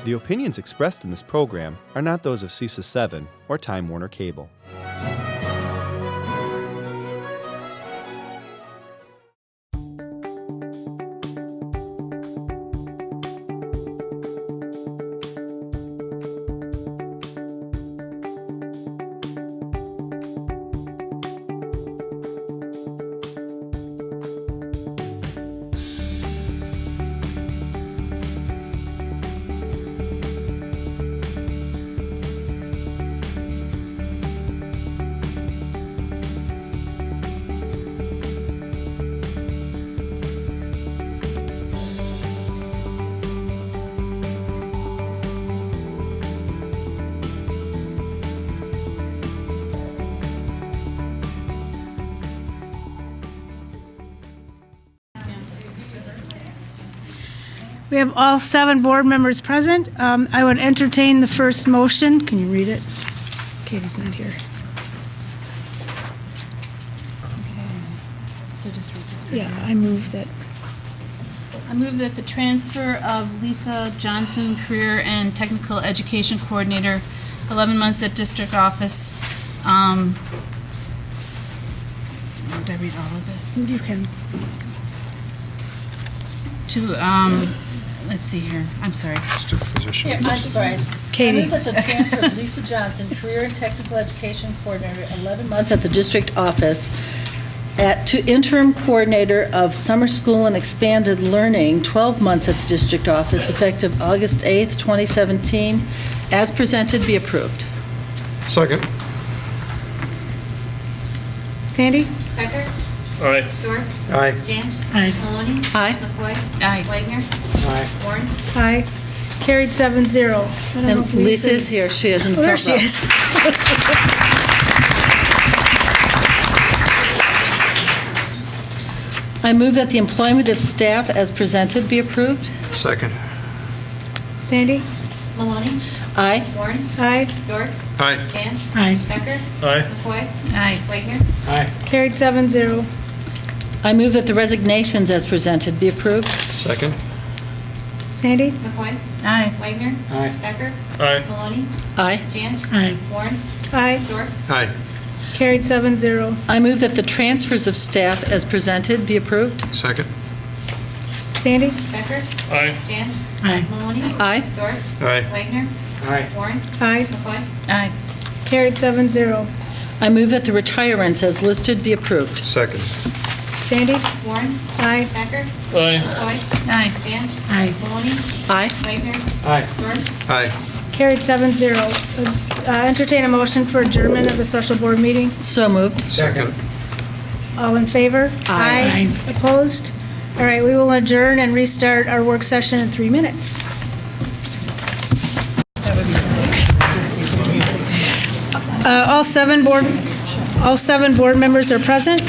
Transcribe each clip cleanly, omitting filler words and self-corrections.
The opinions expressed in this program are not those of CISA 7 or Time Warner Cable. We have all 7 board members present. I would entertain the first motion. Can you read it? Katie's not here. Okay. So just read this. Yeah, I move that. I move that the transfer of Lisa Johnson, Career and Technical Education Coordinator, 11 months at district office. Did I read all of this? You can. To, let's see here. I'm sorry. Yeah, I'm sorry. Katie. I move that the transfer of Lisa Johnson, Career and Technical Education Coordinator, 11 months at the district office, to interim coordinator of summer school and expanded learning, 12 months at the district office, effective August 8th, 2017, as presented, be approved. Second. Sandy? Becker? Aye. Dorf? Aye. Janch? Aye. Maloney? Aye. McCoy? Aye. Wagner? Aye. Warren? Aye. Carried 7-0. I don't know And if Lisa's here. She is in the Oh, there front she row. is. I move that the employment of staff as presented be approved. Second. Sandy? Maloney? Aye. Warren? Aye. Dorf? Aye. Janch? Aye. Becker? Aye. McCoy? Aye. Wagner? Aye. Carried 7-0. I move that the resignations as presented be approved. Second. Sandy? McCoy? Aye. Wagner? Aye. Becker? Aye. Maloney? Aye. Janch? Aye. Warren? Aye. Dorf? Aye. Carried 7-0. I move that the transfers of staff as presented be approved. Second. Sandy? Becker? Aye. Janch? Aye. Maloney? Aye. Dorf? Aye. Wagner? Aye. Warren? Aye. McCoy? Aye. Carried 7-0. I move that the retirements as listed be approved. Second. Sandy? Warren? Aye. Becker? Aye. McCoy? Aye. Janch? Aye. Maloney? Aye. Wagner? Aye. Dorf? Aye. Carried 7-0. Entertain a motion for adjournment of the special board meeting. So moved. Second. All in favor? Aye. Opposed? All right, we will adjourn and restart our work session in 3 minutes. All seven board members are present.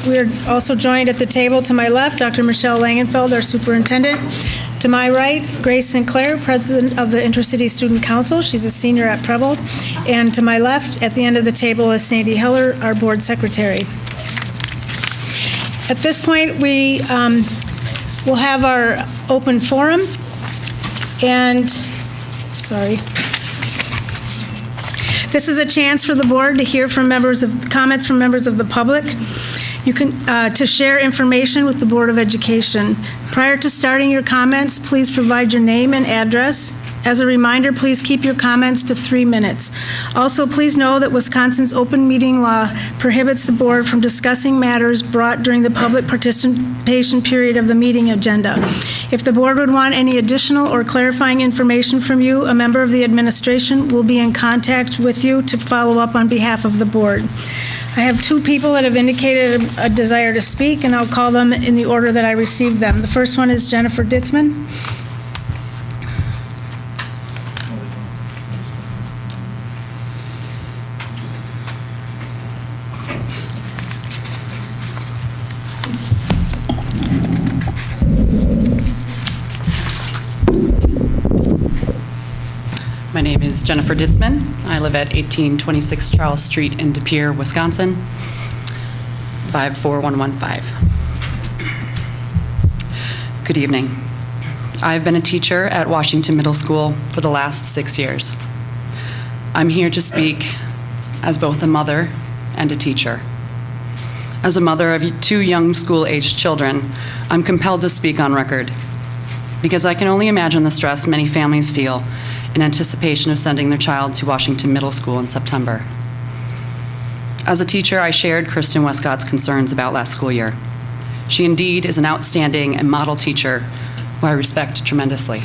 We are also joined at the table to my left, Dr. Michelle Langenfeld, our superintendent. To my right, Grace Sinclair, president of the Intercity Student Council. She's a senior at Preble. And to my left, at the end of the table, is Sandy Heller, our board secretary. At this point, we will have our open forum. And, sorry. This is a chance for the board to hear from comments from members of the public. You can, to share information with the Board of Education. Prior to starting your comments, please provide your name and address. As a reminder, please keep your comments to 3 minutes. Also, please know that Wisconsin's open meeting law prohibits the board from discussing matters brought during the public participation period of the meeting agenda. If the board would want any additional or clarifying information from you, a member of the administration will be in contact with you to follow up on behalf of the board. I have 2 people that have indicated a desire to speak, and I'll call them in the order that I received them. The first one is Jennifer Ditzman. My name is Jennifer Ditzman. I live at 1826 Charles Street in De Pere, Wisconsin, 54115. Good evening. I've been a teacher at Washington Middle School for the last 6 years. I'm here to speak as both a mother and a teacher. As a mother of 2 young school-aged children, I'm compelled to speak on record because I can only imagine the stress many families feel in anticipation of sending their child to Washington Middle School in September. As a teacher, I shared Kristen Westcott's concerns about last school year. She indeed is an outstanding and model teacher who I respect tremendously.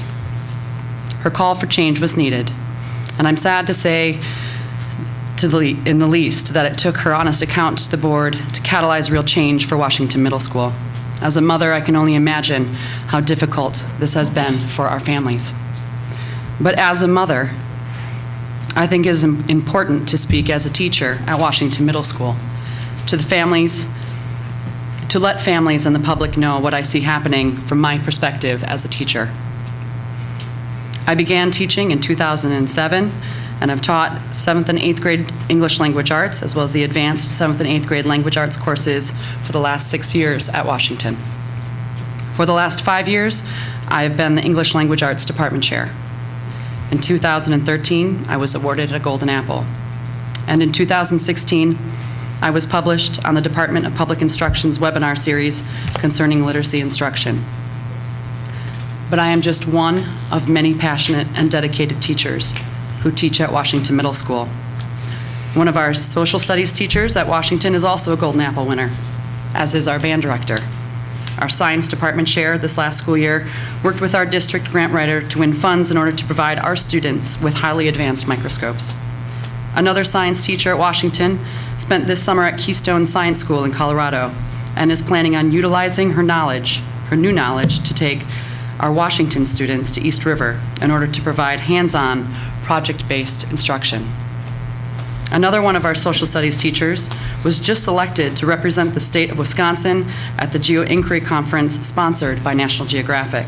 Her call for change was needed, and I'm sad to say, in the least, that it took her honest account to the board to catalyze real change for Washington Middle School. As a mother, I can only imagine how difficult this has been for our families. But as a mother, I think it is important to speak as a teacher at Washington Middle School to the families, to let families and the public know what I see happening from my perspective as a teacher. I began teaching in 2007, and I've taught 7th and 8th grade English language arts, as well as the advanced 7th and 8th grade language arts courses for the last 6 years at Washington. For the last 5 years, I have been the English language arts department chair. In 2013, I was awarded a Golden Apple. And in 2016, I was published on the Department of Public Instruction's webinar series concerning literacy instruction. But I am just one of many passionate and dedicated teachers who teach at Washington Middle School. One of our social studies teachers at Washington is also a Golden Apple winner, as is our band director. Our science department chair this last school year worked with our district grant writer to win funds in order to provide our students with highly advanced microscopes. Another science teacher at Washington spent this summer at Keystone Science School in Colorado and is planning on utilizing her new knowledge to take our Washington students to East River in order to provide hands-on, project-based instruction. Another one of our social studies teachers was just selected to represent the state of Wisconsin at the GeoInquiry Conference sponsored by National Geographic.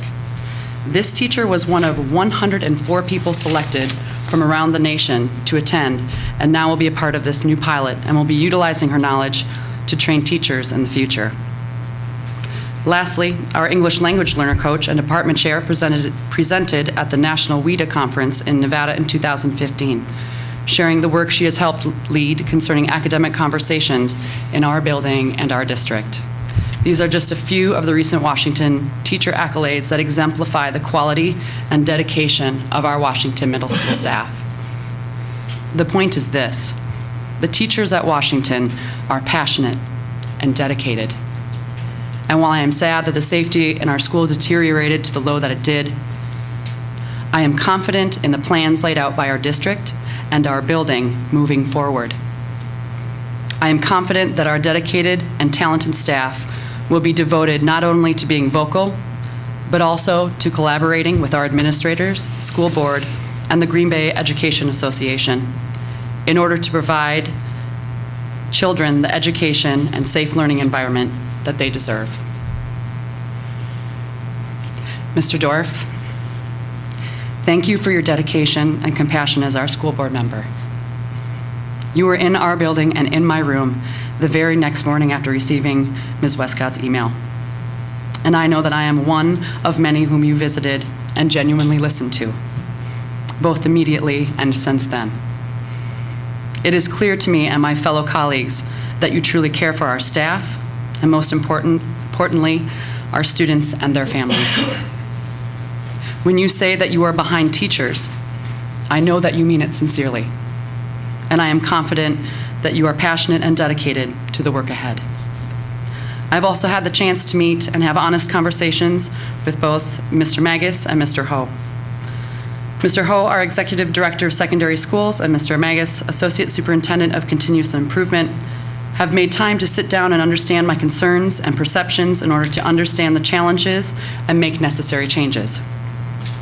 This teacher was one of 104 people selected from around the nation to attend, and now will be a part of this new pilot and will be utilizing her knowledge to train teachers in the future. Lastly, our English language learner coach and department chair presented at the National WIDA Conference in Nevada in 2015, sharing the work she has helped lead concerning academic conversations in our building and our district. These are just a few of the recent Washington teacher accolades that exemplify the quality and dedication of our Washington Middle School staff. The point is this: the teachers at Washington are passionate and dedicated. And while I am sad that the safety in our school deteriorated to the low that it did, I am confident in the plans laid out by our district and our building moving forward. I am confident that our dedicated and talented staff will be devoted not only to being vocal, but also to collaborating with our administrators, school board, and the Green Bay Education Association in order to provide children the education and safe learning environment that they deserve. Mr. Dorff, thank you for your dedication and compassion as our school board member. You were in our building and in my room the very next morning after receiving Ms. Westcott's email. And I know that I am one of many whom you visited and genuinely listened to, both immediately and since then. It is clear to me and my fellow colleagues that you truly care for our staff, and most importantly, our students and their families. When you say that you are behind teachers, I know that you mean it sincerely, and I am confident that you are passionate and dedicated to the work ahead. I've also had the chance to meet and have honest conversations with both Mr. Magus and Mr. Ho. Mr. Ho, our Executive Director of Secondary Schools, and Mr. Magus, Associate Superintendent of Continuous Improvement, have made time to sit down and understand my concerns and perceptions in order to understand the challenges and make necessary changes.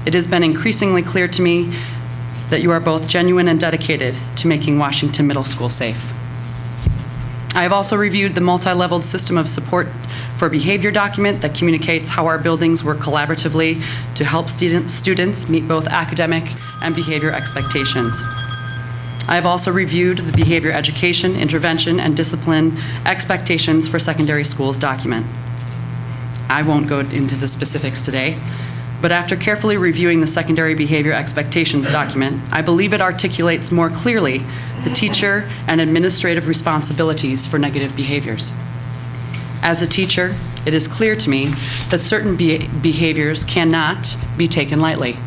It has been increasingly clear to me that you are both genuine and dedicated to making Washington Middle School safe. I have also reviewed the multi-leveled system of support for behavior document that communicates how our buildings work collaboratively to help students meet both academic and behavior expectations. I have also reviewed the behavior education, intervention, and discipline expectations for secondary schools document. I won't go into the specifics today, but after carefully reviewing the secondary behavior expectations document, I believe it articulates more clearly the teacher and administrative responsibilities for negative behaviors. As a teacher, it is clear to me that certain behaviors cannot be taken lightly,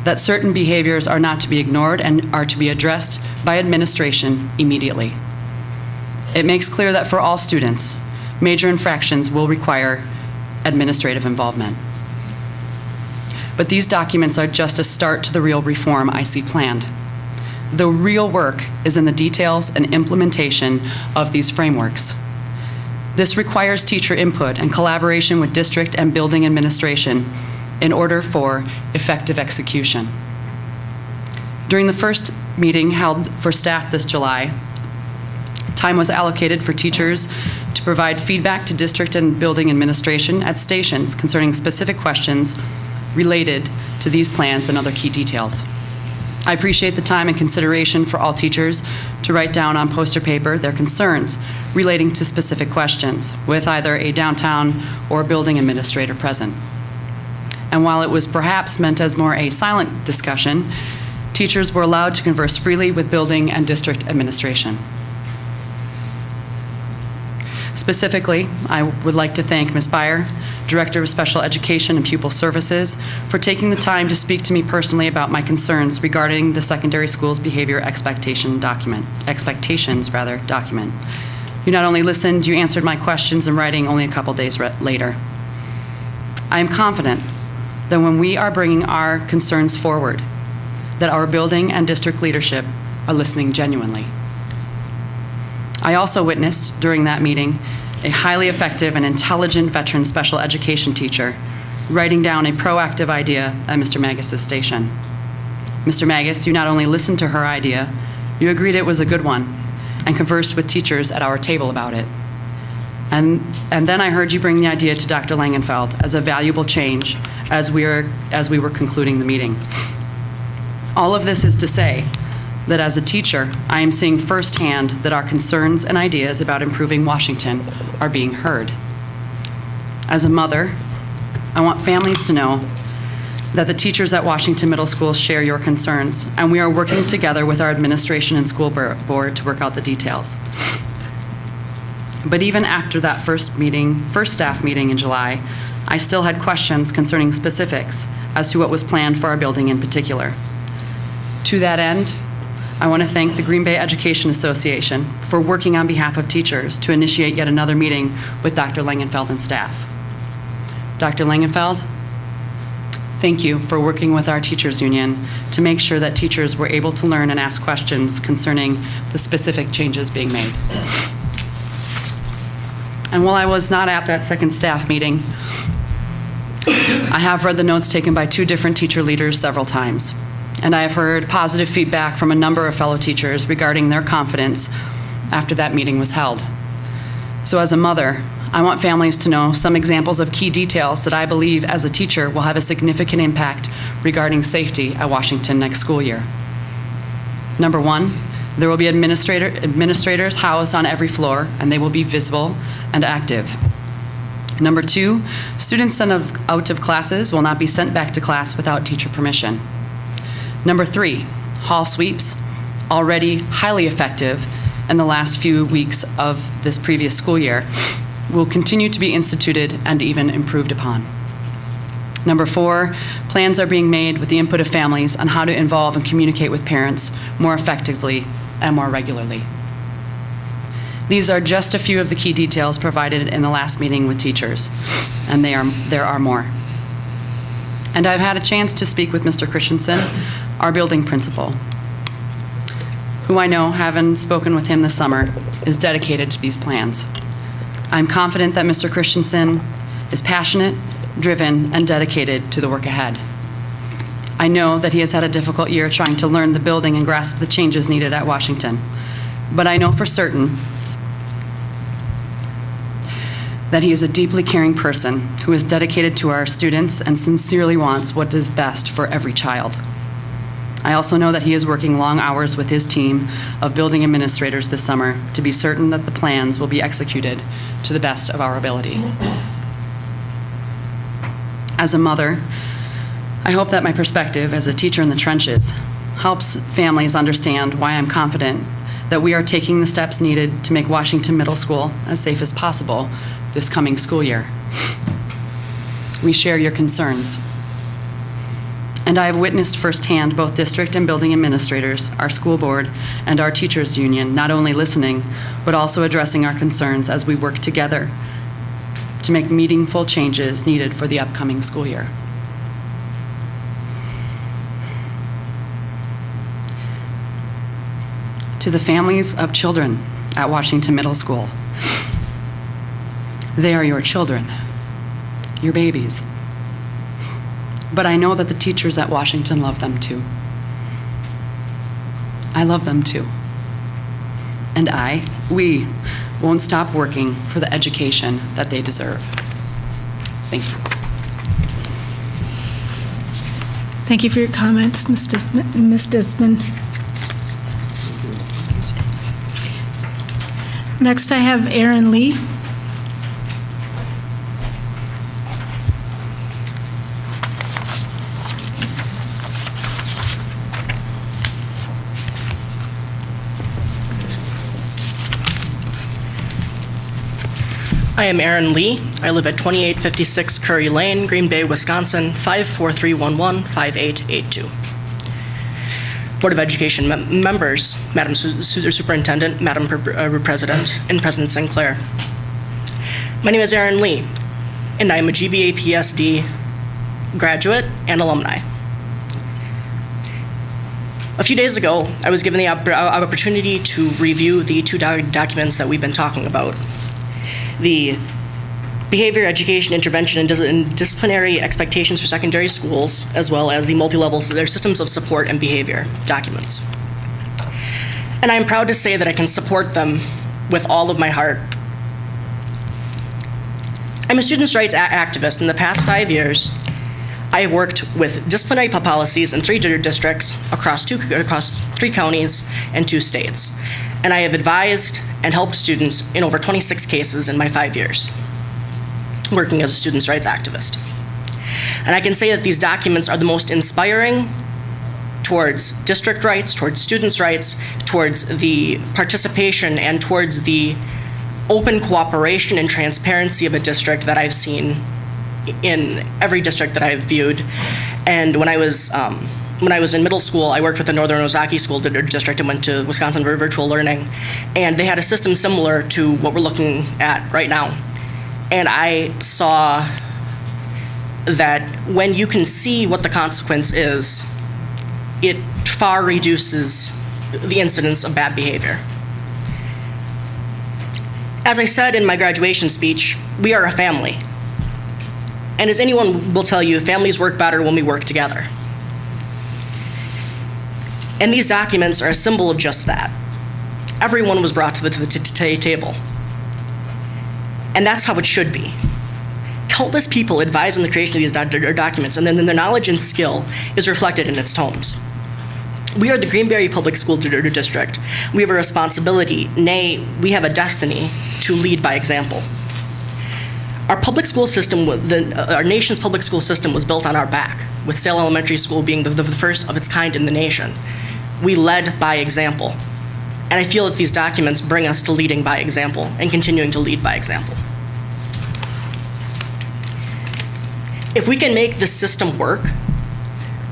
that certain behaviors are not to be ignored and are to be addressed by administration immediately. It makes clear that for all students, major infractions will require administrative involvement. But these documents are just a start to the real reform I see planned. The real work is in the details and implementation of these frameworks. This requires teacher input and collaboration with district and building administration in order for effective execution. During the first meeting held for staff this July, time was allocated for teachers to provide feedback to district and building administration at stations concerning specific questions related to these plans and other key details. I appreciate the time and consideration for all teachers to write down on poster paper their concerns relating to specific questions with either a downtown or building administrator present. And while it was perhaps meant as more a silent discussion, teachers were allowed to converse freely with building and district administration. Specifically, I would like to thank Ms. Beyer, Director of Special Education and Pupil Services, for taking the time to speak to me personally about my concerns regarding the secondary school's behavior expectations document. You not only listened, you answered my questions in writing only a couple days later. I am confident that when we are bringing our concerns forward, that our building and district leadership are listening genuinely. I also witnessed during that meeting a highly effective and intelligent veteran special education teacher writing down a proactive idea at Mr. Magus' station. Mr. Magus, you not only listened to her idea, you agreed it was a good one and conversed with teachers at our table about it. And then I heard you bring the idea to Dr. Langenfeld as a valuable change as we were concluding the meeting. All of this is to say that as a teacher, I am seeing firsthand that our concerns and ideas about improving Washington are being heard. As a mother, I want families to know that the teachers at Washington Middle School share your concerns, and we are working together with our administration and school board to work out the details. But even after that first staff meeting in July, I still had questions concerning specifics as to what was planned for our building in particular. To that end, I want to thank the Green Bay Education Association for working on behalf of teachers to initiate yet another meeting with Dr. Langenfeld and staff. Dr. Langenfeld, thank you for working with our teachers union to make sure that teachers were able to learn and ask questions concerning the specific changes being made. And while I was not at that second staff meeting, I have read the notes taken by two different teacher leaders several times. And I have heard positive feedback from a number of fellow teachers regarding their confidence after that meeting was held. So as a mother, I want families to know some examples of key details that I believe as a teacher will have a significant impact regarding safety at Washington next school year. Number one, there will be administrators housed on every floor, and they will be visible and active. Number two, students sent out of classes will not be sent back to class without teacher permission. Number three, hall sweeps, already highly effective in the last few weeks of this previous school year, will continue to be instituted and even improved upon. Number four, plans are being made with the input of families on how to involve and communicate with parents more effectively and more regularly. These are just a few of the key details provided in the last meeting with teachers, and there are more. And I've had a chance to speak with Mr. Christensen, our building principal, who I know, having spoken with him this summer, is dedicated to these plans. I'm confident that Mr. Christensen is passionate, driven, and dedicated to the work ahead. I know that he has had a difficult year trying to learn the building and grasp the changes needed at Washington, but I know for certain that he is a deeply caring person who is dedicated to our students and sincerely wants what is best for every child. I also know that he is working long hours with his team of building administrators this summer to be certain that the plans will be executed to the best of our ability. As a mother, I hope that my perspective as a teacher in the trenches helps families understand why I'm confident that we are taking the steps needed to make Washington Middle School as safe as possible this coming school year. We share your concerns. And I have witnessed firsthand both district and building administrators, our school board, and our teachers union not only listening, but also addressing our concerns as we work together to make meaningful changes needed for the upcoming school year. To the families of children at Washington Middle School, they are your children, your babies. But I know that the teachers at Washington love them too. I love them too. And we won't stop working for the education that they deserve. Thank you. Thank you for your comments, Ms. Disman. Next, I have Aaron Lee. I am Aaron Lee. I live at 2856 Curry Lane, Green Bay, Wisconsin, 54311-5882. Board of Education members, Madam Superintendent, Madam President, and President Sinclair. My name is Aaron Lee, and I am a GBAPSD graduate and alumni. A few days ago, I was given the opportunity to review the two documents that we've been talking about. The Behavior, Education, Intervention, and Disciplinary Expectations for Secondary Schools, as well as the multi-level systems of support and behavior documents. And I'm proud to say that I can support them with all of my heart. I'm a students' rights activist. In the past 5 years, I have worked with disciplinary policies in 3 districts across 3 counties and 2 states. And I have advised and helped students in over 26 cases in my 5 years working as a students' rights activist. And I can say that these documents are the most inspiring towards district rights, towards students' rights, towards the participation, and towards the open cooperation and transparency of a district that I've seen in every district that I've viewed. And when I was in middle school, I worked with the Northern Ozaki School District and went to Wisconsin Virtual Learning. And they had a system similar to what we're looking at right now. And I saw that when you can see what the consequence is, it far reduces the incidence of bad behavior. As I said in my graduation speech, we are a family. And as anyone will tell you, families work better when we work together. And these documents are a symbol of just that. Everyone was brought to the table. And that's how it should be. Countless people advise on the creation of these documents, and then their knowledge and skill is reflected in its tomes. We are the Greenberry Public School District. We have a responsibility, nay, we have a destiny to lead by example. Our public school system, our nation's public school system was built on our back, with Sale Elementary School being the first of its kind in the nation. We led by example. And I feel that these documents bring us to leading by example and continuing to lead by example. If we can make this system work,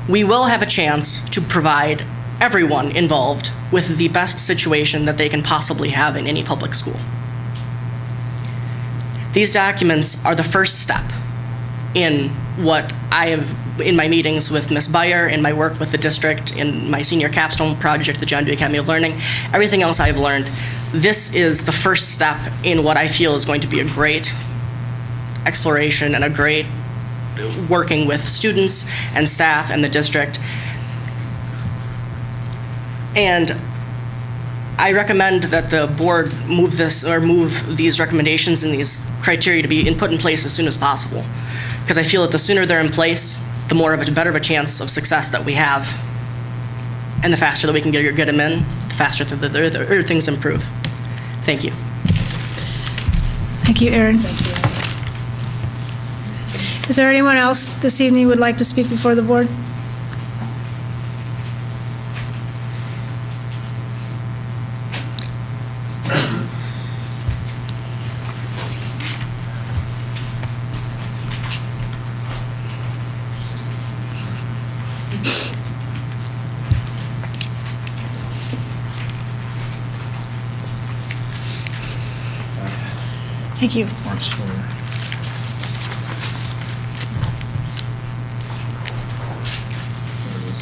we will have a chance to provide everyone involved with the best situation that they can possibly have in any public school. These documents are the first step in what I have, in my meetings with Ms. Beyer, in my work with the district, in my senior capstone project, the John Dewey Academy of Learning, everything else I've learned. This is the first step in what I feel is going to be a great exploration and a great working with students and staff and the district. And I recommend that the board move these recommendations and these criteria to be put in place as soon as possible. Because I feel that the sooner they're in place, the better of a chance of success that we have. And the faster that we can get them in, the faster that things improve. Thank you. Thank you, Aaron. Thank you. Is there anyone else this evening who would like to speak before the board? Thank you. Mark Sawyer. There it is.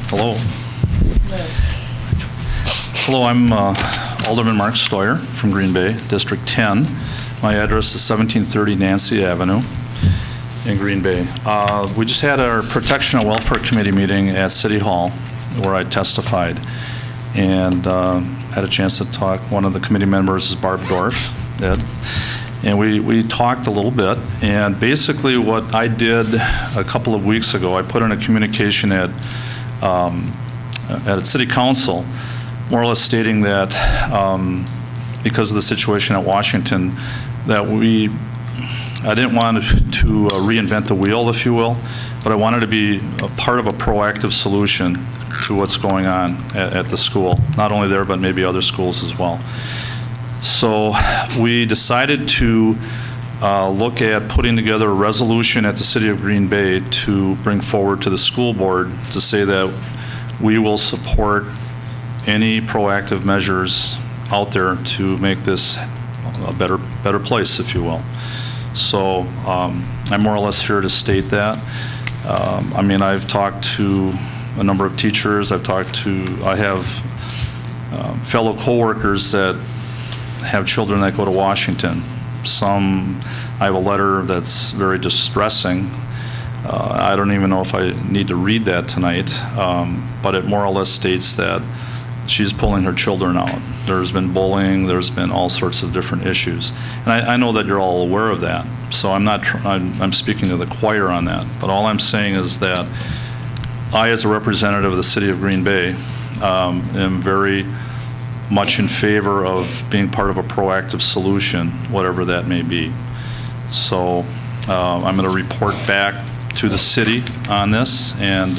Hello. Hello, I'm Alderman Mark Stoyer from Green Bay, District 10. My address is 1730 Nancy Avenue in Green Bay. We just had our Protection and Welfare Committee meeting at City Hall where I testified and had a chance to talk. One of the committee members is Barb Dorff, Ed. And we talked a little bit, and basically what I did a couple of weeks ago, I put in a communication at City Council, more or less stating that because of the situation at Washington, that I didn't want to reinvent the wheel, if you will, but I wanted to be a part of a proactive solution to what's going on at the school, not only there, but maybe other schools as well. So we decided to look at putting together a resolution at the City of Green Bay to bring forward to the school board to say that we will support any proactive measures out there to make this a better place, if you will. So I'm more or less here to state that. I mean, I've talked to a number of teachers. I have fellow coworkers that have children that go to Washington. I have a letter that's very distressing. I don't even know if I need to read that tonight, but it more or less states that she's pulling her children out. There's been bullying, there's been all sorts of different issues. And I know that you're all aware of that, so I'm speaking to the choir on that. But all I'm saying is that I, as a representative of the City of Green Bay, am very much in favor of being part of a proactive solution, whatever that may be. So I'm going to report back to the city on this, and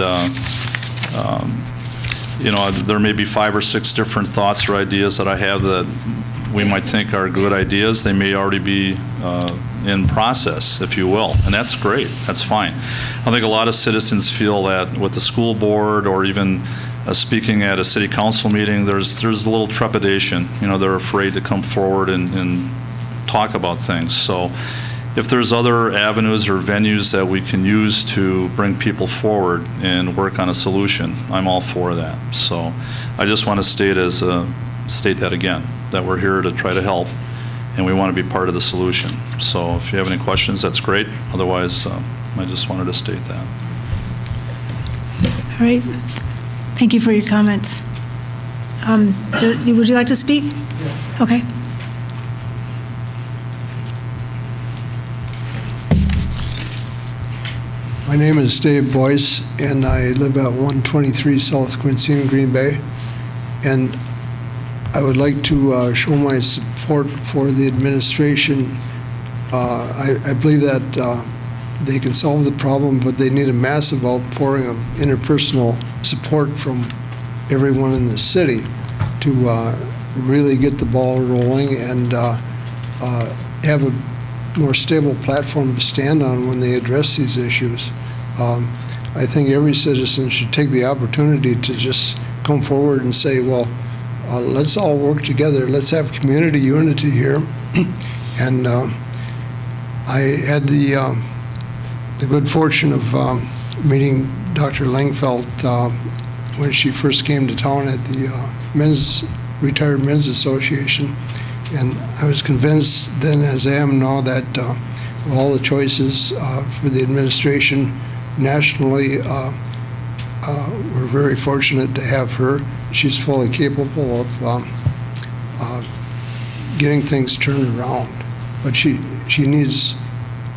there may be 5 or 6 different thoughts or ideas that I have that we might think are good ideas. They may already be in process, if you will, and that's great. That's fine. I think a lot of citizens feel that with the school board or even speaking at a city council meeting, there's a little trepidation. They're afraid to come forward and talk about things. So if there's other avenues or venues that we can use to bring people forward and work on a solution, I'm all for that. So I just want to state that again, that we're here to try to help and we want to be part of the solution. So if you have any questions, that's great. Otherwise, I just wanted to state that. All right. Thank you for your comments. Would you like to speak? Yeah. Okay. My name is Dave Boyce, and I live at 123 South Quincy in Green Bay. And I would like to show my support for the administration. I believe that they can solve the problem, but they need a massive outpouring of interpersonal support from everyone in the city to really get the ball rolling and have a more stable platform to stand on when they address these issues. I think every citizen should take the opportunity to just come forward and say, well, let's all work together. Let's have community unity here. And I had the good fortune of meeting Dr. Langfeld when she first came to town at the Retired Men's Association. And I was convinced then, as I am now, that of all the choices for the administration nationally, we're very fortunate to have her. She's fully capable of getting things turned around. But she needs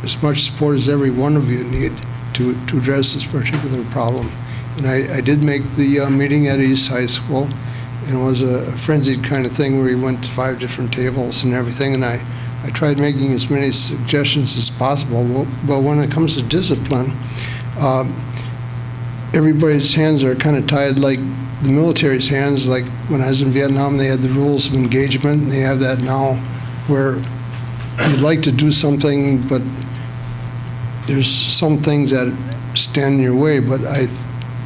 as much support as every one of you need to address this particular problem. And I did make the meeting at East High School, and it was a frenzied kind of thing where we went to 5 different tables and everything, and I tried making as many suggestions as possible, but when it comes to discipline, everybody's hands are kind of tied like the military's hands. Like when I was in Vietnam, they had the rules of engagement, and they have that now where you'd like to do something, but there's some things that stand in your way. But I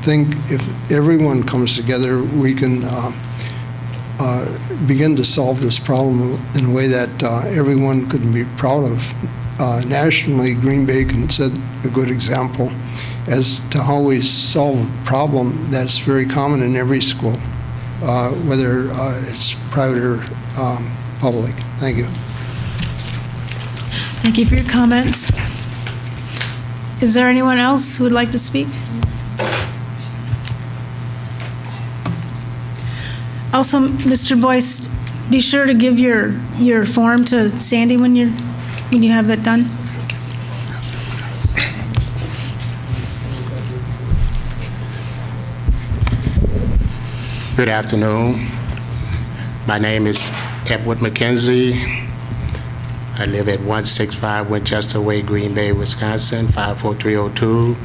think if everyone comes together, we can begin to solve this problem in a way that everyone could be proud of. Nationally, Green Bay can set a good example as to how we solve a problem that's very common in every school, whether it's private or public. Thank you. Thank you for your comments. Is there anyone else who would like to speak? Also, Mr. Boyce, be sure to give your form to Sandy when you have that done. Good afternoon. My name is Edward McKenzie. I live at 165 Winchester Way, Green Bay, Wisconsin, 54302.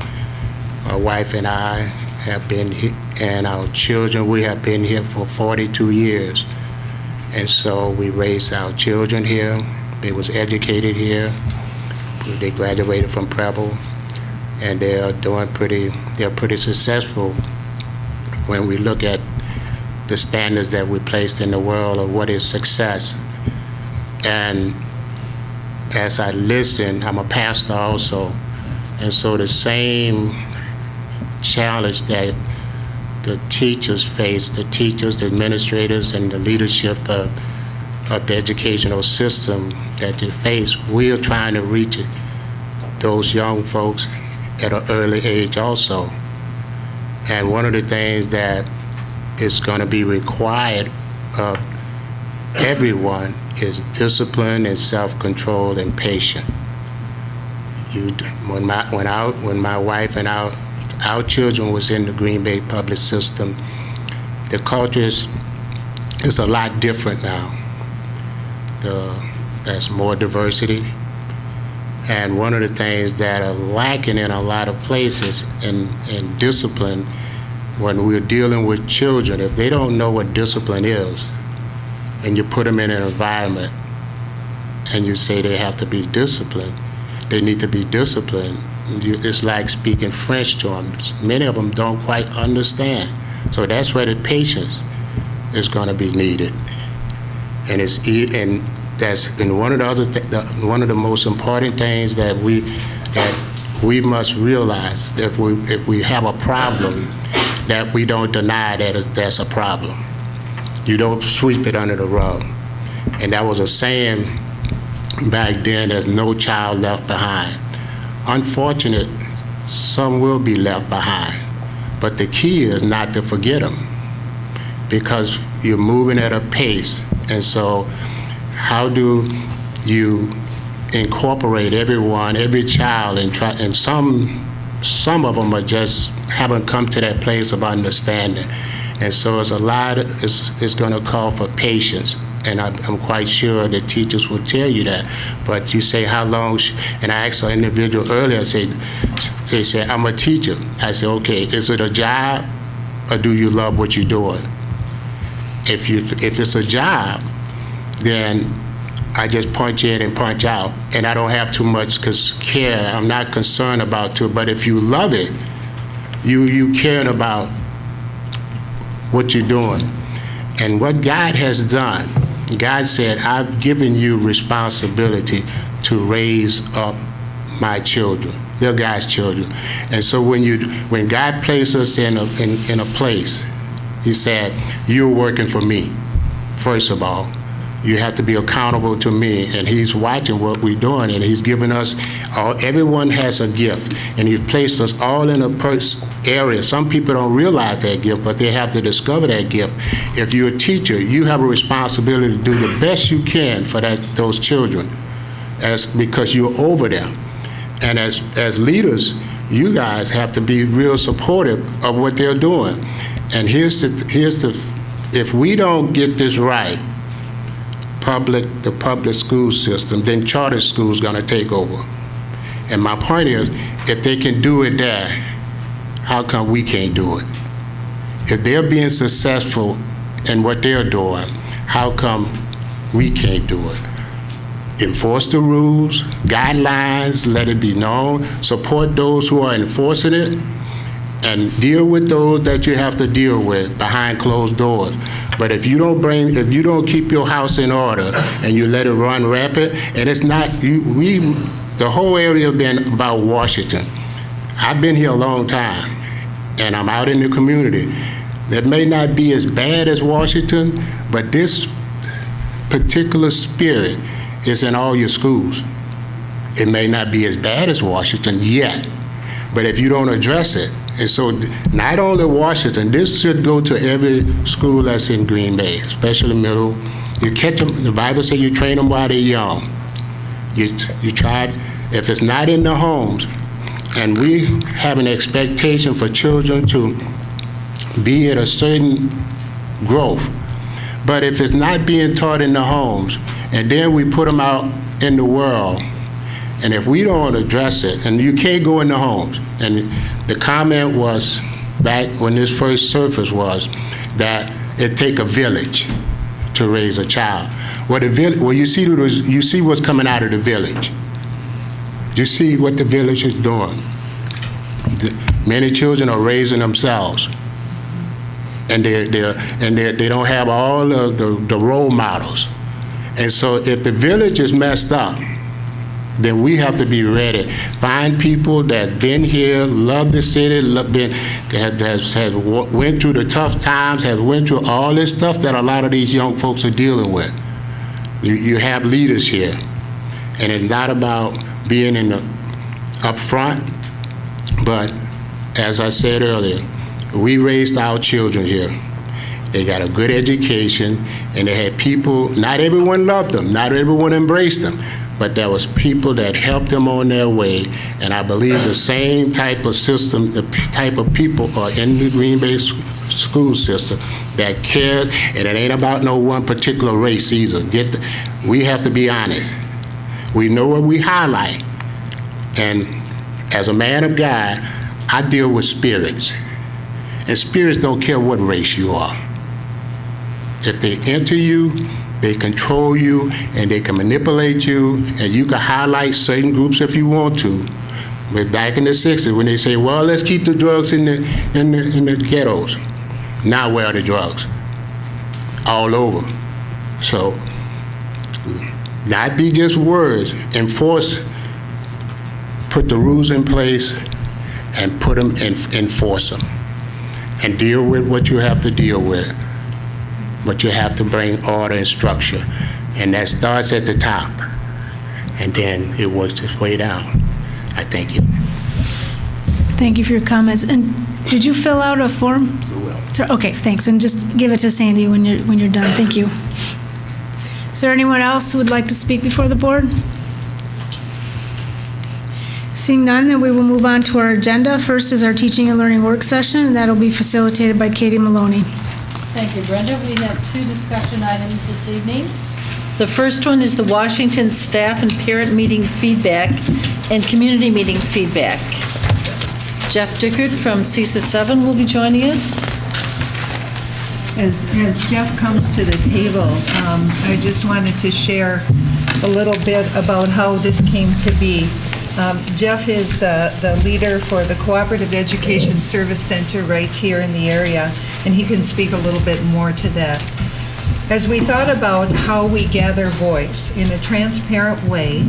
My wife and I have been here, and our children, we have been here for 42 years. And so we raised our children here. They was educated here. They graduated from Preble, and they're pretty successful when we look at the standards that we placed in the world of what is success. And as I listen, I'm a pastor also, and so the same challenge that the teachers face, the teachers, the administrators, and the leadership of the educational system that they face, we are trying to reach those young folks at an early age also. And one of the things that is going to be required of everyone is discipline and self-control and patience. When my wife and our children was in the Green Bay public system, the culture is a lot different now. There's more diversity, and one of the things that are lacking in a lot of places in discipline, when we're dealing with children, if they don't know what discipline is, and you put them in an environment and you say they have to be disciplined, they need to be disciplined, it's like speaking French to them. Many of them don't quite understand. So that's where the patience is going to be needed. And one of the most important things that we must realize, that if we have a problem, that we don't deny that that's a problem. You don't sweep it under the rug. And that was a saying back then, there's no child left behind. Unfortunate, some will be left behind. But the key is not to forget them, because you're moving at a pace. And so how do you incorporate everyone, every child, and some of them are just haven't come to that place of understanding. And so it's it's going to call for patience. And I'm quite sure the teachers will tell you that. But you say, how long? And I asked an individual earlier, they said, I'm a teacher. I said, okay, is it a job, or do you love what you're doing? If it's a job, then I just punch in and punch out, and I don't have too much care. I'm not concerned about it. But if you love it, you caring about what you're doing. And what God has done, God said, I've given you responsibility to raise up my children. They're God's children. And so when God placed us in a place, he said, you're working for me, first of all. You have to be accountable to me, and he's watching what we're doing, and he's given us, everyone has a gift, and he's placed us all in a area. Some people don't realize that gift, but they have to discover that gift. If you're a teacher, you have a responsibility to do the best you can for those children, because you're over them. And as leaders, you guys have to be real supportive of what they're doing. And if we don't get this right, the public school system, then charter school's gonna take over. And my point is, if they can do it there, how come we can't do it? If they're being successful in what they're doing, how come we can't do it? Enforce the rules, guidelines, let it be known, support those who are enforcing it, and deal with those that you have to deal with behind closed doors. But if you don't keep your house in order and you let it run rampant, and it's not, the whole area been about Washington. I've been here a long time, and I'm out in the community. That may not be as bad as Washington, but this particular spirit is in all your schools. It may not be as bad as Washington yet, but if you don't address it, and so not only Washington, this should go to every school that's in Green Bay, especially middle. You catch them, the Bible says you train them while they're young. You try, if it's not in the homes, and we have an expectation for children to be at a certain growth, but if it's not being taught in the homes, and then we put them out in the world, and if we don't address it, and you can't go in the homes, and the comment was, back when this first surfaced, was that it take a village to raise a child. Well, you see what's coming out of the village. You see what the village is doing. Many children are raising themselves, and they don't have all of the role models. And so if the village is messed up, then we have to be ready. Find people that been here, love the city, has went through the tough times, has went through all this stuff that a lot of these young folks are dealing with. You have leaders here, and it's not about being up front, but as I said earlier, we raised our children here. They got a good education, and they had people, not everyone loved them, not everyone embraced them, but there was people that helped them on their way, and I believe the same type of system, the type of people are in the Green Bay school system that cared, and it ain't about no one particular race either. We have to be honest. We know what we highlight, and as a man of God, I deal with spirits, and spirits don't care what race you are. If they enter you, they control you, and they can manipulate you, and you can highlight certain groups if you want to. But back in the 60s, when they say, well, let's keep the drugs in the ghettos. Now where are the drugs? All over. So, not be just words. Enforce, put the rules in place, and put them, enforce them. And deal with what you have to deal with. But you have to bring order and structure. And that starts at the top, and then it works its way down. I thank you. Thank you for your comments. And did you fill out a form? We will. Okay, thanks. And just give it to Sandy when you're done. Thank you. Is there anyone else who would like to speak before the board? Seeing none, then we will move on to our agenda. First is our teaching and learning work session, and that'll be facilitated by Katie Maloney. Thank you, Brenda. We have 2 discussion items this evening. The first one is the Washington staff and parent meeting feedback and community meeting feedback. Jeff Dickert from CISA 7 will be joining us. As Jeff comes to the table, I just wanted to share a little bit about how this came to be. Jeff is the leader for the Cooperative Education Service Center right here in the area, and he can speak a little bit more to that. As we thought about how we gather voice in a transparent way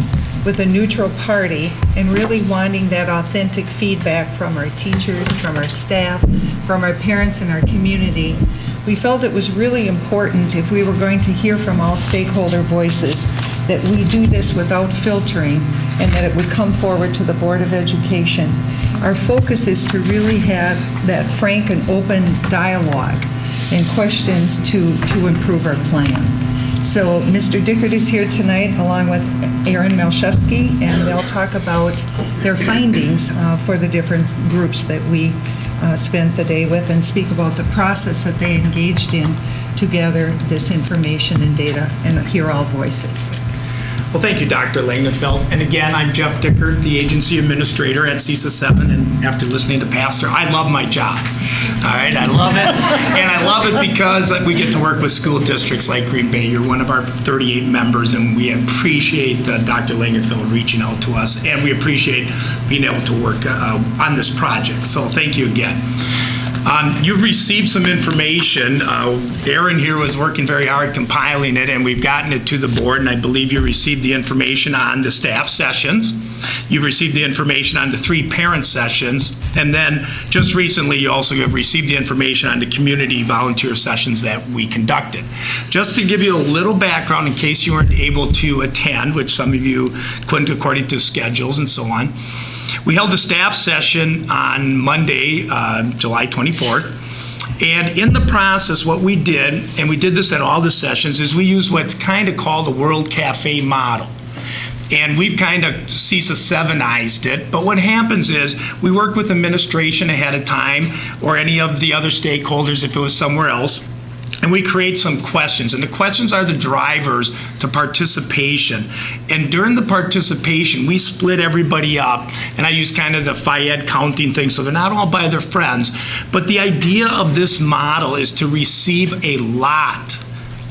with a neutral party and really wanting that authentic feedback from our teachers, from our staff, from our parents and our community, we felt it was really important, if we were going to hear from all stakeholder voices, that we do this without filtering and that it would come forward to the Board of Education. Our focus is to really have that frank and open dialogue and questions to improve our plan. So Mr. Dickert is here tonight along with Aaron Malshevsky, and they'll talk about their findings for the different groups that we spent the day with and speak about the process that they engaged in to gather this information and data and hear all voices. Well, thank you, Dr. Langenfeld. And again, I'm Jeff Dickert, the agency administrator at CISA 7, and after listening to Pastor, I love my job. All right, I love it. And I love it because we get to work with school districts like Green Bay. You're one of our 38 members, and we appreciate Dr. Langenfeld reaching out to us, and we appreciate being able to work on this project. So thank you again. You've received some information. Aaron here was working very hard compiling it, and we've gotten it to the board, and I believe you received the information on the staff sessions. You've received the information on the 3 parent sessions, and then just recently you also have received the information on the community volunteer sessions that we conducted. Just to give you a little background in case you weren't able to attend, which some of you couldn't according to schedules and so on. We held the staff session on Monday, July 24th, and in the process, what we did, and we did this at all the sessions, is we used what's kind of called the World Cafe model. And we've kind of CISA 7ized it, but what happens is we work with administration ahead of time, or any of the other stakeholders if it was somewhere else, and we create some questions, and the questions are the drivers to participation. And during the participation, we split everybody up, and I use kind of the Fayette counting thing, so they're not all by their friends. But the idea of this model is to receive a lot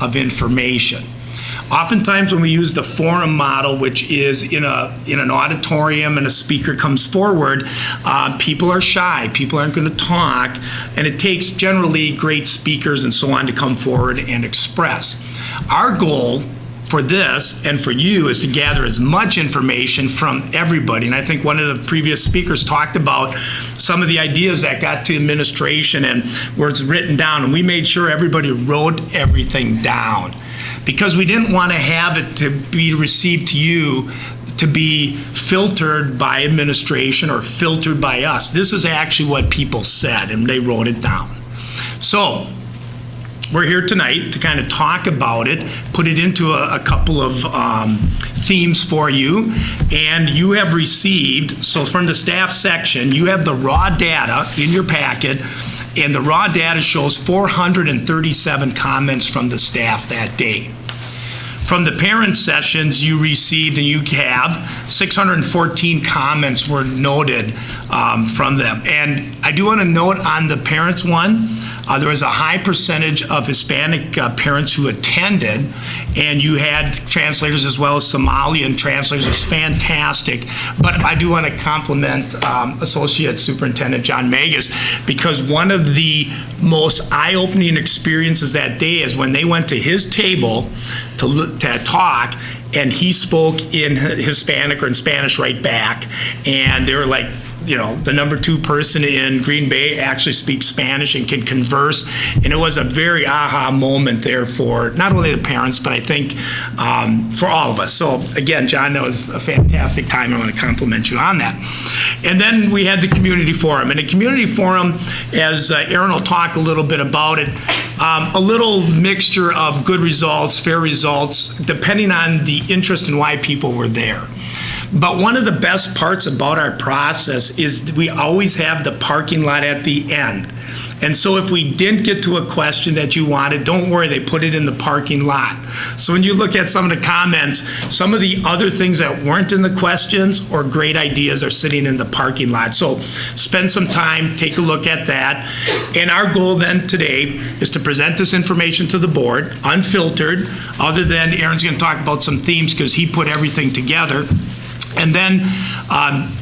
of information. Oftentimes when we use the forum model, which is in an auditorium and a speaker comes forward, people are shy, people aren't going to talk, and it takes generally great speakers and so on to come forward and express. Our goal for this and for you is to gather as much information from everybody, and I think one of the previous speakers talked about some of the ideas that got to administration and where it's written down, and we made sure everybody wrote everything down, because we didn't want to have it to be received to you to be filtered by administration or filtered by us. This is actually what people said, and they wrote it down. So we're here tonight to kind of talk about it, put it into a couple of themes for you, and you have received, so from the staff section, you have the raw data in your packet, and the raw data shows 437 comments from the staff that day. From the parent sessions you received, and you have 614 comments were noted from them. And I do want to note on the parents one, there was a high percentage of Hispanic parents who attended, and you had translators as well as Somalian translators. It's fantastic. But I do want to compliment Associate Superintendent John Magus, because one of the most eye-opening experiences that day is when they went to his table to talk, and he spoke in Hispanic or in Spanish right back, and they were like, you know, the number 2 person in Green Bay actually speaks Spanish and can converse, and it was a very aha moment there for not only the parents, but I think for all of us. So again, John, that was a fantastic time. I want to compliment you on that. And then we had the community forum, and the community forum, as Aaron will talk a little bit about it, a little mixture of good results, fair results, depending on the interest and why people were there. But one of the best parts about our process is we always have the parking lot at the end. And so if we didn't get to a question that you wanted, don't worry, they put it in the parking lot. So when you look at some of the comments, some of the other things that weren't in the questions or great ideas are sitting in the parking lot. So spend some time, take a look at that. And our goal then today is to present this information to the board, unfiltered, other than Aaron's going to talk about some themes because he put everything together. And then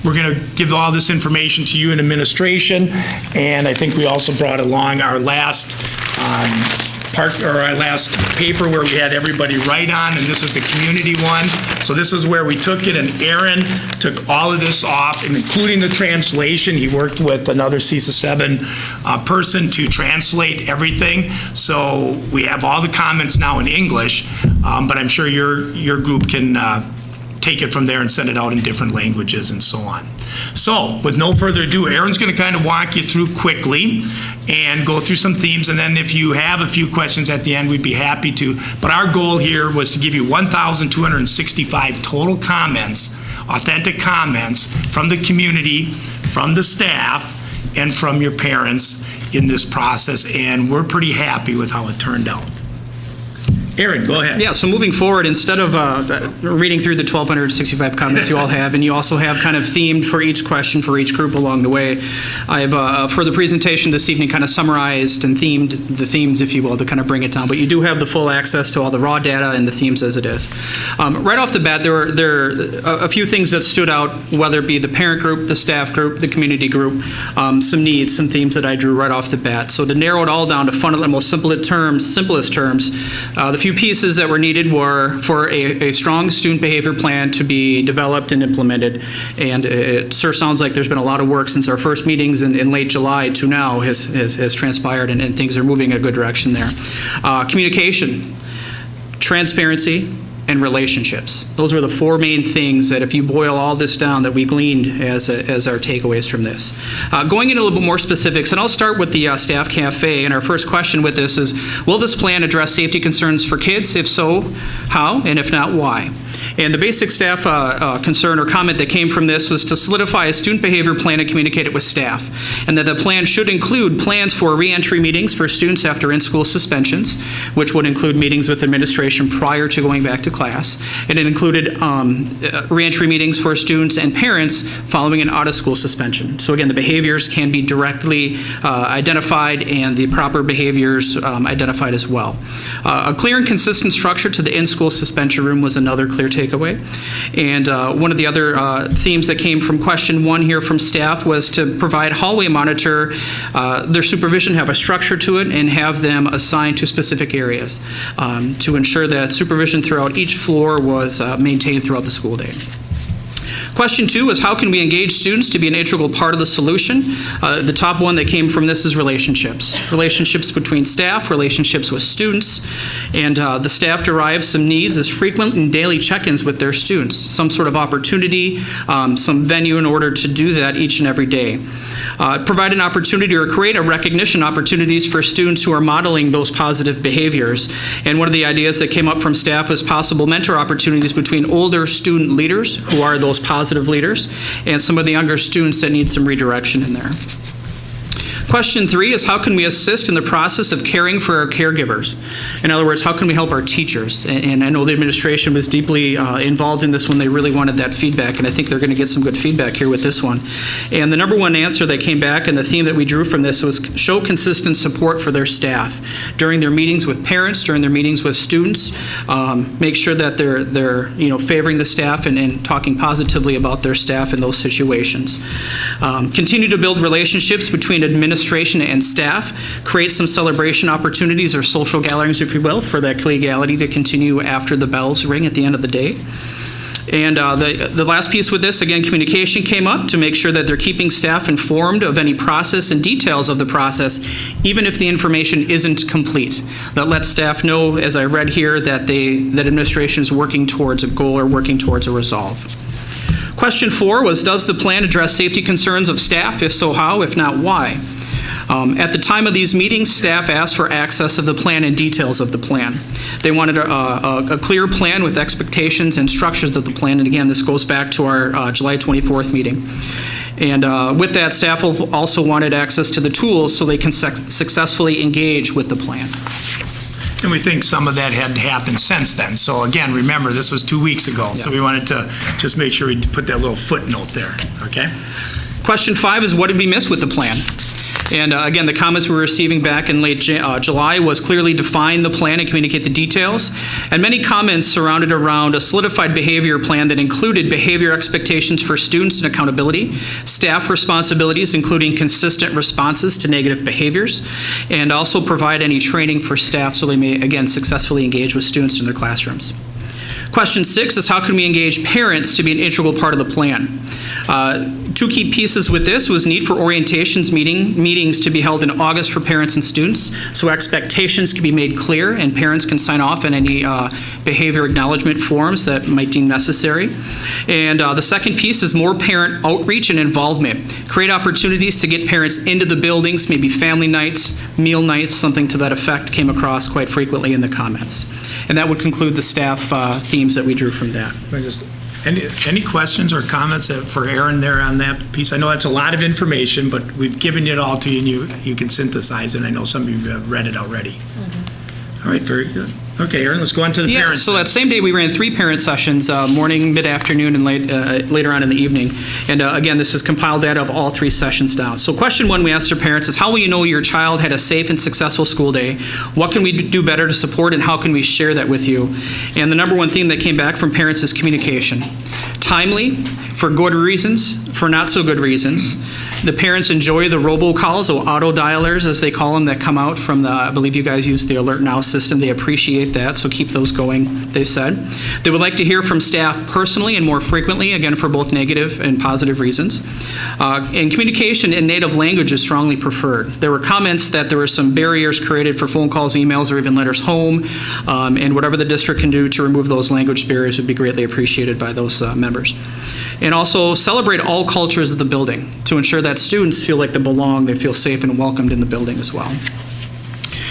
we're going to give all this information to you in administration, and I think we also brought along our last paper where we had everybody write on, and this is the community one. So this is where we took it, and Aaron took all of this off, and including the translation. He worked with another CISA 7 person to translate everything. So we have all the comments now in English, but I'm sure your group can take it from there and send it out in different languages and so on. So with no further ado, Aaron's going to kind of walk you through quickly and go through some themes, and then if you have a few questions at the end, we'd be happy to. But our goal here was to give you 1,265 total comments, authentic comments from the community, from the staff, and from your parents in this process, and we're pretty happy with how it turned out. Aaron, go ahead. Yeah, so moving forward, instead of reading through the 1,265 comments you all have, and you also have kind of themed for each question for each group along the way, I've, for the presentation this evening, kind of summarized and themed the themes, if you will, to kind of bring it down. But you do have the full access to all the raw data and the themes as it is. Right off the bat, there are a few things that stood out, whether it be the parent group, the staff group, the community group, some needs, some themes that I drew right off the bat. So to narrow it all down to fundamental, most simplest terms, the few pieces that were needed were for a strong student behavior plan to be developed and implemented. And it sure sounds like there's been a lot of work since our first meetings in late July to now has transpired, and things are moving in a good direction there. Communication, transparency, and relationships. Those were the four main things that, if you boil all this down, that we gleaned as our takeaways from this. Going into a little bit more specifics, and I'll start with the staff cafe. And our first question with this is, will this plan address safety concerns for kids? If so, how? And if not, why? And the basic staff concern or comment that came from this was to solidify a student behavior plan and communicate it with staff, and that the plan should include plans for reentry meetings for students after in-school suspensions, which would include meetings with administration prior to going back to class. And it included reentry meetings for students and parents following an out-of-school suspension. So again, the behaviors can be directly identified, and the proper behaviors identified as well. A clear and consistent structure to the in-school suspension room was another clear takeaway. And one of the other themes that came from question one here from staff was to provide hallway monitor, their supervision, have a structure to it, and have them assigned to specific areas to ensure that supervision throughout each floor was maintained throughout the school day. Question two is, how can we engage students to be an integral part of the solution? The top one that came from this is relationships. Relationships between staff, relationships with students, and the staff derives some needs as frequent and daily check-ins with their students. Some sort of opportunity, some venue in order to do that each and every day. Provide an opportunity or create a recognition opportunities for students who are modeling those positive behaviors. And one of the ideas that came up from staff was possible mentor opportunities between older student leaders, who are those positive leaders, and some of the younger students that need some redirection in there. Question three is, how can we assist in the process of caring for our caregivers? In other words, how can we help our teachers? And I know the administration was deeply involved in this when they really wanted that feedback, and I think they're going to get some good feedback here with this one. And the number one answer that came back, and the theme that we drew from this, was show consistent support for their staff during their meetings with parents, during their meetings with students. Make sure that they're favoring the staff and talking positively about their staff in those situations. Continue to build relationships between administration and staff, create some celebration opportunities or social gatherings, if you will, for that collegiality to continue after the bells ring at the end of the day. And the last piece with this, again, communication came up to make sure that they're keeping staff informed of any process and details of the process, even if the information isn't complete. That lets staff know, as I read here, that administration is working towards a goal or working towards a resolve. Question four was, does the plan address safety concerns of staff? If so, how? If not, why? At the time of these meetings, staff asked for access of the plan and details of the plan. They wanted a clear plan with expectations and structures of the plan. And again, this goes back to our July 24th meeting. And with that, staff also wanted access to the tools so they can successfully engage with the plan. And we think some of that had happened since then. So again, remember, this was 2 weeks ago. So we wanted to just make sure we put that little footnote there, okay? Question five is, what did we miss with the plan? And again, the comments we were receiving back in late July was clearly define the plan and communicate the details. And many comments surrounded around a solidified behavior plan that included behavior expectations for students and accountability, staff responsibilities, including consistent responses to negative behaviors, and also provide any training for staff so they may, again, successfully engage with students in their classrooms. Question six is, how can we engage parents to be an integral part of the plan? Two key pieces with this was need for orientations meetings to be held in August for parents and students, so expectations can be made clear and parents can sign off on any behavior acknowledgement forms that might deem necessary. And the second piece is more parent outreach and involvement. Create opportunities to get parents into the buildings, maybe family nights, meal nights, something to that effect came across quite frequently in the comments. And that would conclude the staff themes that we drew from that. Any questions or comments for Aaron there on that piece? I know that's a lot of information, but we've given it all to you, and you can synthesize it. I know some of you have read it already. All right, very good. Okay, Aaron, let's go on to the parents. So that same day, we ran 3 parent sessions, morning, mid-afternoon, and later on in the evening. And again, this is compiled data of all 3 sessions down. So question 1 we asked our parents is, how will you know your child had a safe and successful school day? What can we do better to support, and how can we share that with you? And the number 1 theme that came back from parents is communication. Timely, for good reasons, for not so good reasons. The parents enjoy the robocalls, or auto dialers as they call them, that come out from the, I believe you guys use the Alert Now system. They appreciate that, so keep those going, they said. They would like to hear from staff personally and more frequently, again, for both negative and positive reasons. And communication in native language is strongly preferred. There were comments that there were some barriers created for phone calls, emails, or even letters home, and whatever the district can do to remove those language barriers would be greatly appreciated by those members. And also celebrate all cultures of the building to ensure that students feel like they belong, they feel safe and welcomed in the building as well.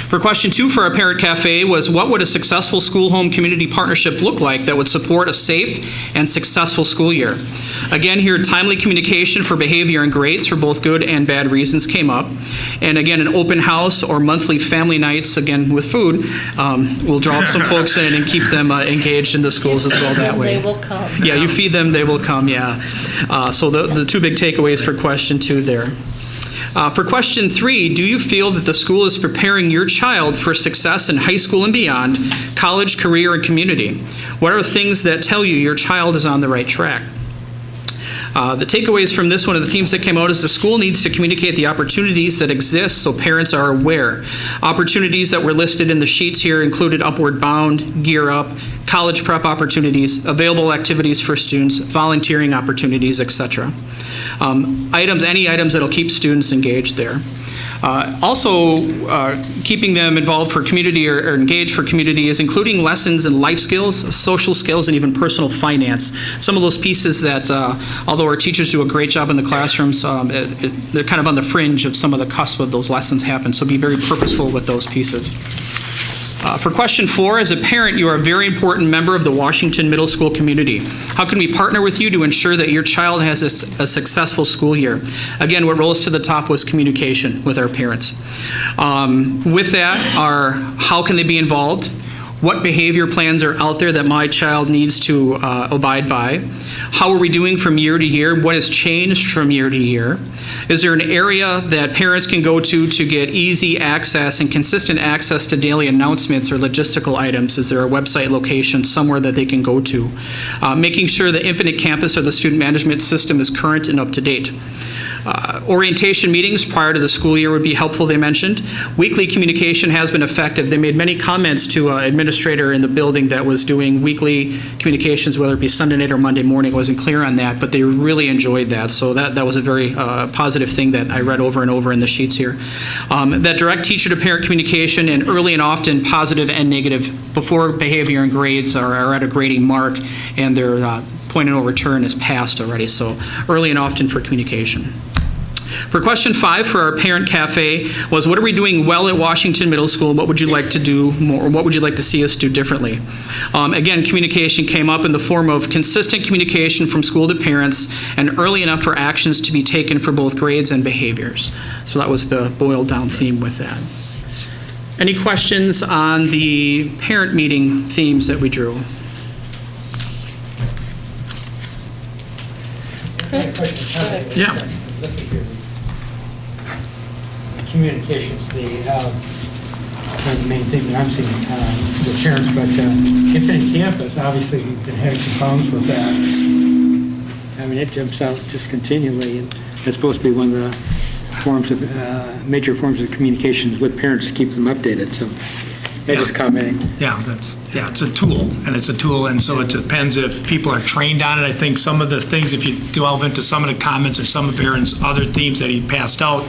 For question 2 for our parent cafe was, what would a successful school-home community partnership look like that would support a safe and successful school year? Again, here, timely communication for behavior and grades for both good and bad reasons came up. And again, an open house or monthly family nights, again, with food, will draw some folks in and keep them engaged in the schools as well that way. They will come. Yeah, you feed them, they will come, yeah. So the 2 big takeaways for question 2 there. For question 3, do you feel that the school is preparing your child for success in high school and beyond, college, career, and community? What are things that tell you your child is on the right track? The takeaways from this one of the themes that came out is the school needs to communicate the opportunities that exist so parents are aware. Opportunities that were listed in the sheets here included Upward Bound, Gear Up, college prep opportunities, available activities for students, volunteering opportunities, etc. Any items that'll keep students engaged there. Also, keeping them involved for community or engaged for community is including lessons in life skills, social skills, and even personal finance. Some of those pieces that, although our teachers do a great job in the classrooms, they're kind of on the fringe of some of the cusp of those lessons happen, so be very purposeful with those pieces. For question 4, as a parent, you are a very important member of the Washington Middle School community. How can we partner with you to ensure that your child has a successful school year? Again, what rose to the top was communication with our parents. With that are, how can they be involved? What behavior plans are out there that my child needs to abide by? How are we doing from year to year? What has changed from year to year? Is there an area that parents can go to get easy access and consistent access to daily announcements or logistical items? Is there a website location somewhere that they can go to? Making sure the Infinite Campus or the student management system is current and up to date. Orientation meetings prior to the school year would be helpful, they mentioned. Weekly communication has been effective. They made many comments to an administrator in the building that was doing weekly communications, whether it be Sunday night or Monday morning. Wasn't clear on that, but they really enjoyed that. So that was a very positive thing that I read over and over in the sheets here. That direct teacher-to-parent communication and early and often positive and negative before behavior and grades are at a grading mark, and their point of no return is passed already. So early and often for communication. For question 5 for our parent cafe was, what are we doing well at Washington Middle School? What would you like to do more, or what would you like to see us do differently? Again, communication came up in the form of consistent communication from school to parents and early enough for actions to be taken for both grades and behaviors. So that was the boiled down theme with that. Any questions on the parent meeting themes that we drew? Chris? Yeah. Communications, the main thing that I'm seeing with parents, but Infinite Campus, obviously, we've been having some problems with that. I mean, it jumps out just continually, and it's supposed to be one of the forms of major forms of communications with parents to keep them updated. So just commenting. Yeah, it's a tool, and so it depends if people are trained on it. I think some of the things, if you delve into some of the comments or some of Aaron's other themes that he passed out,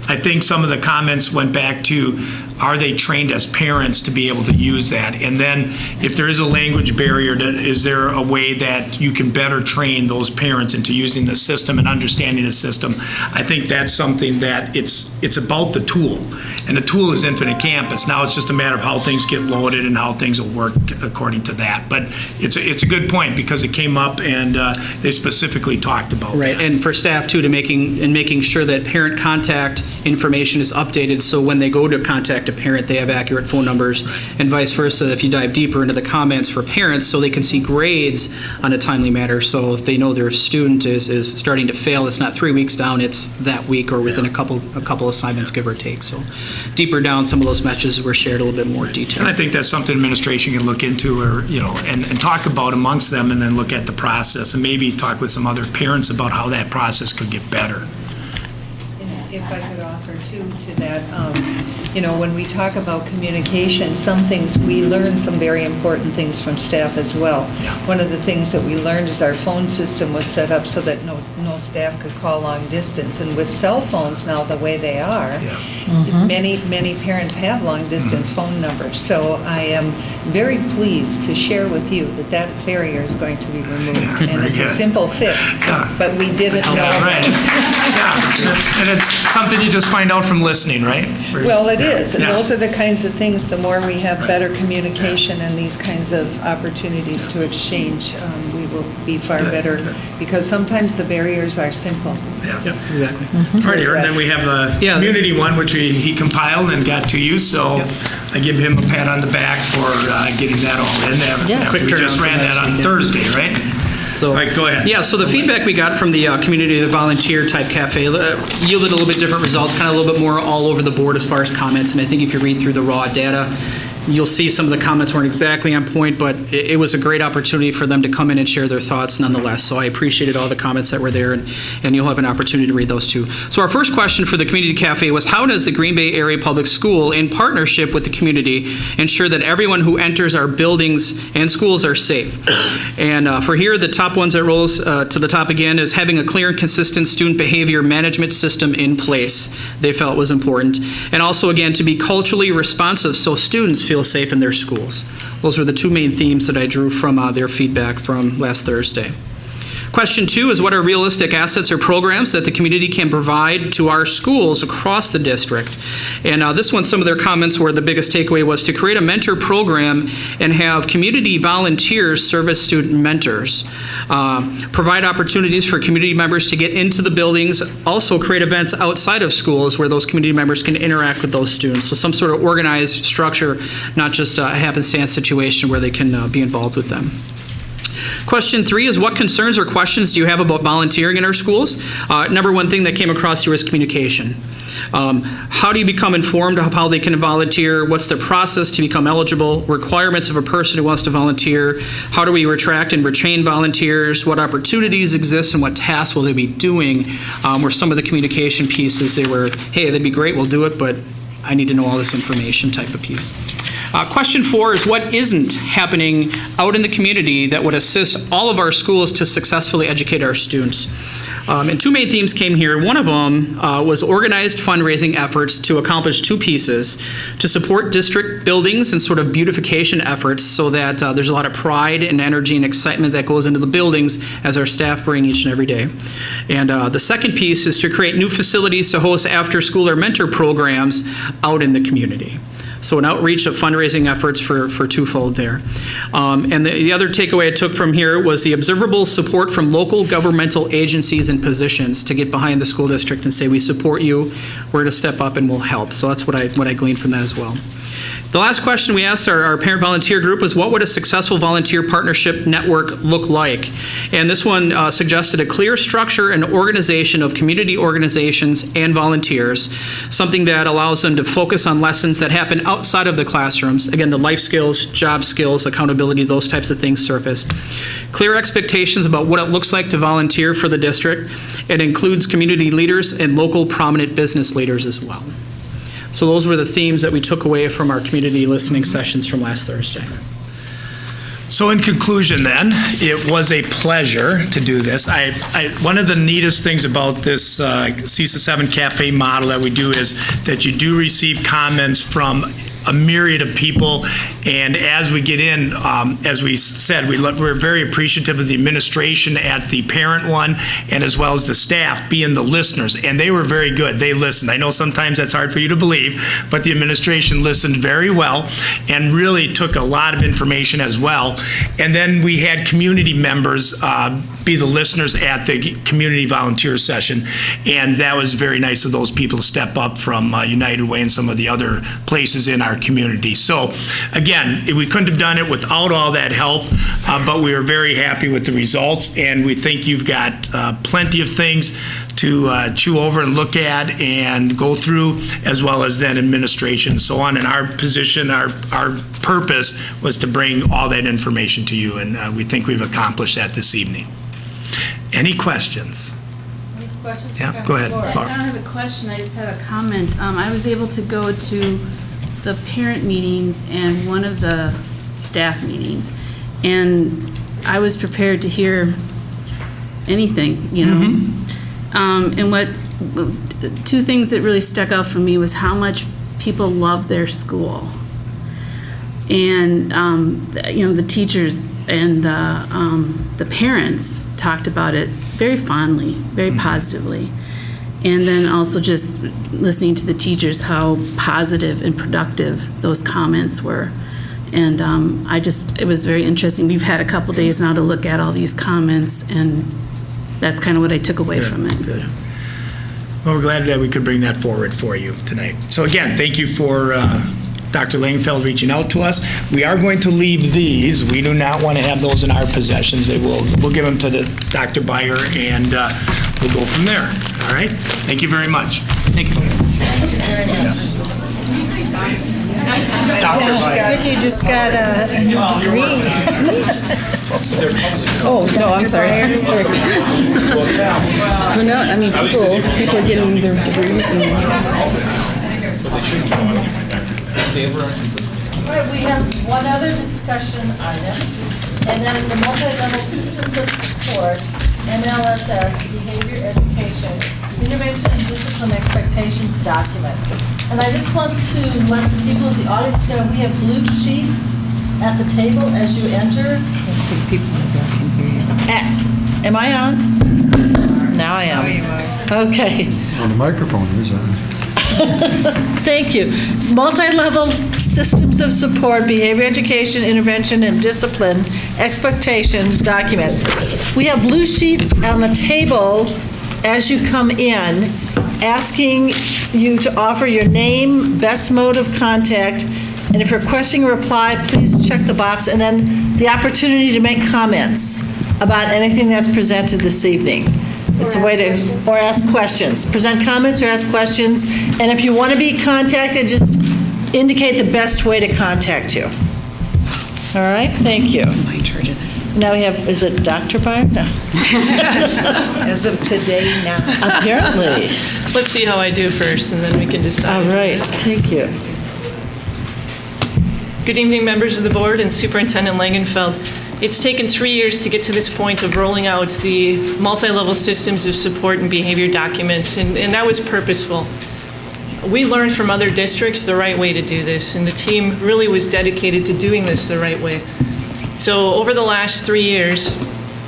I think some of the comments went back to, are they trained as parents to be able to use that? And then if there is a language barrier, is there a way that you can better train those parents into using the system and understanding the system? I think that's something that it's about the tool. And the tool is Infinite Campus. Now it's just a matter of how things get loaded and how things will work according to that. But it's a good point because it came up and they specifically talked about Right, that. and for staff too, making sure that parent contact information is updated, so when they go to contact a parent, they have accurate phone numbers, and vice versa. If you dive deeper into the comments for parents, so they can see grades on a timely manner. So if they know their student is starting to fail, it's not 3 weeks down, it's that week or within a couple assignments, give or take. So deeper down, some of those messages were shared a little bit more detail. And I think that's something administration can look into, or and talk about amongst them, and then look at the process, and maybe talk with some other parents about how that process could get better. If I could offer too to that, when we talk about communication, some things, we learn some very important things from staff as well. Yeah. One of the things that we learned is our phone system was set up so that no staff could call long distance. And with cell phones now the way they are, Yes. many parents have long distance phone numbers. So I am very pleased to share with you that barrier is going to be removed. And it's a simple fix, but we didn't know. Yeah, right. And it's something you just find out from listening, right? Well, it is, and Yeah. those are the kinds of things, the more we have better communication and these kinds of opportunities to exchange, we will be far better, because sometimes the barriers are simple. Yeah. Exactly. All right, Aaron, then we have the community one, which he compiled and got to you, so I give him a pat on the back for getting that all in there. Yes. We just ran that on Thursday, right? So, All right, go ahead. Yeah, so the feedback we got from the community, the volunteer type cafe, yielded a little bit different results, kind of a little bit more all over the board as far as comments. And I think if you read through the raw data, you'll see some of the comments weren't exactly on point, but it was a great opportunity for them to come in and share their thoughts nonetheless. So I appreciated all the comments that were there, and you'll have an opportunity to read those too. So our first question for the community cafe was, how does the Green Bay Area Public School, in partnership with the community, ensure that everyone who enters our buildings and schools are safe? And for here, the top ones that rolls to the top again is having a clear and consistent student behavior management system in place. They felt was important. And also, again, to be culturally responsive so students feel safe in their schools. Those were the two main themes that I drew from their feedback from last Thursday. Question 2 is, what are realistic assets or programs that the community can provide to our schools across the district? And this one, some of their comments were, the biggest takeaway was to create a mentor program and have community volunteers serve as student mentors. Provide opportunities for community members to get into the buildings. Also create events outside of schools where those community members can interact with those students. So some sort of organized structure, not just a happenstance situation where they can be involved with them. Question 3 is, what concerns or questions do you have about volunteering in our schools? Number one thing that came across here was communication. How do you become informed of how they can volunteer? What's the process to become eligible? Requirements of a person who wants to volunteer? How do we attract and retain volunteers? What opportunities exist and what tasks will they be doing? Were some of the communication pieces, they were, hey, that'd be great, we'll do it, but I need to know all this information type of piece. Question 4 is, what isn't happening out in the community that would assist all of our schools to successfully educate our students? And two main themes came here. One of them was organized fundraising efforts to accomplish two pieces: to support district buildings and sort of beautification efforts so that there's a lot of pride and energy and excitement that goes into the buildings as our staff bring each and every day. And the second piece is to create new facilities to host after-school or mentor programs out in the community. So an outreach of fundraising efforts for twofold there. And the other takeaway I took from here was the observable support from local governmental agencies and positions to get behind the school district and say, we support you, we're going to step up and we'll help. So that's what I gleaned from that as well. The last question we asked our parent volunteer group was, what would a successful volunteer partnership network look like? And this one suggested a clear structure and organization of community organizations and volunteers, something that allows them to focus on lessons that happen outside of the classrooms. Again, the life skills, job skills, accountability, those types of things surfaced. Clear expectations about what it looks like to volunteer for the district. It includes community leaders and local prominent business leaders as well. So those were the themes that we took away from our community listening sessions from last Thursday. So in conclusion then, it was a pleasure to do this. One of the neatest things about this CISA 7 Cafe model that we do is that you do receive comments from a myriad of people, and as we get in, as we said, we're very appreciative of the administration at the parent one, and as well as the staff being the listeners, and they were very good. They listened. I know sometimes that's hard for you to believe, but the administration listened very well and really took a lot of information as well. And then we had community members be the listeners at the community volunteer session, and that was very nice of those people to step up from United Way and some of the other places in our community. So again, we couldn't have done it without all that help, but we are very happy with the results, and we think you've got plenty of things to chew over and look at and go through, as well as then administration and so on. And our position, our purpose was to bring all that information to you, and we think we've accomplished that this evening. Any questions? Any questions? Yeah, go ahead, I Laura. don't have a question, I just have a comment. I was able to go to the parent meetings and one of the staff meetings, and I was prepared to hear anything, you know. And what two things that really stuck out for me was how much people love their school, and you know, the teachers and the parents talked about it very fondly, very positively. And then also just listening to the teachers, how positive and productive those comments were. And it was very interesting. We've had a couple days now to look at all these comments, and that's kind of what I took away from it. Good. Well, we're glad that we could bring that forward for you tonight. So again, thank you for Dr. Langfeld reaching out to us. We are going to leave these. We do not want to have those in our possessions. We'll give them to Dr. Beyer, and we'll go from there. All right? Thank you very much. Thank you. Thank you very much. Vicki just got a degree. Oh, no, I'm sorry. Sorry. Well, no, I mean, people are getting their degrees and... All right, we have one other discussion item, and that is the multi-level systems of support, MLSS, behavior education, intervention and discipline expectations document. And I just want to let the people in the audience know we have blue sheets at the table as you enter. People in the back can hear you. Am I on? Now I am. Oh, you are. Okay. Well, the microphone is on. Thank you. Multi-level systems of support, behavior education, intervention, and discipline expectations documents. We have blue sheets on the table as you come in, asking you to offer your name, best mode of contact, and if you're requesting a reply, please check the box, and then the opportunity to make comments about anything that's presented this evening. It's a way to, or ask questions. Present comments or ask questions, and if you want to be contacted, just indicate the best way to contact you. All right, thank you. My charge of this. Now we have, is it Dr. Beyer? No. As of today, now. Apparently. Let's see how I do first, and then we can decide. All right, thank you. Good evening, members of the board and Superintendent Langenfeld. It's taken 3 years to get to this point of rolling out the multi-level systems of support and behavior documents, and that was purposeful. We learned from other districts the right way to do this, and the team really was dedicated to doing this the right way. So over the last 3 years,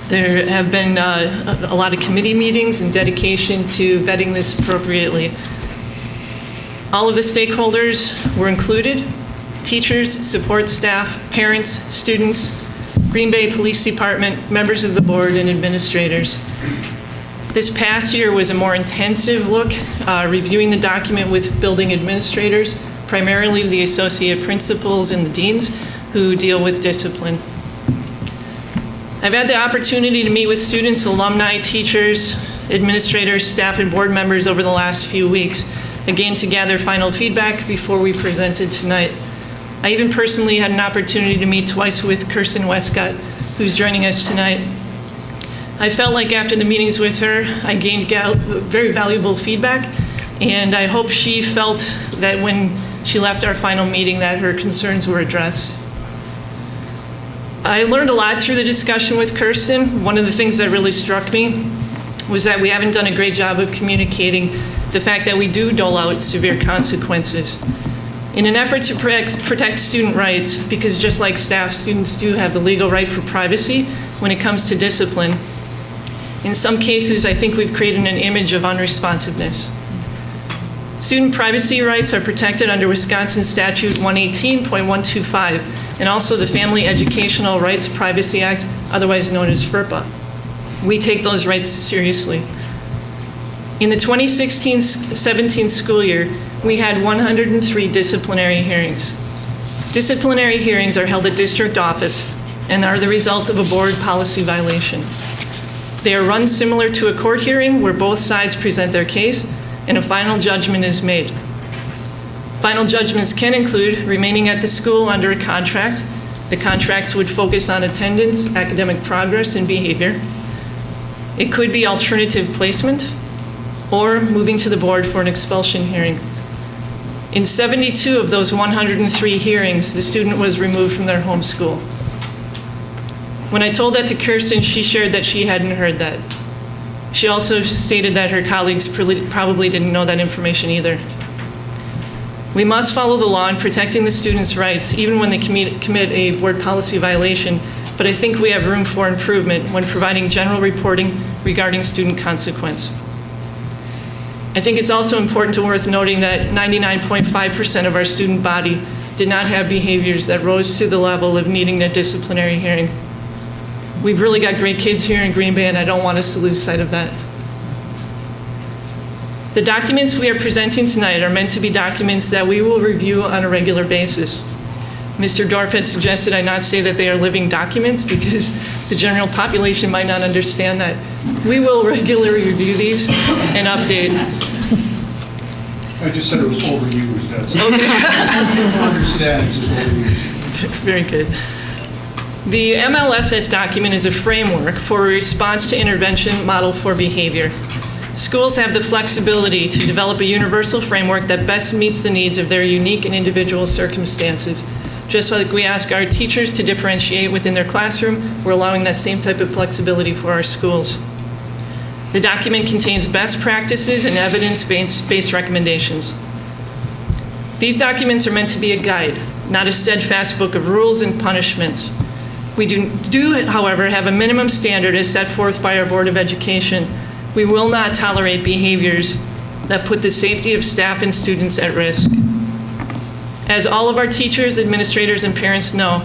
there have been a lot of committee meetings and dedication to vetting this appropriately. All of the stakeholders were included: teachers, support staff, parents, students, Green Bay Police Department, members of the board, and administrators. This past year was a more intensive look, reviewing the document with building administrators, primarily the associate principals and the deans who deal with discipline. I've had the opportunity to meet with students, alumni, teachers, administrators, staff, and board members over the last few weeks, again to gather final feedback before we presented tonight. I even personally had an opportunity to meet twice with Kirsten Westcott, who's joining us tonight. I felt like after the meetings with her, I gained very valuable feedback, And I hope she felt that when she left our final meeting that her concerns were addressed. I learned a lot through the discussion with Kirsten. One of the things that really struck me was that we haven't done a great job of communicating the fact that we do dole out severe consequences. In an effort to protect student rights, because just like staff, students do have the legal right for privacy when it comes to discipline, in some cases, I think we've created an image of unresponsiveness. Student privacy rights are protected under Wisconsin Statute 118.125 and also the Family Educational Rights Privacy Act, otherwise known as FERPA. We take those rights seriously. In the 2016-17 school year, we had 103 disciplinary hearings. Disciplinary hearings are held at district office and are the result of a board policy violation. They are run similar to a court hearing where both sides present their case and a final judgment is made. Final judgments can include remaining at the school under a contract. The contracts would focus on attendance, academic progress, and behavior. It could be alternative placement or moving to the board for an expulsion hearing. In 72 of those 103 hearings, the student was removed from their home school. When I told that to Kirsten, she shared that she hadn't heard that. She also stated that her colleagues probably didn't know that information either. We must follow the law in protecting the students' rights, even when they commit a board policy violation, but I think we have room for improvement when providing general reporting regarding student consequence. I think it's also important to worth noting that 99.5% of our student body did not have behaviors that rose to the level of needing a disciplinary hearing. We've really got great kids here in Green Bay, and I don't want us to lose sight of that. The documents we are presenting tonight are meant to be documents that we will review on a regular basis. Mr. Dorff had suggested I not say that they are living documents because the general population might not understand that. We will regularly review these and update. I just said it was overused. That's it. Okay. I don't understand. It's just overused. Very good. The MLSS document is a framework for a response to intervention model for behavior. Schools have the flexibility to develop a universal framework that best meets the needs of their unique and individual circumstances. Just like we ask our teachers to differentiate within their classroom, we're allowing that same type of flexibility for our schools. The document contains best practices and evidence-based recommendations. These documents are meant to be a guide, not a steadfast book of rules and punishments. We do, however, have a minimum standard as set forth by our Board of Education. We will not tolerate behaviors that put the safety of staff and students at risk. As all of our teachers, administrators, and parents know,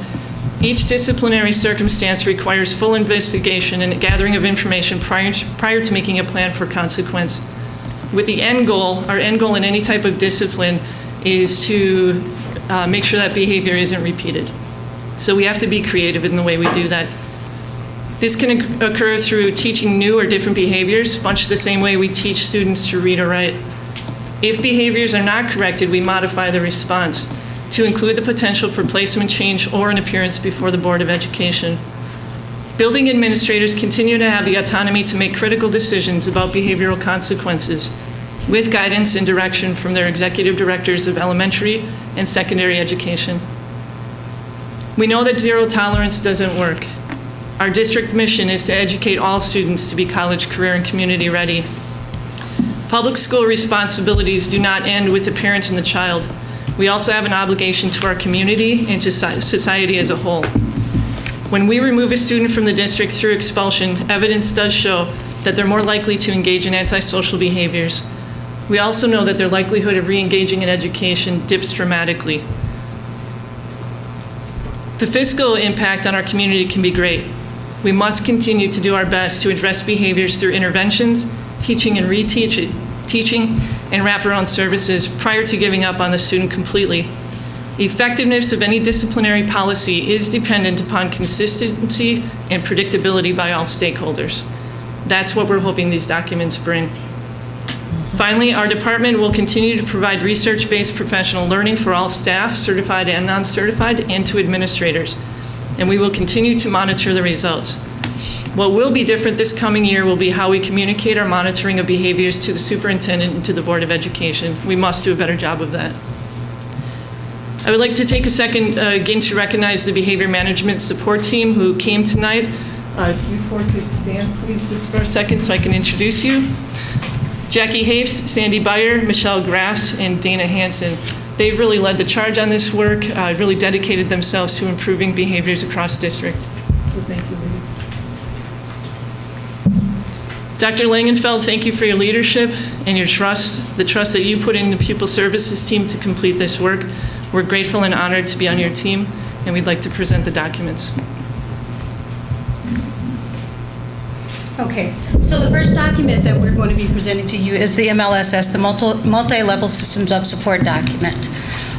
each disciplinary circumstance requires full investigation and gathering of information prior to making a plan for consequence. With the end goal, our end goal in any type of discipline is to make sure that behavior isn't repeated. So we have to be creative in the way we do that. This can occur through teaching new or different behaviors, much the same way we teach students to read or write. If behaviors are not corrected, we modify the response to include the potential for placement change or an appearance before the Board of Education. Building administrators continue to have the autonomy to make critical decisions about behavioral consequences with guidance and direction from their executive directors of elementary and secondary education. We know that zero tolerance doesn't work. Our district mission is to educate all students to be college, career, and community ready. Public school responsibilities do not end with the parent and the child. We also have an obligation to our community and to society as a whole. When we remove a student from the district through expulsion, evidence does show that they're more likely to engage in antisocial behaviors. We also know that their likelihood of re-engaging in education dips dramatically. The fiscal impact on our community can be great. We must continue to do our best to address behaviors through interventions, teaching and reteaching, and wraparound services prior to giving up on the student completely. Effectiveness of any disciplinary policy is dependent upon consistency and predictability by all stakeholders. That's what we're hoping these documents bring. Finally, our department will continue to provide research-based professional learning for all staff, certified and non-certified, and to administrators. And we will continue to monitor the results. What will be different this coming year will be how we communicate our monitoring of behaviors to the superintendent and to the Board of Education. We must do a better job of that. I would like to take a second again to recognize the behavior management support team who came tonight. If you four could stand, please, just for a second so I can introduce you. Jackie Hafes, Sandy Beyer, Michelle Graffs, and Dana Hansen. They've really led the charge on this work, really dedicated themselves to improving behaviors across district. So thank you, Lee. Dr. Langenfeld, thank you for your leadership and your trust, the trust that you put in the pupil services team to complete this work. We're grateful and honored to be on your team, and we'd like to present the documents. Okay, so the first document that we're going to be presenting to you is the MLSS, the Multi-Level Systems of Support document.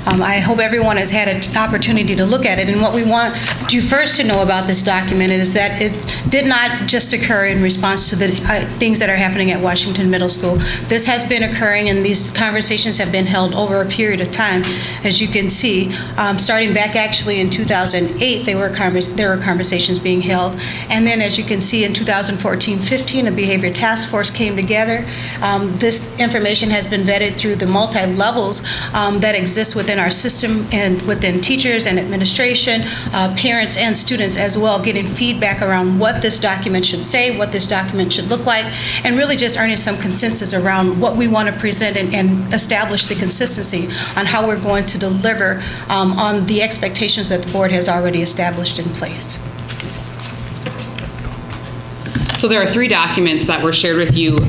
I hope everyone has had an opportunity to look at it, and what we want you first to know about this document is that it did not just occur in response to the things that are happening at Washington Middle School. This has been occurring, and these conversations have been held over a period of time, as you can see. Starting back actually in 2008, there were conversations being held, and then as you can see in 2014-15, a behavior task force came together. This information has been vetted through the multi-levels that exist within our system and within teachers and administration, parents and students as well, getting feedback around what this document should say, what this document should look like, and really just earning some consensus around what we want to present and establish the consistency on how we're going to deliver on the expectations that the board has already established in place. So there are 3 documents that were shared with you.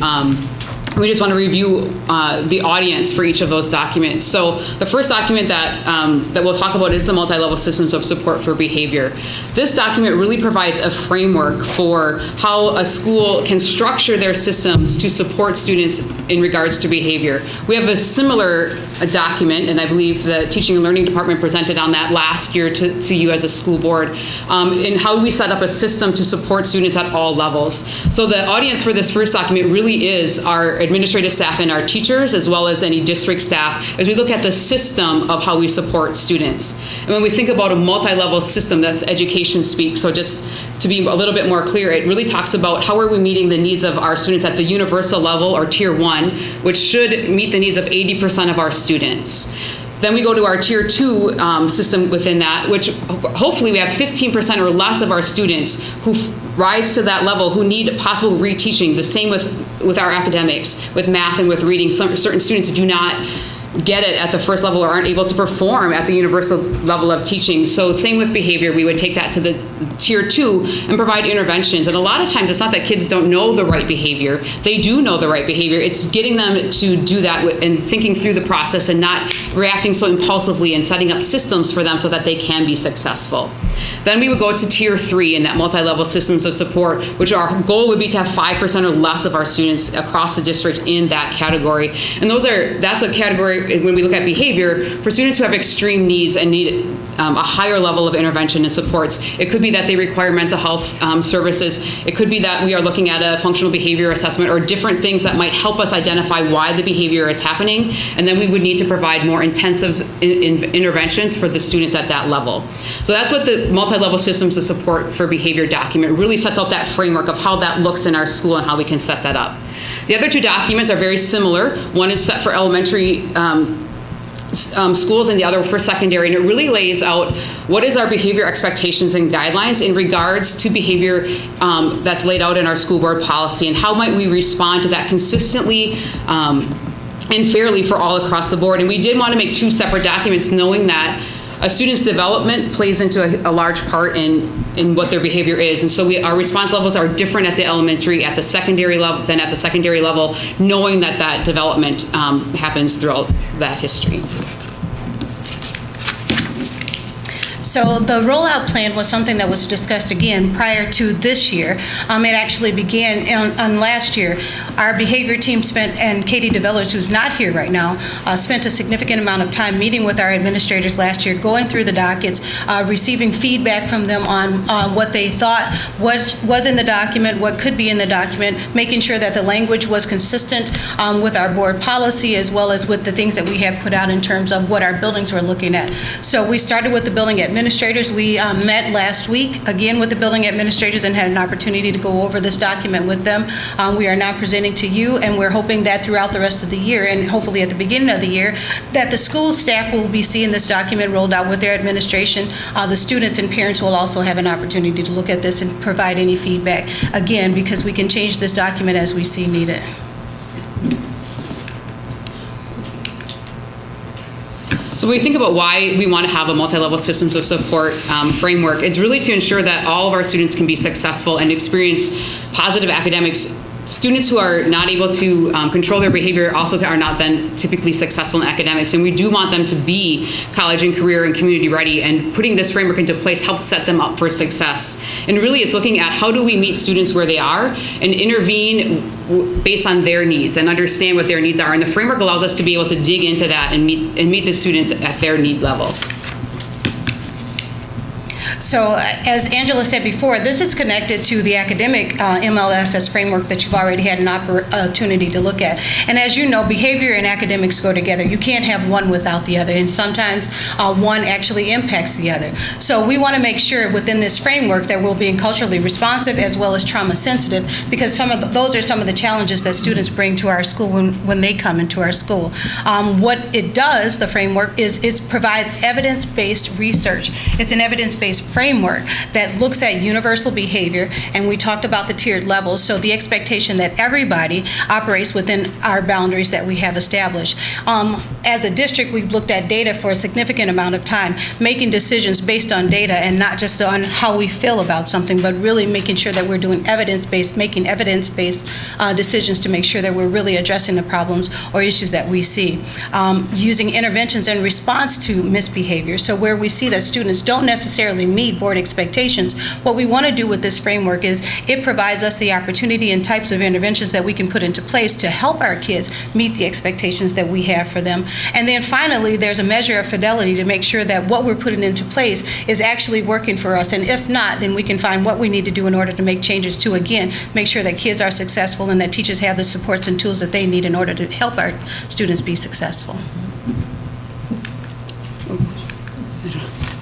We just want to review the audience for each of those documents. So the first document that we'll talk about is the Multi-Level Systems of Support for Behavior. This document really provides a framework for how a school can structure their systems to support students in regards to behavior. We have a similar document, and I believe the Teaching and Learning Department presented on that last year to you as a school board, in how we set up a system to support students at all levels. So the audience for this first document really is our administrative staff and our teachers, as well as any district staff, as we look at the system of how we support students. And when we think about a multi-level system, that's education speak. So just to be a little bit more clear, it really talks about how are we meeting the needs of our students at the universal level, or Tier 1, which should meet the needs of 80% of our students. Then we go to our Tier 2 system within that, which hopefully we have 15% or less of our students who rise to that level who need possible reteaching. The same with our academics, with math and with reading. Certain students do not get it at the first level or aren't able to perform at the universal level of teaching. So same with behavior, we would take that to the Tier 2 and provide interventions. And a lot of times it's not that kids don't know the right behavior. They do know the right behavior. It's getting them to do that and thinking through the process and not reacting so impulsively and setting up systems for them so that they can be successful. Then we would go to Tier 3 in that multi-level systems of support, which our goal would be to have 5% or less of our students across the district in that category. And that's a category when we look at behavior for students who have extreme needs and need a higher level of intervention and supports. It could be that they require mental health services. It could be that we are looking at a functional behavior assessment or different things that might help us identify why the behavior is happening. And then we would need to provide more intensive interventions for the students at that level. So that's what the multi-level systems of support for behavior document really sets out that framework of how that looks in our school and how we can set that up. The other 2 documents are very similar. One is set for elementary schools and the other for secondary, and it really lays out what is our behavior expectations and guidelines in regards to behavior that's laid out in our school board policy, and how might we respond to that consistently and fairly for all across the board. And we did want to make 2 separate documents, knowing that a student's development plays into a large part in what their behavior is. And so our response levels are different at the elementary, at the secondary level, than at the secondary level, knowing that that development happens throughout that history. So the rollout plan was something that was discussed again prior to this year. It actually began on last year. Our behavior team spent, and Katie DeVillers, who's not here right now, spent a significant amount of time meeting with our administrators last year, going through the dockets, receiving feedback from them on what they thought was in the document, what could be in the document, making sure that the language was consistent with our board policy, as well as with the things that we have put out in terms of what our buildings were looking at. So we started with the building at administrators. We met last week, again, with the building administrators and had an opportunity to go over this document with them. We are now presenting to you, and we're hoping that throughout the rest of the year, and hopefully at the beginning of the year, that the school staff will be seeing this document rolled out with their administration. The students and parents will also have an opportunity to look at this and provide any feedback, again, because we can change this document as we see needed. So when we think about why we want to have a multi-level systems of support framework, it's really to ensure that all of our students can be successful and experience positive academics. Students who are not able to control their behavior also are not then typically successful in academics, and we do want them to be college and career and community ready, and putting this framework into place helps set them up for success. And really it's looking at how do we meet students where they are and intervene based on their needs and understand what their needs are, and the framework allows us to be able to dig into that and meet the students at their need level. So as Angela said before, this is connected to the academic MLSS framework that you've already had an opportunity to look at. And as you know, behavior and academics go together. You can't have one without the other, and sometimes one actually impacts the other. So we want to make sure within this framework that we're being culturally responsive as well as trauma sensitive, because those are some of the challenges that students bring to our school when they come into our school. What it does, the framework, is it provides evidence-based research. It's an evidence-based framework that looks at universal behavior, and we talked about the tiered levels, so the expectation that everybody operates within our boundaries that we have established. As a district, we've looked at data for a significant amount of time, making decisions based on data and not just on how we feel about something, but really making sure that we're doing making evidence-based decisions to make sure that we're really addressing the problems or issues that we see. Using interventions in response to misbehavior, so where we see that students don't necessarily meet board expectations, what we want to do with this framework is it provides us the opportunity and types of interventions that we can put into place to help our kids meet the expectations that we have for them. And then finally, there's a measure of fidelity to make sure that what we're putting into place is actually working for us. And if not, then we can find what we need to do in order to make changes to, again, make sure that kids are successful and that teachers have the supports and tools that they need in order to help our students be successful.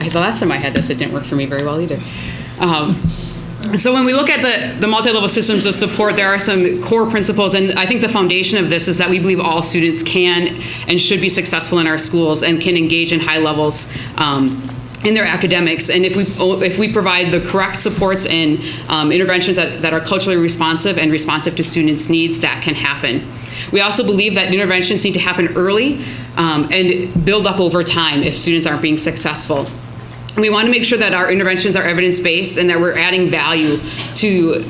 The last time I had this, it didn't work for me very well either. So when we look at the multi-level systems of support, there are some core principles, and I think the foundation of this is that we believe all students can and should be successful in our schools and can engage in high levels in their academics. And if we provide the correct supports and interventions that are culturally responsive and responsive to students' needs, that can happen. We also believe that interventions need to happen early and build up over time if students aren't being successful. We want to make sure that our interventions are evidence-based and that we're adding value to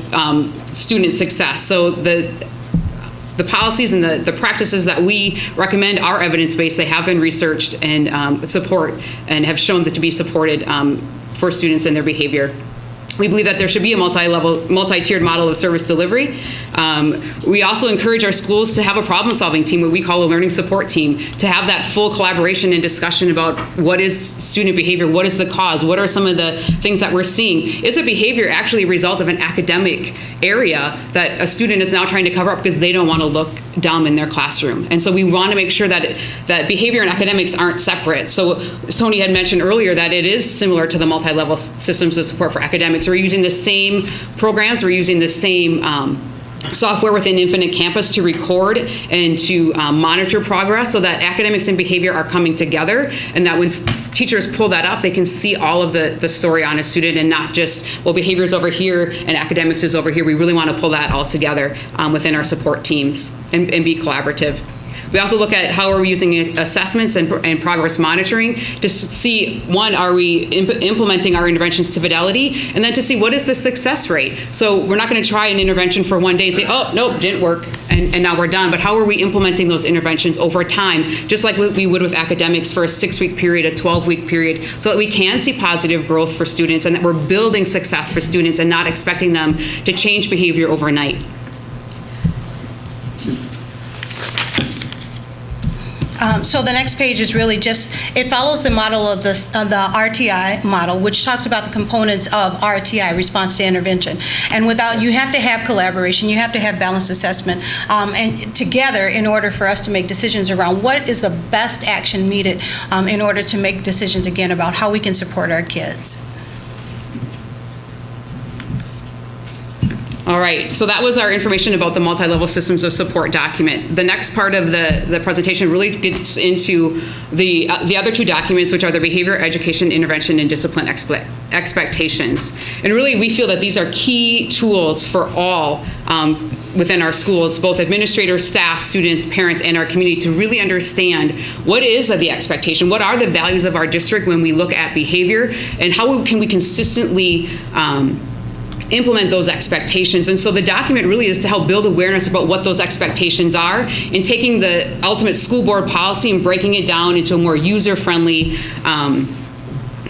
student success. So the policies and the practices that we recommend are evidence-based. They have been researched and have shown that to be supported for students and their behavior. We believe that there should be a multi-tiered model of service delivery. We also encourage our schools to have a problem-solving team, what we call a learning support team, to have that full collaboration and discussion about what is student behavior, what is the cause, what are some of the things that we're seeing. Is a behavior actually a result of an academic area that a student is now trying to cover up because they don't want to look dumb in their classroom? And so we want to make sure that behavior and academics aren't separate. So Tony had mentioned earlier that it is similar to the multi-level systems of support for academics. We're using the same programs, we're using the same software within Infinite Campus to record and to monitor progress so that academics and behavior are coming together, and that when teachers pull that up, they can see all of the story on a student and not just, well, behavior is over here and academics is over here. We really want to pull that all together within our support teams and be collaborative. We also look at how are we using assessments and progress monitoring to see, one, are we implementing our interventions to fidelity, and then to see what is the success rate. So we're not going to try an intervention for one day and say, oh, nope, didn't work, and now we're done. But how are we implementing those interventions over time, just like we would with academics for a 6-week period, a 12-week period, so that we can see positive growth for students and that we're building success for students and not expecting them to change behavior overnight. So the next page is really just, it follows the model of the RTI model, which talks about the components of RTI, response to intervention. And you have to have collaboration, you have to have balanced assessment, and together in order for us to make decisions around what is the best action needed in order to make decisions, again, about how we can support our kids. All right, so that was our information about the multi-level systems of support document. The next part of the presentation really gets into the other two documents, which are the behavior, education, intervention, and discipline expectations. And really, we feel that these are key tools for all within our schools, both administrators, staff, students, parents, and our community, to really understand what is the expectation, what are the values of our district when we look at behavior, and how can we consistently implement those expectations. And so the document really is to help build awareness about what those expectations are, and taking the ultimate school board policy and breaking it down into a more user-friendly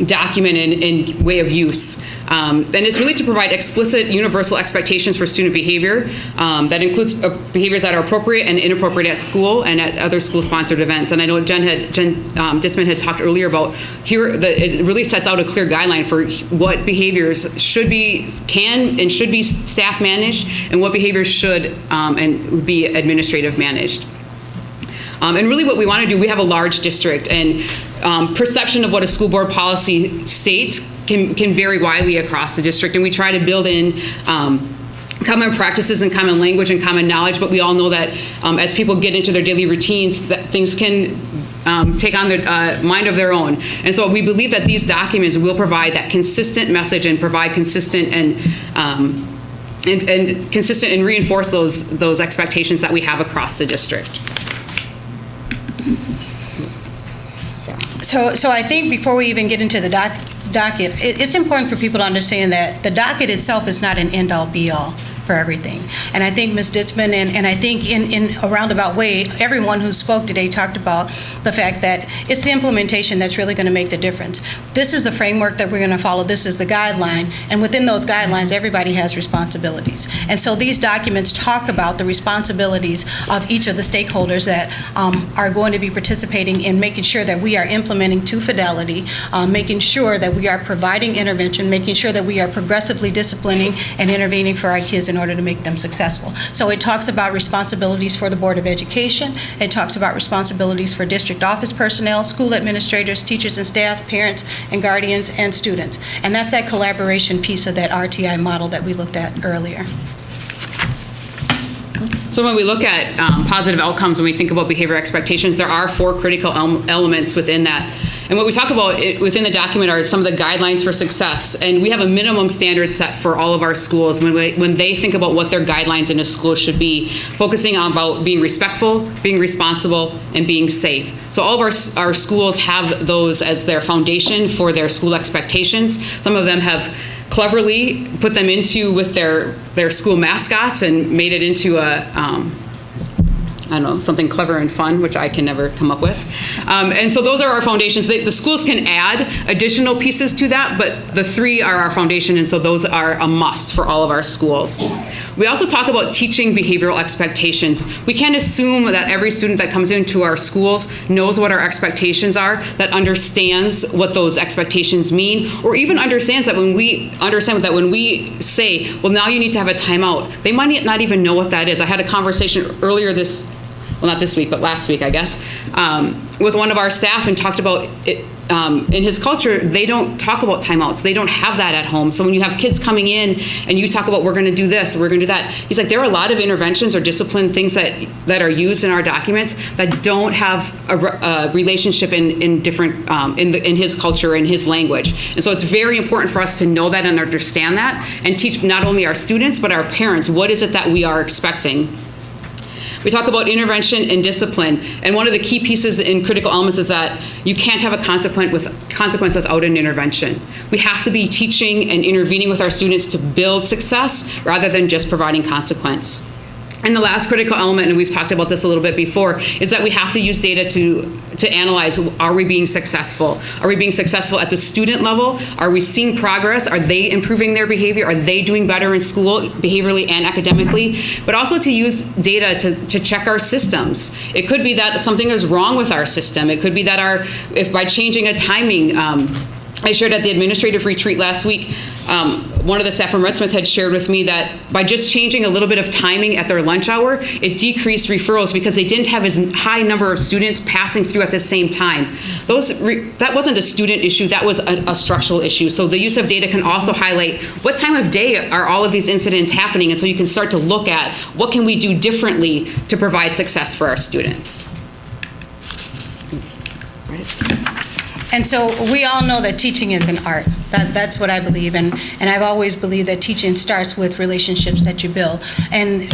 document and way of use. And it's really to provide explicit universal expectations for student behavior that includes behaviors that are appropriate and inappropriate at school and at other school-sponsored events. And I know Jen Disman had talked earlier about it really sets out a clear guideline for what behaviors can and should be staff managed, and what behaviors should and would be administrative managed. And really what we want to do, we have a large district, and perception of what a school board policy states can vary widely across the district, and we try to build in common practices and common language and common knowledge, but we all know that as people get into their daily routines, that things can take on the mind of their own. And so we believe that these documents will provide that consistent message and provide consistent and consistent and reinforce those expectations that we have across the district. So I think before we even get into the docket, it's important for people to understand that the docket itself is not an end-all, be-all for everything. And I think Ms. Ditzman and I think in a roundabout way, everyone who spoke today talked about the fact that it's the implementation that's really going to make the difference. This is the framework that we're going to follow. This is the guideline. And within those guidelines, everybody has responsibilities. And so these documents talk about the responsibilities of each of the stakeholders that are going to be participating in making sure that we are implementing to fidelity, making sure that we are providing intervention, making sure that we are progressively disciplining and intervening for our kids in order to make them successful. So it talks about responsibilities for the Board of Education. It talks about responsibilities for district office personnel, school administrators, teachers and staff, parents and guardians, and students. And that's that collaboration piece of that RTI model that we looked at earlier. So when we look at positive outcomes, when we think about behavior expectations, there are 4 critical elements within that. And what we talk about within the document are some of the guidelines for success. And we have a minimum standard set for all of our schools when they think about what their guidelines in a school should be, focusing on about being respectful, being responsible, and being safe. So all of our schools have those as their foundation for their school expectations. Some of them have cleverly put them into with their school mascots and made it into something clever and fun, which I can never come up with. And so those are our foundations. The schools can add additional pieces to that, but the 3 are our foundation, and so those are a must for all of our schools. We also talk about teaching behavioral expectations. We can't assume that every student that comes into our schools knows what our expectations are, that understands what those expectations mean, or even understands that when we say, well, now you need to have a timeout, they might not even know what that is. I had a conversation earlier not this week, but last week, I guess, with one of our staff, and talked about it. In his culture, they don't talk about timeouts. They don't have that at home. So when you have kids coming in and you talk about, we're going to do this, we're going to do that, he's like, there are a lot of interventions or discipline things that are used in our documents that don't have a relationship in different, in his culture and his language. And so it's very important for us to know that and understand that, and teach not only our students, but our parents, what is it that we are expecting. We talk about intervention and discipline, and one of the key pieces in critical elements is that you can't have a consequence without an intervention. We have to be teaching and intervening with our students to build success rather than just providing consequence. And the last critical element, and we've talked about this a little bit before, is that we have to use data to to analyze, are we being successful? Are we being successful at the student level? Are we seeing progress? Are they improving their behavior? Are they doing better in school, behaviorally and academically? But also to use data to check our systems. It could be that something is wrong with our system. It could be that if by changing a timing, I shared at the administrative retreat last week, one of the staff from Red Smith had shared with me that by just changing a little bit of timing at their lunch hour, it decreased referrals because they didn't have as high number of students passing through at the same time. That wasn't a student issue, that was a structural issue. So the use of data can also highlight what time of day are all of these incidents happening, and so you can start to look at what can we do differently to provide success for our students. And so we all know that teaching is an art. That's what I believe, and I've always believed that teaching starts with relationships that you build. And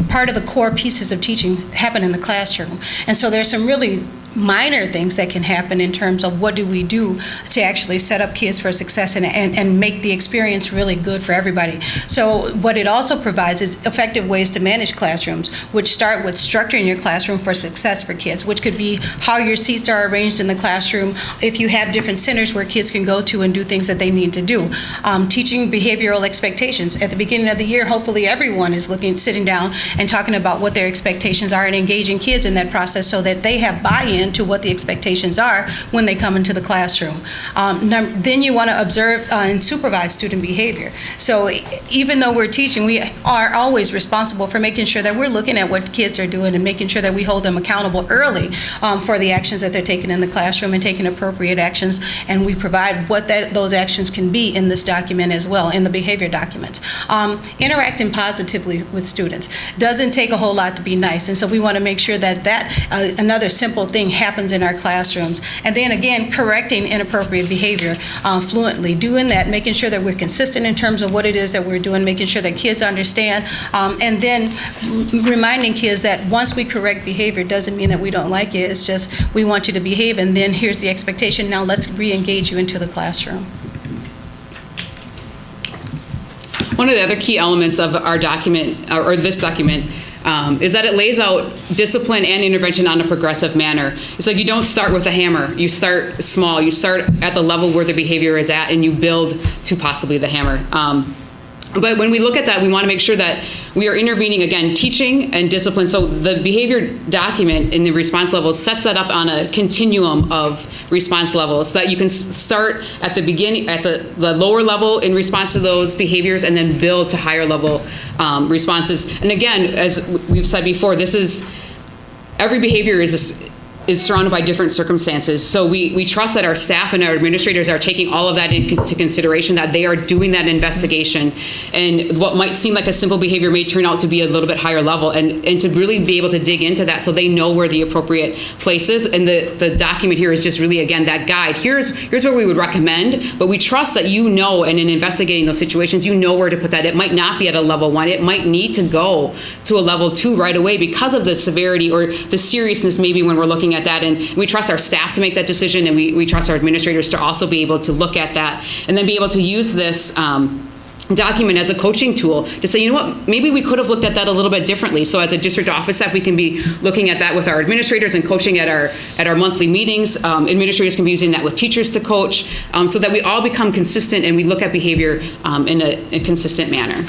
part of the core pieces of teaching happen in the classroom. And so there's some really minor things that can happen in terms of what do we do to actually set up kids for success and make the experience really good for everybody. So what it also provides is effective ways to manage classrooms, which start with structuring your classroom for success for kids, which could be how your seats are arranged in the classroom, if you have different centers where kids can go to and do things that they need to do. Teaching behavioral expectations. At the beginning of the year, hopefully everyone is sitting down and talking about what their expectations are and engaging kids in that process so that they have buy-in to what the expectations are when they come into the classroom. Then you want to observe and supervise student behavior. So even though we're teaching, we are always responsible for making sure that we're looking at what kids are doing and making sure that we hold them accountable early for the actions that they're taking in the classroom and taking appropriate actions, and we provide what those actions can be in this document as well, in the behavior documents. Interacting positively with students doesn't take a whole lot to be nice, and so we want to make sure that another simple thing happens in our classrooms. And then again, correcting inappropriate behavior fluently, doing that, making sure that we're consistent in terms of what it is that we're doing, making sure that kids understand, and then reminding kids that once we correct behavior doesn't mean that we don't like it, it's just we want you to behave, and then here's the expectation, now let's re-engage you into the classroom. One of the other key elements of our document, or this document, is that it lays out discipline and intervention on a progressive manner. It's like you don't start with a hammer. You start small. You start at the level where the behavior is at, and you build to possibly the hammer. But when we look at that, we want to make sure that we are intervening, again, teaching and discipline. So the behavior document in the response levels sets that up on a continuum of response levels so that you can start at the beginning, at the lower level in response to those behaviors, and then build to higher level responses. And again, as we've said before, every behavior is surrounded by different circumstances. So we trust that our staff and our administrators are taking all of that into consideration, that they are doing that investigation. And what might seem like a simple behavior may turn out to be a little bit higher level, and to really be able to dig into that so they know where the appropriate place is. And the document here is just really, again, that guide. Here's where we would recommend, but we trust that you know, and in investigating those situations, you know where to put that. It might not be at a level 1. It might need to go to a level 2 right away because of the severity or the seriousness maybe when we're looking at that. And we trust our staff to make that decision, and we trust our administrators to also be able to look at that and then be able to use this document as a coaching tool to say, you know what, maybe we could have looked at that a little bit differently. So as a district office staff, we can be looking at that with our administrators and coaching at our monthly meetings. Administrators can be using that with teachers to coach, so that we all become consistent and we look at behavior in a consistent manner.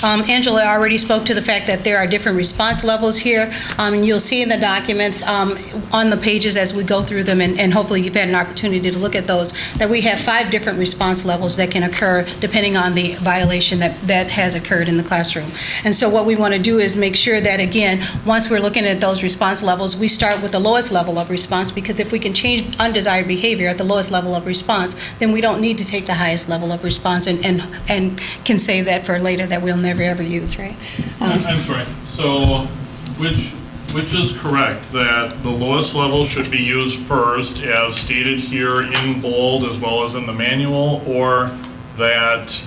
Angela already spoke to the fact that there are different response levels here. And you'll see in the documents on the pages as we go through them, and hopefully you've had an opportunity to look at those, that we have 5 different response levels that can occur depending on the violation that has occurred in the classroom. And so what we want to do is make sure that, again, once we're looking at those response levels, we start with the lowest level of response, because if we can change undesired behavior at the lowest level of response, then we don't need to take the highest level of response and can save that for later that we'll never ever use, right? I'm sorry. So, which is correct, that the lowest level should be used first, as stated here in bold as well as in the manual, or that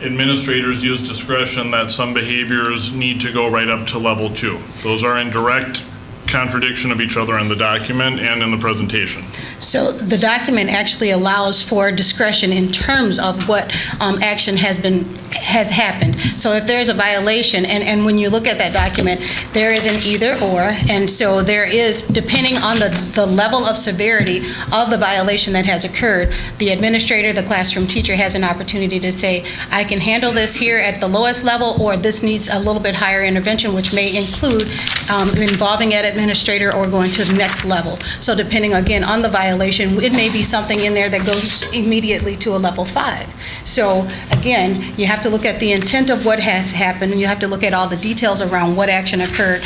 administrators use discretion that some behaviors need to go right up to level 2? Those are in direct contradiction of each other in the document and in the presentation. So the document actually allows for discretion in terms of what action has has happened. So if there's a violation, and when you look at that document, there is an either or, and so there is, depending on the level of severity of the violation that has occurred, the administrator, the classroom teacher has an opportunity to say, I can handle this here at the lowest level, or this needs a little bit higher intervention, which may include involving an administrator or going to the next level. So depending, again, on the violation, it may be something in there that goes immediately to a level 5. So again, you have to look at the intent of what has happened, and you have to look at all the details around what action occurred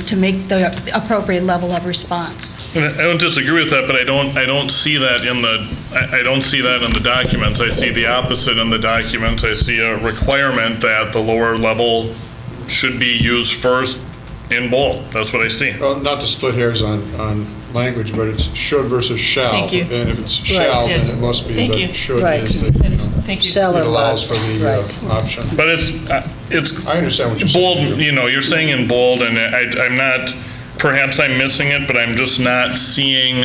to make the appropriate level of response. I don't disagree with that, but I don't see that in the documents. I see the opposite in the documents. I see a requirement that the lower level should be used first in bold. That's what I see. Well, not to split hairs on language, but it's should versus shall. Thank you. And if it's shall, Yes. then it must be Thank that you. should Right. is the, Thank you. Shall or it allows must. for the option. But it's I understand what you're bold, saying. you're saying in bold, and I'm not, perhaps I'm missing it, but I'm just not seeing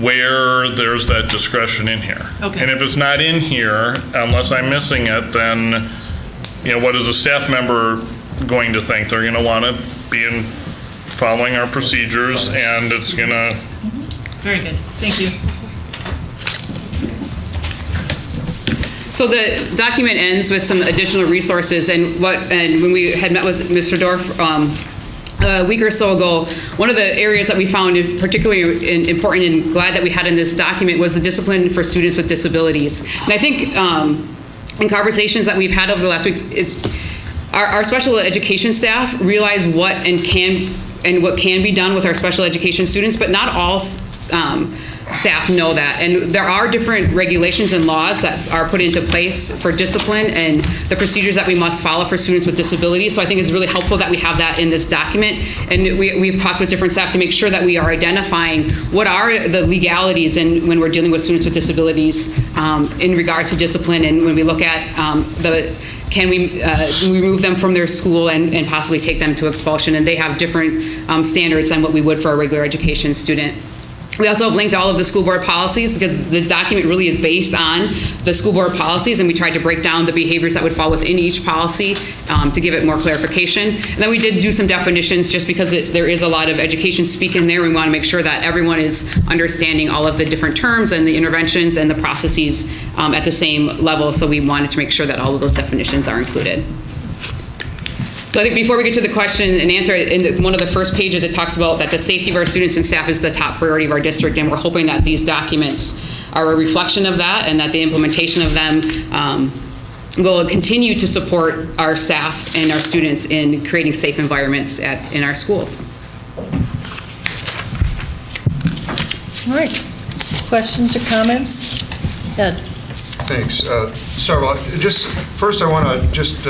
where there's that discretion in here. Okay. And if it's not in here, unless I'm missing it, then, what is a staff member going to think? They're going to want to be following our procedures, and it's going to... Very good. Thank you. So the document ends with some additional resources, and when we had met with Mr. Dorff a week or so ago, one of the areas that we found particularly important and glad that we had in this document was the discipline for students with disabilities. And I think in conversations that we've had over the last week, our special education staff realize what can be done with our special education students, but not all staff know that. And there are different regulations and laws that are put into place for discipline and the procedures that we must follow for students with disabilities. So I think it's really helpful that we have that in this document. And we've talked with different staff to make sure that we are identifying what are the legalities when we're dealing with students with disabilities in regards to discipline, and when we look at can we remove them from their school and possibly take them to expulsion, and they have different standards than what we would for a regular education student. We also have linked all of the school board policies, because the document really is based on the school board policies, and we tried to break down the behaviors that would fall within each policy to give it more clarification. And then we did do some definitions, just because there is a lot of education speak in there. We want to make sure that everyone is understanding all of the different terms and the interventions and the processes at the same level, so we wanted to make sure that all of those definitions are included. So I think before we get to the question and answer, in one of the first pages, it talks about that the safety of our students and staff is the top priority of our district, and we're hoping that these documents are a reflection of that, and that the implementation of them will continue to support our staff and our students in creating safe environments in our schools. All right. Questions or comments? Ed? Thanks. Several. First, I want to just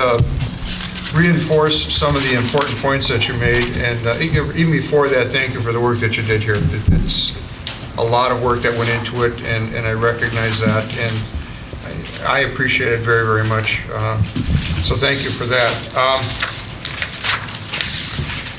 reinforce some of the important points that you made, and even before that, thank you for the work that you did here. It's a lot of work that went into it, and I recognize that, and I appreciate it very, very much. So thank you for that.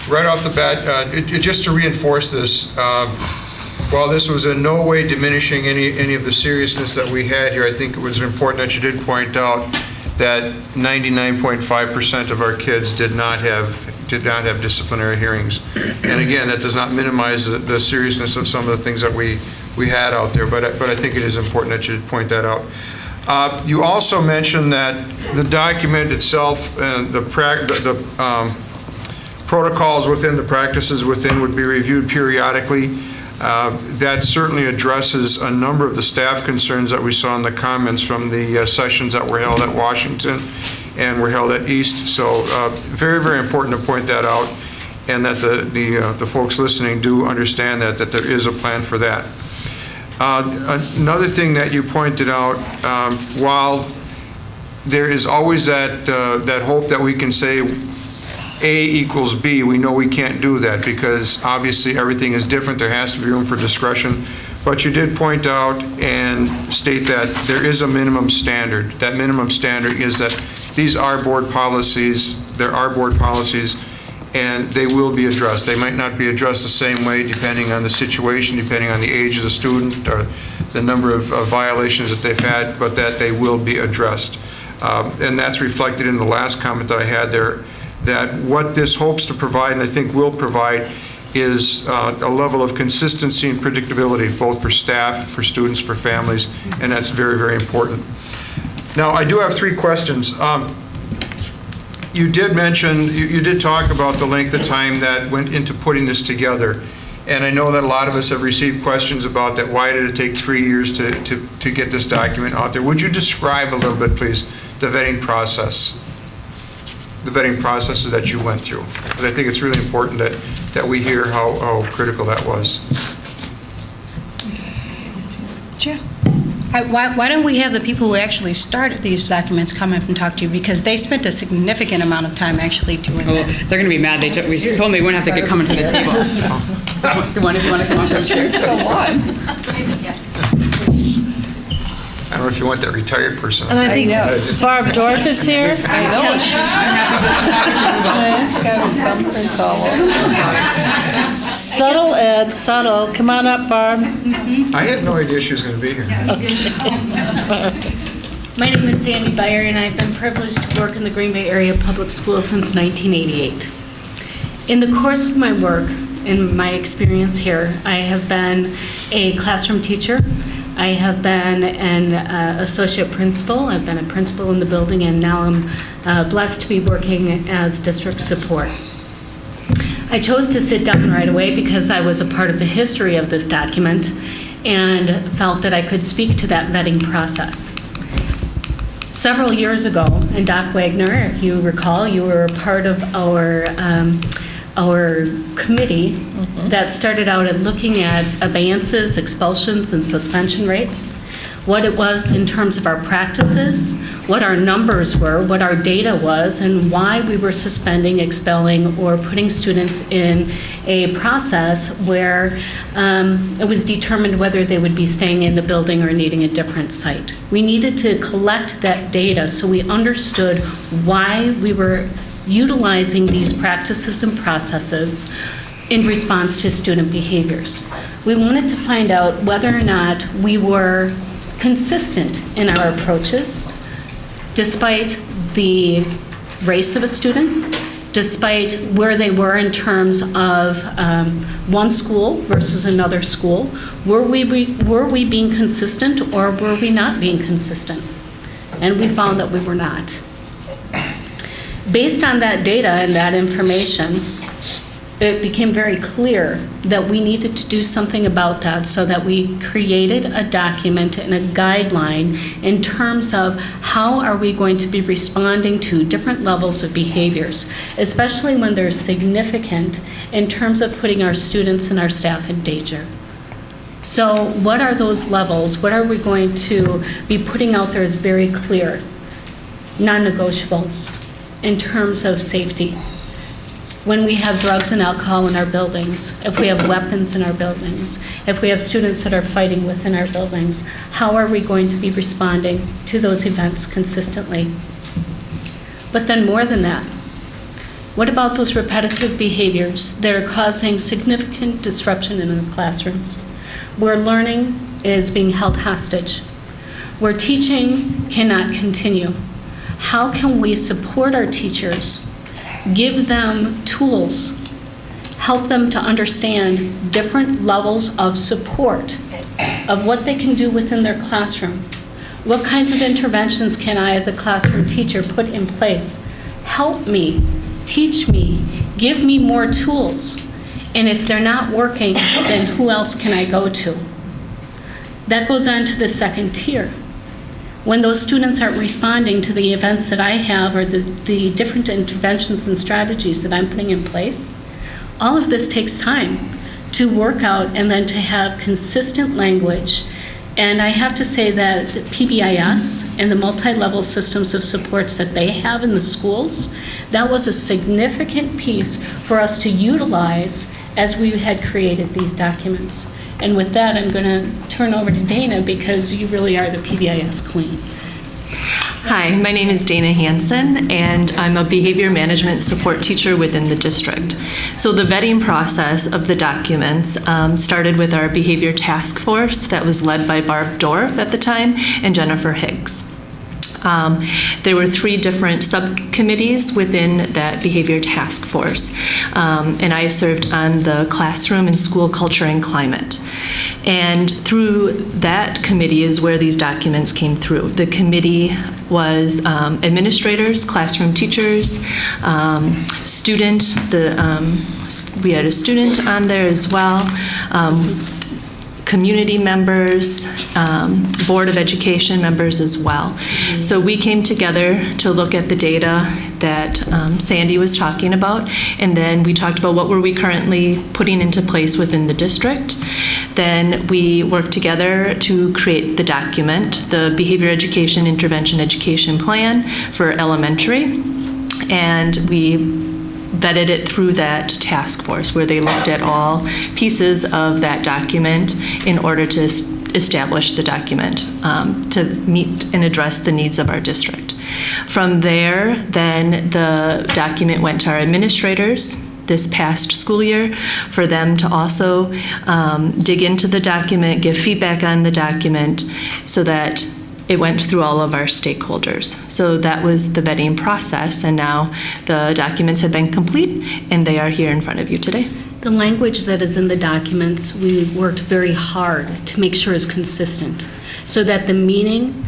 Right off the bat, just to reinforce this, while this was in no way diminishing any of the seriousness that we had here, I think it was important that you did point out that 99.5% of our kids did not have disciplinary hearings. And again, that does not minimize the seriousness of some of the things that we had out there, but I think it is important that you point that out. You also mentioned that the document itself and the protocols within, the practices within would be reviewed periodically. That certainly addresses a number of the staff concerns that we saw in the comments from the sessions that were held at Washington and were held at East. So very, very important to point that out, and that the folks listening do understand that there is a plan for that. Another thing that you pointed out, while there is always that hope that we can say A equals B, we know we can't do that, because obviously everything is different. There has to be room for discretion. But you did point out and state that there is a minimum standard. That minimum standard is that these are board policies, there are board policies, and they will be addressed. They might not be addressed the same way depending on the situation, depending on the age of the student or the number of violations that they've had, but that they will be addressed. And that's reflected in the last comment that I had there, that what this hopes to provide, and I think will provide, is a level of consistency and predictability, both for staff, for students, for families, and that's very, very important. Now, I do have 3 questions. You did mention, you did talk about the length of time that went into putting this together. And I know that a lot of us have received questions about that. Why did it take 3 years to get this document out there? Would you describe a little bit, please, the vetting process? The vetting processes that you went through? Because I think it's really important that we hear how critical that was. Sure. Why don't we have the people who actually started these documents come up and talk to you, because they spent a significant amount of time actually doing that. They're going to be mad. We told them they wouldn't have to come to the table. You want to come up and share? I don't know if you want that retired person. And I think Barb Dorf is here. I know. She's got her thumbprints all over. Subtle, Ed, subtle. Come on up, Barb. I had no idea she was going to be here. My name is Sandy Beyer, and I've been privileged to work in the Green Bay area public schools since 1988. In the course of my work and my experience here, I have been a classroom teacher. I have been an associate principal. I've been a principal in the building, and now I'm blessed to be working as district support. I chose to sit down right away because I was a part of the history of this document and felt that I could speak to that vetting process. Several years ago, and Doc Wagner, if you recall, you were a part of our committee that started out at looking at abayances, expulsions, and suspension rates, what it was in terms of our practices, what our numbers were, what our data was, and why we were suspending, expelling, or putting students in a process where it was determined whether they would be staying in the building or needing a different site. We needed to collect that data so we understood why we were utilizing these practices and processes in response to student behaviors. We wanted to find out whether or not we were consistent in our approaches, despite the race of a student, despite where they were in terms of one school versus another school. Were we being consistent, or were we not being consistent? And we found that we were not. Based on that data and that information, it became very clear that we needed to do something about that, so that we created a document and a guideline in terms of how are we going to be responding to different levels of behaviors, especially when they're significant in terms of putting our students and our staff in danger. So what are those levels? What are we going to be putting out there as very clear, non-negotiables in terms of safety? When we have drugs and alcohol in our buildings, if we have weapons in our buildings, if we have students that are fighting within our buildings, how are we going to be responding to those events consistently? But then more than that, what about those repetitive behaviors that are causing significant disruption in the classrooms, where learning is being held hostage, where teaching cannot continue? How can we support our teachers, give them tools, help them to understand different levels of support of what they can do within their classroom? What kinds of interventions can I, as a classroom teacher, put in place? Help me, teach me, give me more tools. And if they're not working, then who else can I go to? That goes on to the second tier. When those students aren't responding to the events that I have, or the different interventions and strategies that I'm putting in place, all of this takes time to work out and then to have consistent language. And I have to say that the PBIS and the multi-level systems of supports that they have in the schools, that was a significant piece for us to utilize as we had created these documents. And with that, I'm going to turn over to Dana, because you really are the PBIS queen. Hi, my name is Dana Hansen, and I'm a behavior management support teacher within the district. So the vetting process of the documents started with our behavior task force that was led by Barb Dorf at the time and Jennifer Higgs. There were 3 different subcommittees within that behavior task force, and I served on the classroom and school culture and climate. And through that committee is where these documents came through. The committee was administrators, classroom teachers, we had a student on there as well, community members, Board of Education members as well. So we came together to look at the data that Sandy was talking about, and then we talked about what were we currently putting into place within the district. Then we worked together to create the document, the Behavior Education Intervention Education Plan for elementary, and we vetted it through that task force where they looked at all pieces of that document in order to establish the document to meet and address the needs of our district. From there, then the document went to our administrators this past school year for them to also dig into the document, give feedback on the document so that it went through all of our stakeholders. So that was the vetting process, and now the documents have been complete and they are here in front of you today. The language that is in the documents, we worked very hard to make sure is consistent so that the meaning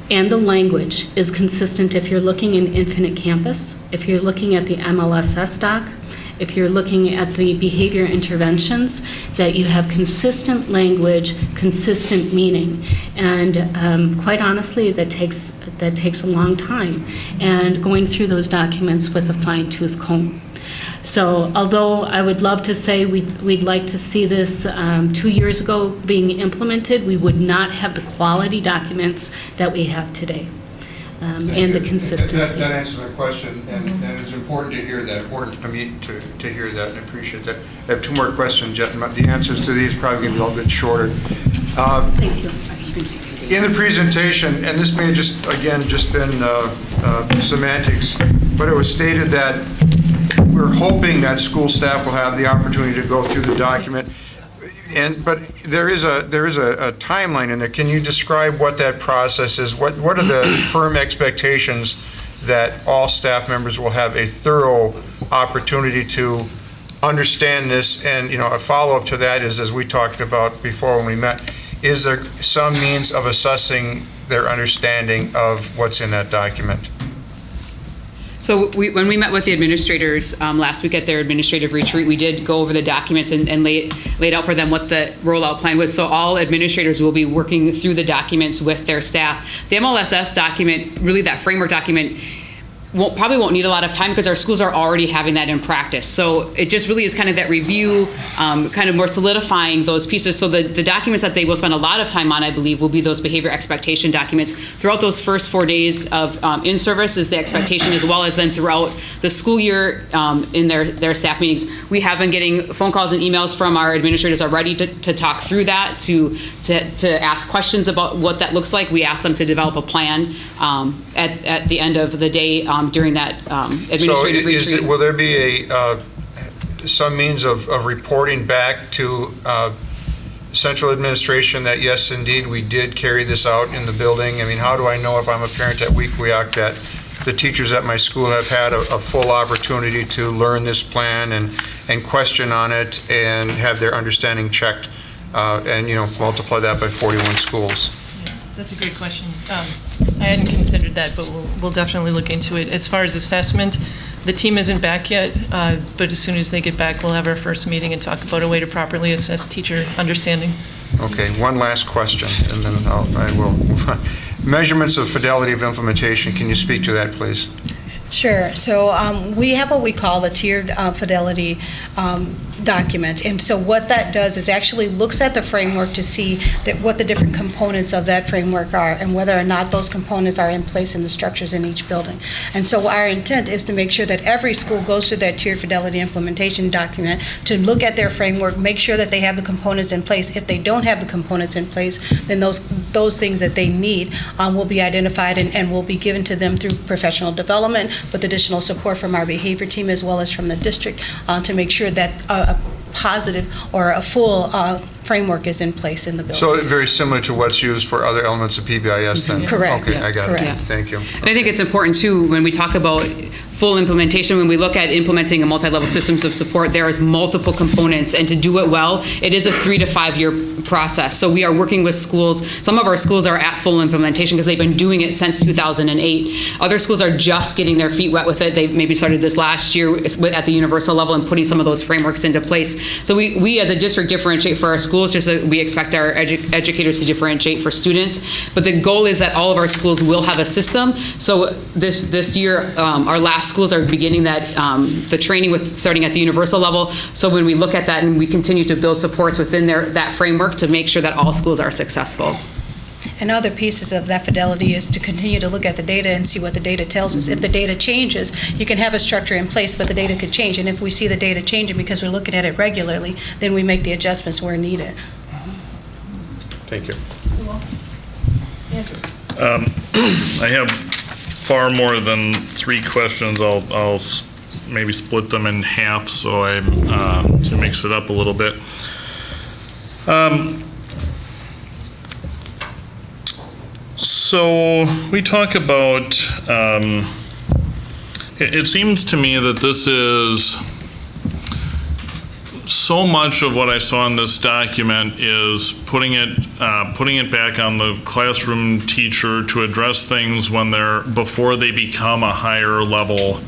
and the language is consistent if you're looking in Infinite Campus, if you're looking at the MLSS doc, if you're looking at the behavior interventions, that you have consistent language, consistent meaning. And quite honestly, that takes a long time, and going through those documents with a fine-tooth comb. So although I would love to say we'd like to see this 2 years ago being implemented, we would not have the quality documents that we have today. And the consistency. That answers my question, and it's important to hear that, important for me to hear that, and I appreciate that. I have 2 more questions, Jet. The answers to these probably going to be a little bit shorter. Thank you. In the presentation, and this may have just been semantics, but it was stated that we're hoping that school staff will have the opportunity to go through the document. But there is a timeline in there. Can you describe what that process is? What are the firm expectations that all staff members will have a thorough opportunity to understand this? And a follow-up to that is, as we talked about before when we met, is there some means of assessing their understanding of what's in that document? So when we met with the administrators last week at their administrative retreat, we did go over the documents and laid out for them what the rollout plan was. So all administrators will be working through the documents with their staff. The MLSS document, really that framework document, probably won't need a lot of time because our schools are already having that in practice. So it just really is kind of that review, kind of more solidifying those pieces. So the documents that they will spend a lot of time on, I believe, will be those behavior expectation documents. Throughout those first 4 days of in-service is the expectation, as well as then throughout the school year in their staff meetings. We have been getting phone calls and emails from our administrators already to talk through that, to ask questions about what that looks like. We ask them to develop a plan at the end of the day during that administrative retreat. Will there be some means of reporting back to central administration that yes, indeed, we did carry this out in the building? I mean, how do I know if I'm a parent at Weequahic that the teachers at my school have had a full opportunity to learn this plan and question on it and have their understanding checked and multiply that by 41 schools? That's a great question. I hadn't considered that, but we'll definitely look into it. As far as assessment, the team isn't back yet, but as soon as they get back, we'll have our first meeting and talk about a way to properly assess teacher understanding. Okay, one last question, and then I will move on. Measurements of fidelity of implementation, can you speak to that, please? Sure. So we have what we call the tiered fidelity document. And so what that does is actually looks at the framework to see what the different components of that framework are and whether or not those components are in place in the structures in each building. And so our intent is to make sure that every school goes through that tiered fidelity implementation document to look at their framework, make sure that they have the components in place. If they don't have the components in place, then those things that they need will be identified and will be given to them through professional development with additional support from our behavior team as well as from the district to make sure that a positive or a full framework is in place in the building. So very similar to what's used for other elements of PBIS then? Correct. Okay, I got it. Correct. Thank you. And I think it's important too, when we talk about full implementation, when we look at implementing a multi-level systems of support, there is multiple components, and to do it well, it is a 3 to 5 year process. So we are working with schools. Some of our schools are at full implementation because they've been doing it since 2008. Other schools are just getting their feet wet with it. They maybe started this last year at the universal level and putting some of those frameworks into place. So we as a district differentiate for our schools, just as we expect our educators to differentiate for students. But the goal is that all of our schools will have a system. So this year, our last schools are beginning that the training with starting at the universal level. So when we look at that and we continue to build supports within that framework to make sure that all schools are successful. And other pieces of that fidelity is to continue to look at the data and see what the data tells us. If the data changes, you can have a structure in place, but the data could change. And if we see the data changing because we're looking at it regularly, then we make the adjustments where needed. Thank you. I have far more than 3 questions. I'll maybe split them in half so to mix it up a little bit. So we talk about, it seems to me that this is, so much of what I saw in this document is putting it back on the classroom teacher to address things before they become a higher level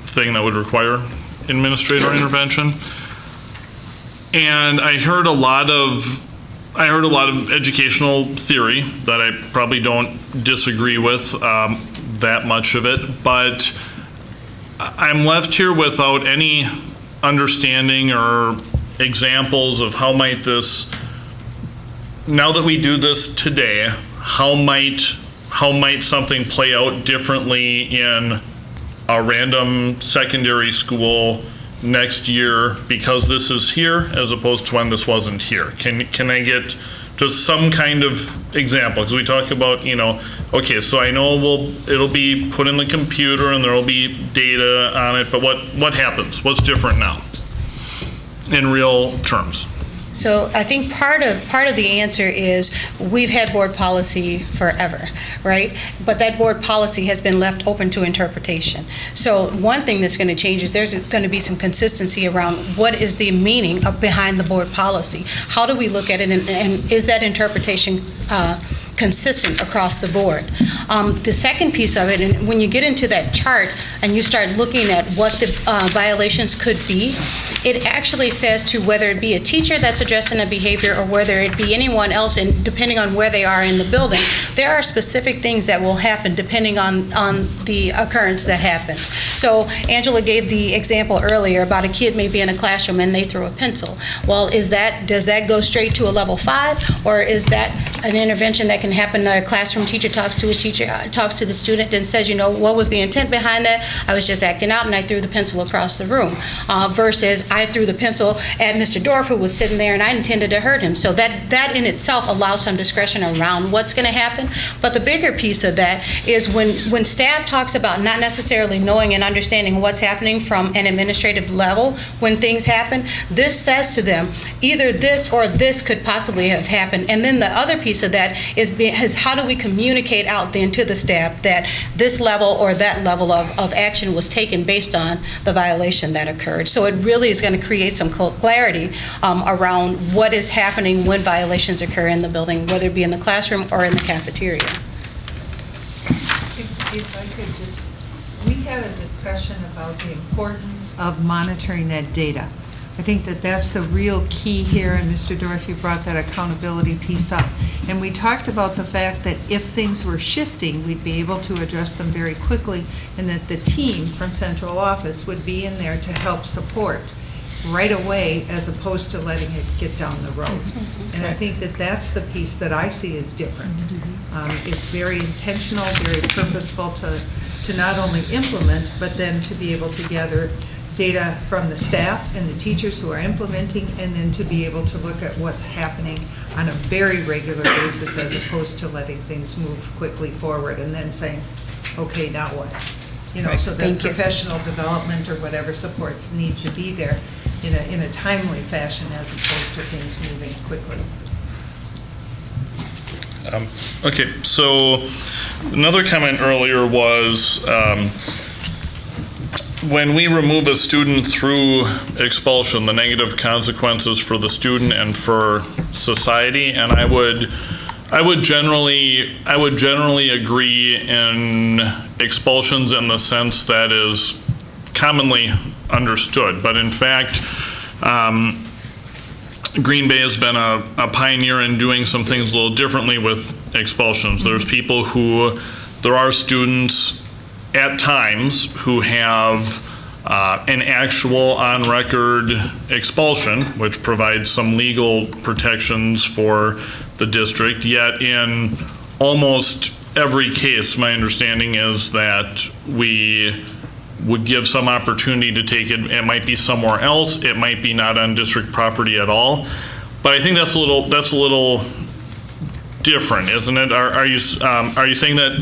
thing that would require administrator intervention. And I heard a lot of educational theory that I probably don't disagree with that much of it, but I'm left here without any understanding or examples of how might this, now that we do this today, how might something play out differently in a random secondary school next year because this is here as opposed to when this wasn't here? Can I get just some kind of example? Because we talk about, okay, so I know it'll be put in the computer and there'll be data on it, but what happens? What's different now in real terms? So I think part of the answer is we've had board policy forever, right? But that board policy has been left open to interpretation. So one thing that's going to change is there's going to be some consistency around what is the meaning behind the board policy. How do we look at it, and is that interpretation consistent across the board? The second piece of it, and when you get into that chart and you start looking at what the violations could be, it actually says to whether it be a teacher that's addressing a behavior or whether it be anyone else, and depending on where they are in the building, there are specific things that will happen depending on the occurrence that happens. So Angela gave the example earlier about a kid may be in a classroom and they throw a pencil. Well, does that go straight to a level 5, or is that an intervention that can happen? A classroom teacher talks to the student and says, what was the intent behind that? I was just acting out and I threw the pencil across the room. Versus I threw the pencil at Mr. Dorff, who was sitting there, and I intended to hurt him. So that in itself allows some discretion around what's going to happen. But the bigger piece of that is when staff talks about not necessarily knowing and understanding what's happening from an administrative level when things happen, this says to them, either this or this could possibly have happened. And then the other piece of that is how do we communicate out then to the staff that this level or that level of action was taken based on the violation that occurred. So it really is going to create some clarity around what is happening when violations occur in the building, whether it be in the classroom or in the cafeteria. If I could just, we had a discussion about the importance of monitoring that data. I think that that's the real key here, and Mr. Dorff, you brought that accountability piece up. And we talked about the fact that if things were shifting, we'd be able to address them very quickly, and that the team from central office would be in there to help support right away as opposed to letting it get down the road. And I think that that's the piece that I see as different. It's very intentional, very purposeful to not only implement, but then to be able to gather data from the staff and the teachers who are implementing, and then to be able to look at what's happening on a very regular basis as opposed to letting things move quickly forward and then saying, okay, now what? So that professional development or whatever supports need to be there. in a timely fashion as opposed to things moving quickly. Okay, so another comment earlier was when we remove a student through expulsion, the negative consequences for the student and for society, and I would generally agree in expulsions in the sense that is commonly understood, but in fact, Green Bay has been a pioneer in doing some things a little differently with expulsions. There are students at times who have an actual on-record expulsion, which provides some legal protections for the district, yet in almost every case, my understanding is that we would give some opportunity to take it. It might be somewhere else. It might be not on district property at all. But I think that's a little different, isn't it? Are you saying that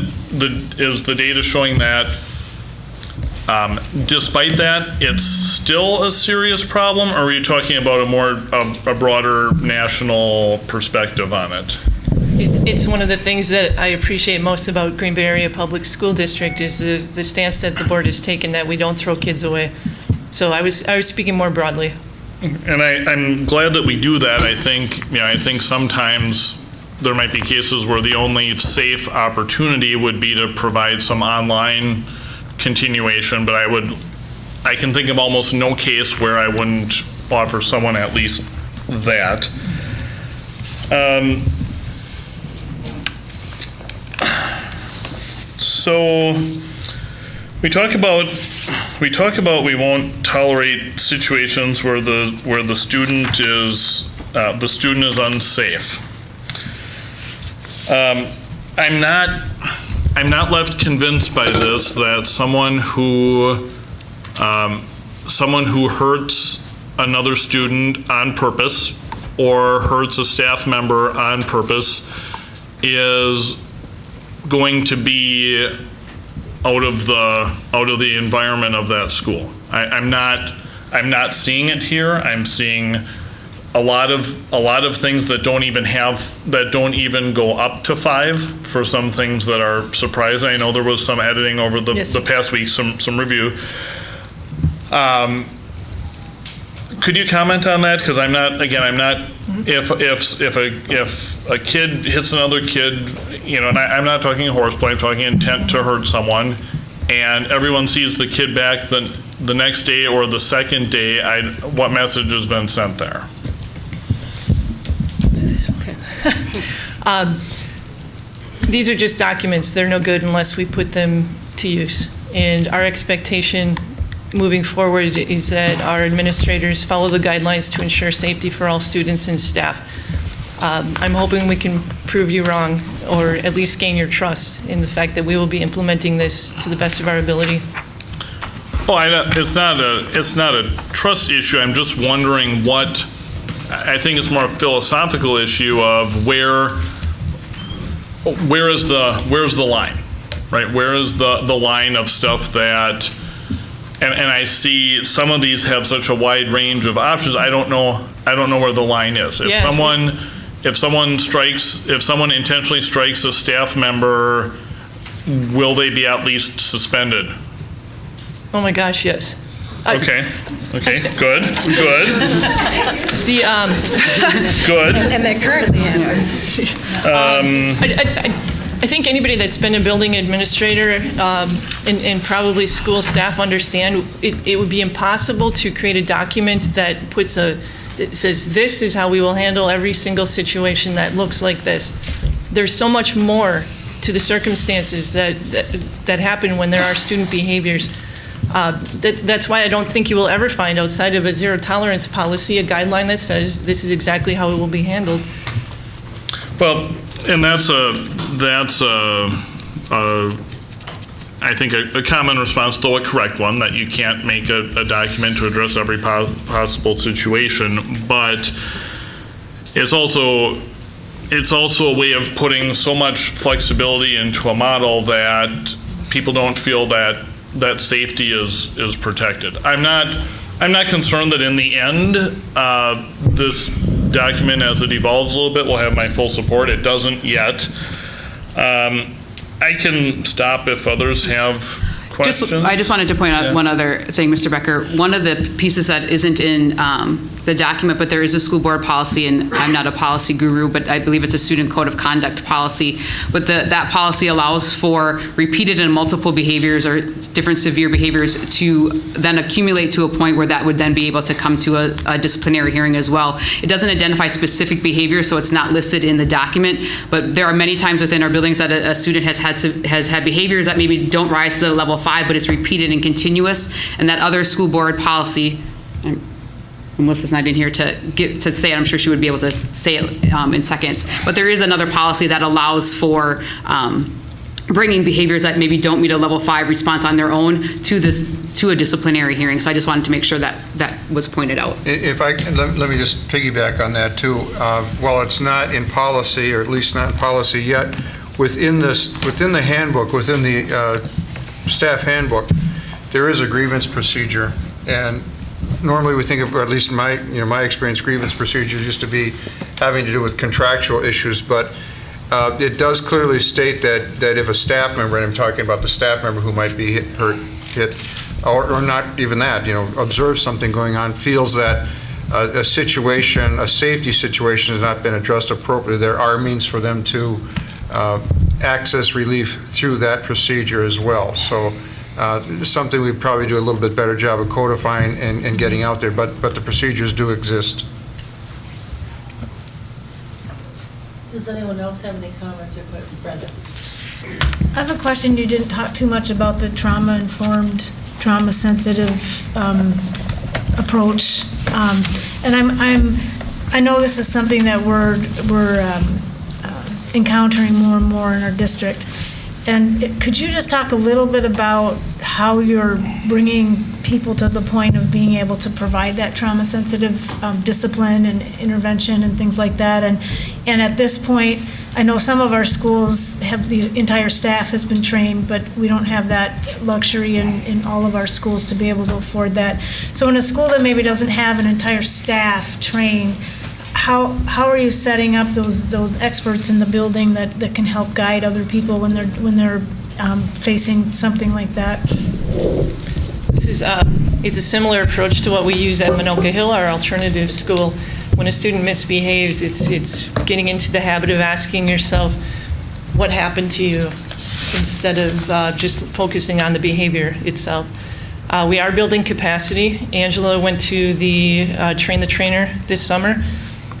is the data showing that despite that it's still a serious problem, or are you talking about a broader national perspective on it? It's one of the things that I appreciate most about Green Bay Area Public School District is the stance that the board has taken that we don't throw kids away. So I was speaking more broadly. And I'm glad that we do that. I think sometimes there might be cases where the only safe opportunity would be to provide some online continuation, but I can think of almost no case where I wouldn't offer someone at least that. So we talk about we won't tolerate situations where the student is unsafe. I'm not left convinced by this that someone who hurts another student on purpose or hurts a staff member on purpose is going to be out of the environment of that school. I'm not seeing it here. I'm seeing a lot of things that don't even go up to 5 for some things that are surprising. I know there was some editing over the past week, some review. Could you comment on that? Because I'm not. If a kid hits another kid, and I'm not talking horseplay. I'm talking intent to hurt someone, and everyone sees the kid back the next day or the second day. What message has been sent there? These are just documents. They're no good unless we put them to use. And our expectation moving forward is that our administrators follow the guidelines to ensure safety for all students and staff. I'm hoping we can prove you wrong, or at least gain your trust in the fact that we will be implementing this to the best of our ability. Oh, it's not a trust issue. I'm just wondering what. I think it's more a philosophical issue of where is the line, right? Where is the line of stuff that, and I see some of these have such a wide range of options. I don't know where the line is. If someone intentionally strikes a staff member, will they be at least suspended? Oh my gosh, yes. Okay, good. Good. And they're currently I think anybody that's been a building administrator and probably school staff understand it would be impossible to create a document that says this is how we will handle every single situation that looks like this. There's so much more to the circumstances that happen when there are student behaviors. That's why I don't think you will ever find outside of a zero tolerance policy a guideline that says this is exactly how it will be handled. Well, and that's I think a common response, though a correct one, that you can't make a document to address every possible situation, but it's also a way of putting so much flexibility into a model that people don't feel that safety is protected. I'm not I'm not concerned that in the end, this document, as it evolves a little bit, will have my full support. It doesn't yet. I can stop if others have questions. I just wanted to point out one other thing, Mr. Becker. One of the pieces that isn't in the document, but there is a school board policy, and I'm not a policy guru, but I believe it's a student code of conduct policy. But that policy allows for repeated and multiple behaviors or different severe behaviors to then accumulate to a point where that would then be able to come to a disciplinary hearing as well. It doesn't identify specific behavior, so it's not listed in the document, but there are many times within our buildings that a student has had behaviors that maybe don't rise to the level 5, but it's repeated and continuous, and that other school board policy, Melissa's not in here to say it. I'm sure she would be able to say it in seconds. But there is another policy that allows for bringing behaviors that maybe don't meet a level 5 response on their own to a disciplinary hearing. So I just wanted to make sure that was pointed out. If I can, let me just piggyback on that too. While it's not in policy, or at least not in policy yet, within the handbook, within the staff handbook, there is a grievance procedure, and normally we think of, or at least in my experience, grievance procedures used to be having to do with contractual issues, but it does clearly state that if a staff member, and I'm talking about the staff member who might be hit, or not even that, observes something going on, feels that a safety situation has not been addressed appropriately, there are means for them to access relief through that procedure as well. So something we'd probably do a little bit better job of codifying and getting out there, but the procedures do exist. Does anyone else have any comments or questions? Brenda? I have a question. You didn't talk too much about the trauma-informed, trauma-sensitive approach, and I know this is something that we're encountering more and more in our district. And could you just talk a little bit about how you're bringing people to the point of being able to provide that trauma-sensitive discipline and intervention and things like that? And at this point, I know some of our schools have, the entire staff has been trained, but we don't have that luxury in all of our schools to be able to afford that. So in a school that maybe doesn't have an entire staff trained, how are you setting up those experts in the building that can help guide other people when they're facing something like that? This is a similar approach to what we use at Minoka Hill, our alternative school. When a student misbehaves, it's getting into the habit of asking yourself, what happened to you, instead of just focusing on the behavior itself. We are building capacity. Angela went to the Train the Trainer this summer.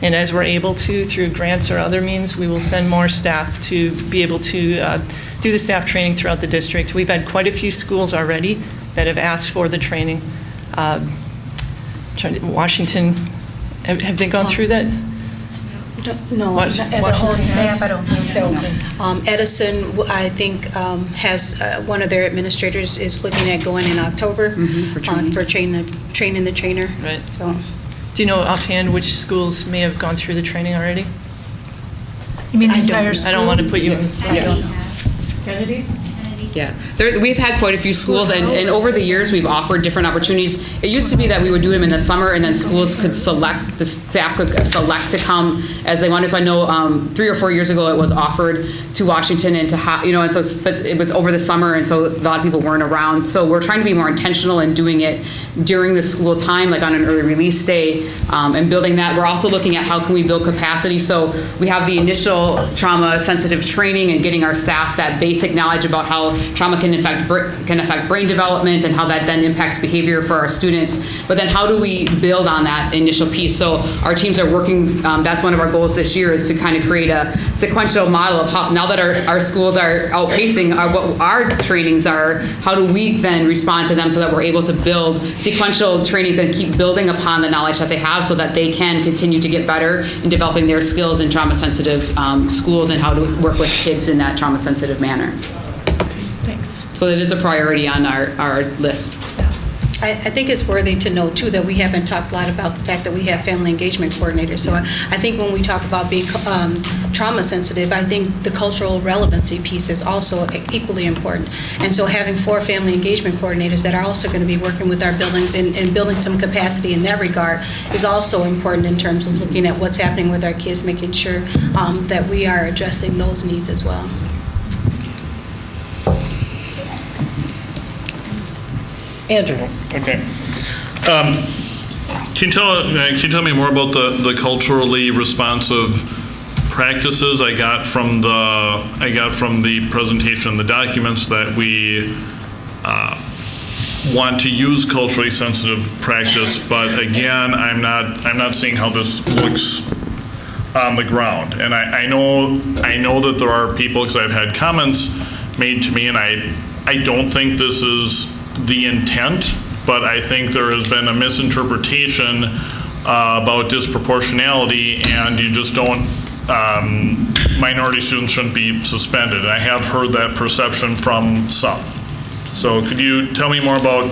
And as we're able to, through grants or other means, we will send more staff to be able to do the staff training throughout the district. We've had quite a few schools already that have asked for the training. Washington, have they gone through that? No, as a whole staff, I don't think so. Edison, I think, has one of their administrators is looking at going in October for training the trainer. Right. So. Do you know offhand which schools may have gone through the training already? You mean the entire school? I don't want to put you in the spot. Kennedy? Yeah, we've had quite a few schools, and over the years, we've offered different opportunities. It used to be that we would do them in the summer, and then schools could select, the staff could select to come as they wanted. So I know 3 or 4 years ago, it was offered to Washington and to, and so it was over the summer, and so a lot of people weren't around. So we're trying to be more intentional in doing it during the school time, like on an early release day, and building that. We're also looking at how can we build capacity. So we have the initial trauma-sensitive training and getting our staff that basic knowledge about how trauma can affect brain development and how that then impacts behavior for our students. But then how do we build on that initial piece? So our teams are working, that's one of our goals this year, is to kind of create a sequential model of how, now that our schools are outpacing what our trainings are, how do we then respond to them so that we're able to build sequential trainings and keep building upon the knowledge that they have so that they can continue to get better in developing their skills in trauma-sensitive schools and how to work with kids in that trauma-sensitive manner. Thanks. So it is a priority on our list. I think it's worthy to note, too, that we haven't talked a lot about the fact that we have family engagement coordinators. So I think when we talk about being trauma sensitive, I think the cultural relevancy piece is also equally important. And so having 4 family engagement coordinators that are also going to be working with our buildings and building some capacity in that regard is also important in terms of looking at what's happening with our kids, making sure that we are addressing those needs as well. Andrew. Okay. Can you tell me more about the culturally responsive practices I got from the presentation, the documents that we want to use culturally sensitive practice, but again, I'm not seeing how this looks on the ground. And I know that there are people, because I've had comments made to me, and I don't think this is the intent, but I think there has been a misinterpretation about disproportionality, and you just don't, minority students shouldn't be suspended. And I have heard that perception from some. So could you tell me more about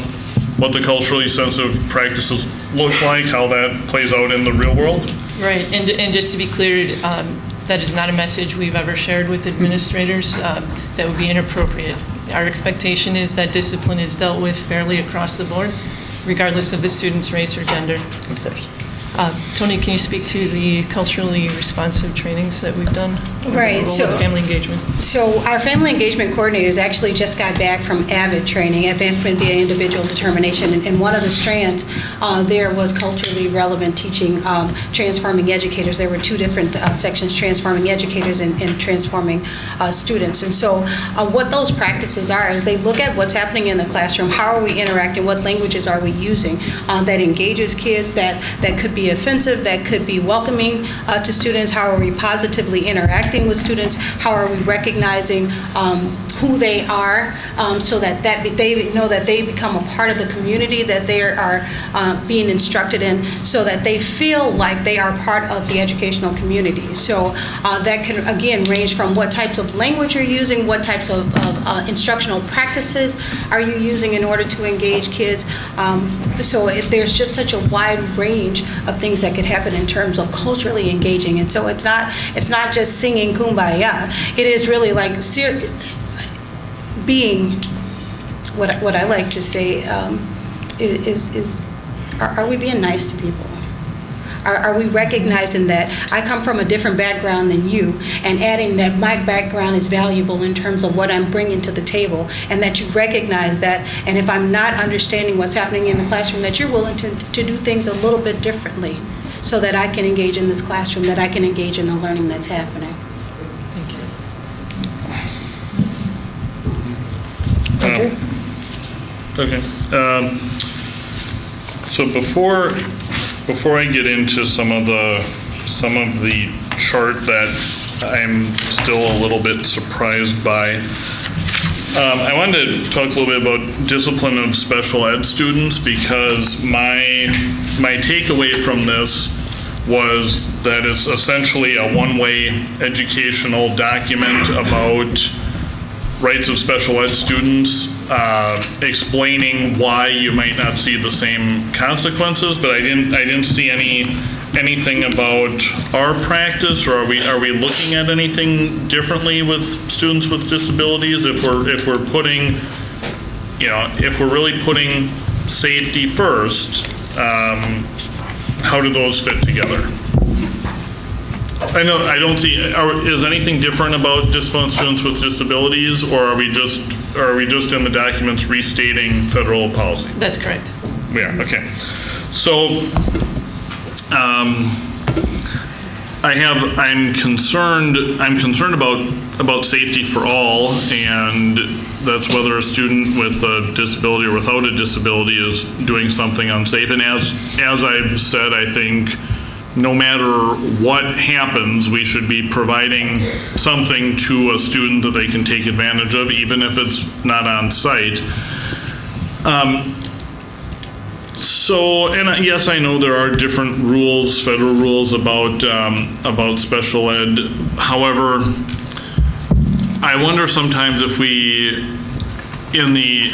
what the culturally sensitive practices look like, how that plays out in the real world? Right, and just to be clear, that is not a message we've ever shared with administrators. That would be inappropriate. Our expectation is that discipline is dealt with fairly across the board, regardless of the student's race or gender. Of course. Tony, can you speak to the culturally responsive trainings that we've done? Right. So family engagement. So our family engagement coordinators actually just got back from AVID training, Advancement via Individual Determination, and one of the strands there was culturally relevant teaching, transforming educators. There were 2 different sections, transforming educators and transforming students. And so what those practices are is they look at what's happening in the classroom, how are we interacting, what languages are we using that engages kids, that could be offensive, that could be welcoming to students, how are we positively interacting with students, how are we recognizing who they are so that they know that they become a part of the community that they are being instructed in, so that they feel like they are part of the educational community. So that can, again, range from what types of language you're using, what types of instructional practices are you using in order to engage kids. So there's just such a wide range of things that could happen in terms of culturally engaging. And so it's not just singing Kumbaya. It is really like being what I like to say are we being nice to people? Are we recognizing that I come from a different background than you, and adding that my background is valuable in terms of what I'm bringing to the table, and that you recognize that, and if I'm not understanding what's happening in the classroom, that you're willing to do things a little bit differently so that I can engage in this classroom, that I can engage in the learning that's happening. Okay. So before I get into some of the chart that I'm still a little bit surprised by, I wanted to talk a little bit about discipline of special ed students, because my takeaway from this was that it's essentially a one-way educational document about rights of special ed students, explaining why you might not see the same consequences, but I didn't see anything about our practice, or are we looking at anything differently with students with disabilities? If we're putting, if we're really putting safety first, how do those fit together? I don't see, is anything different about discipline students with disabilities, or are we just in the documents restating federal policy? That's correct. Yeah, okay. So, I'm concerned about safety for all, and that's whether a student with a disability or without a disability is doing something unsafe. And as I've said, I think no matter what happens, we should be providing something to a student that they can take advantage of, even if it's not on site. And yes, I know there are different rules, federal rules about special ed. However, I wonder sometimes if we, in the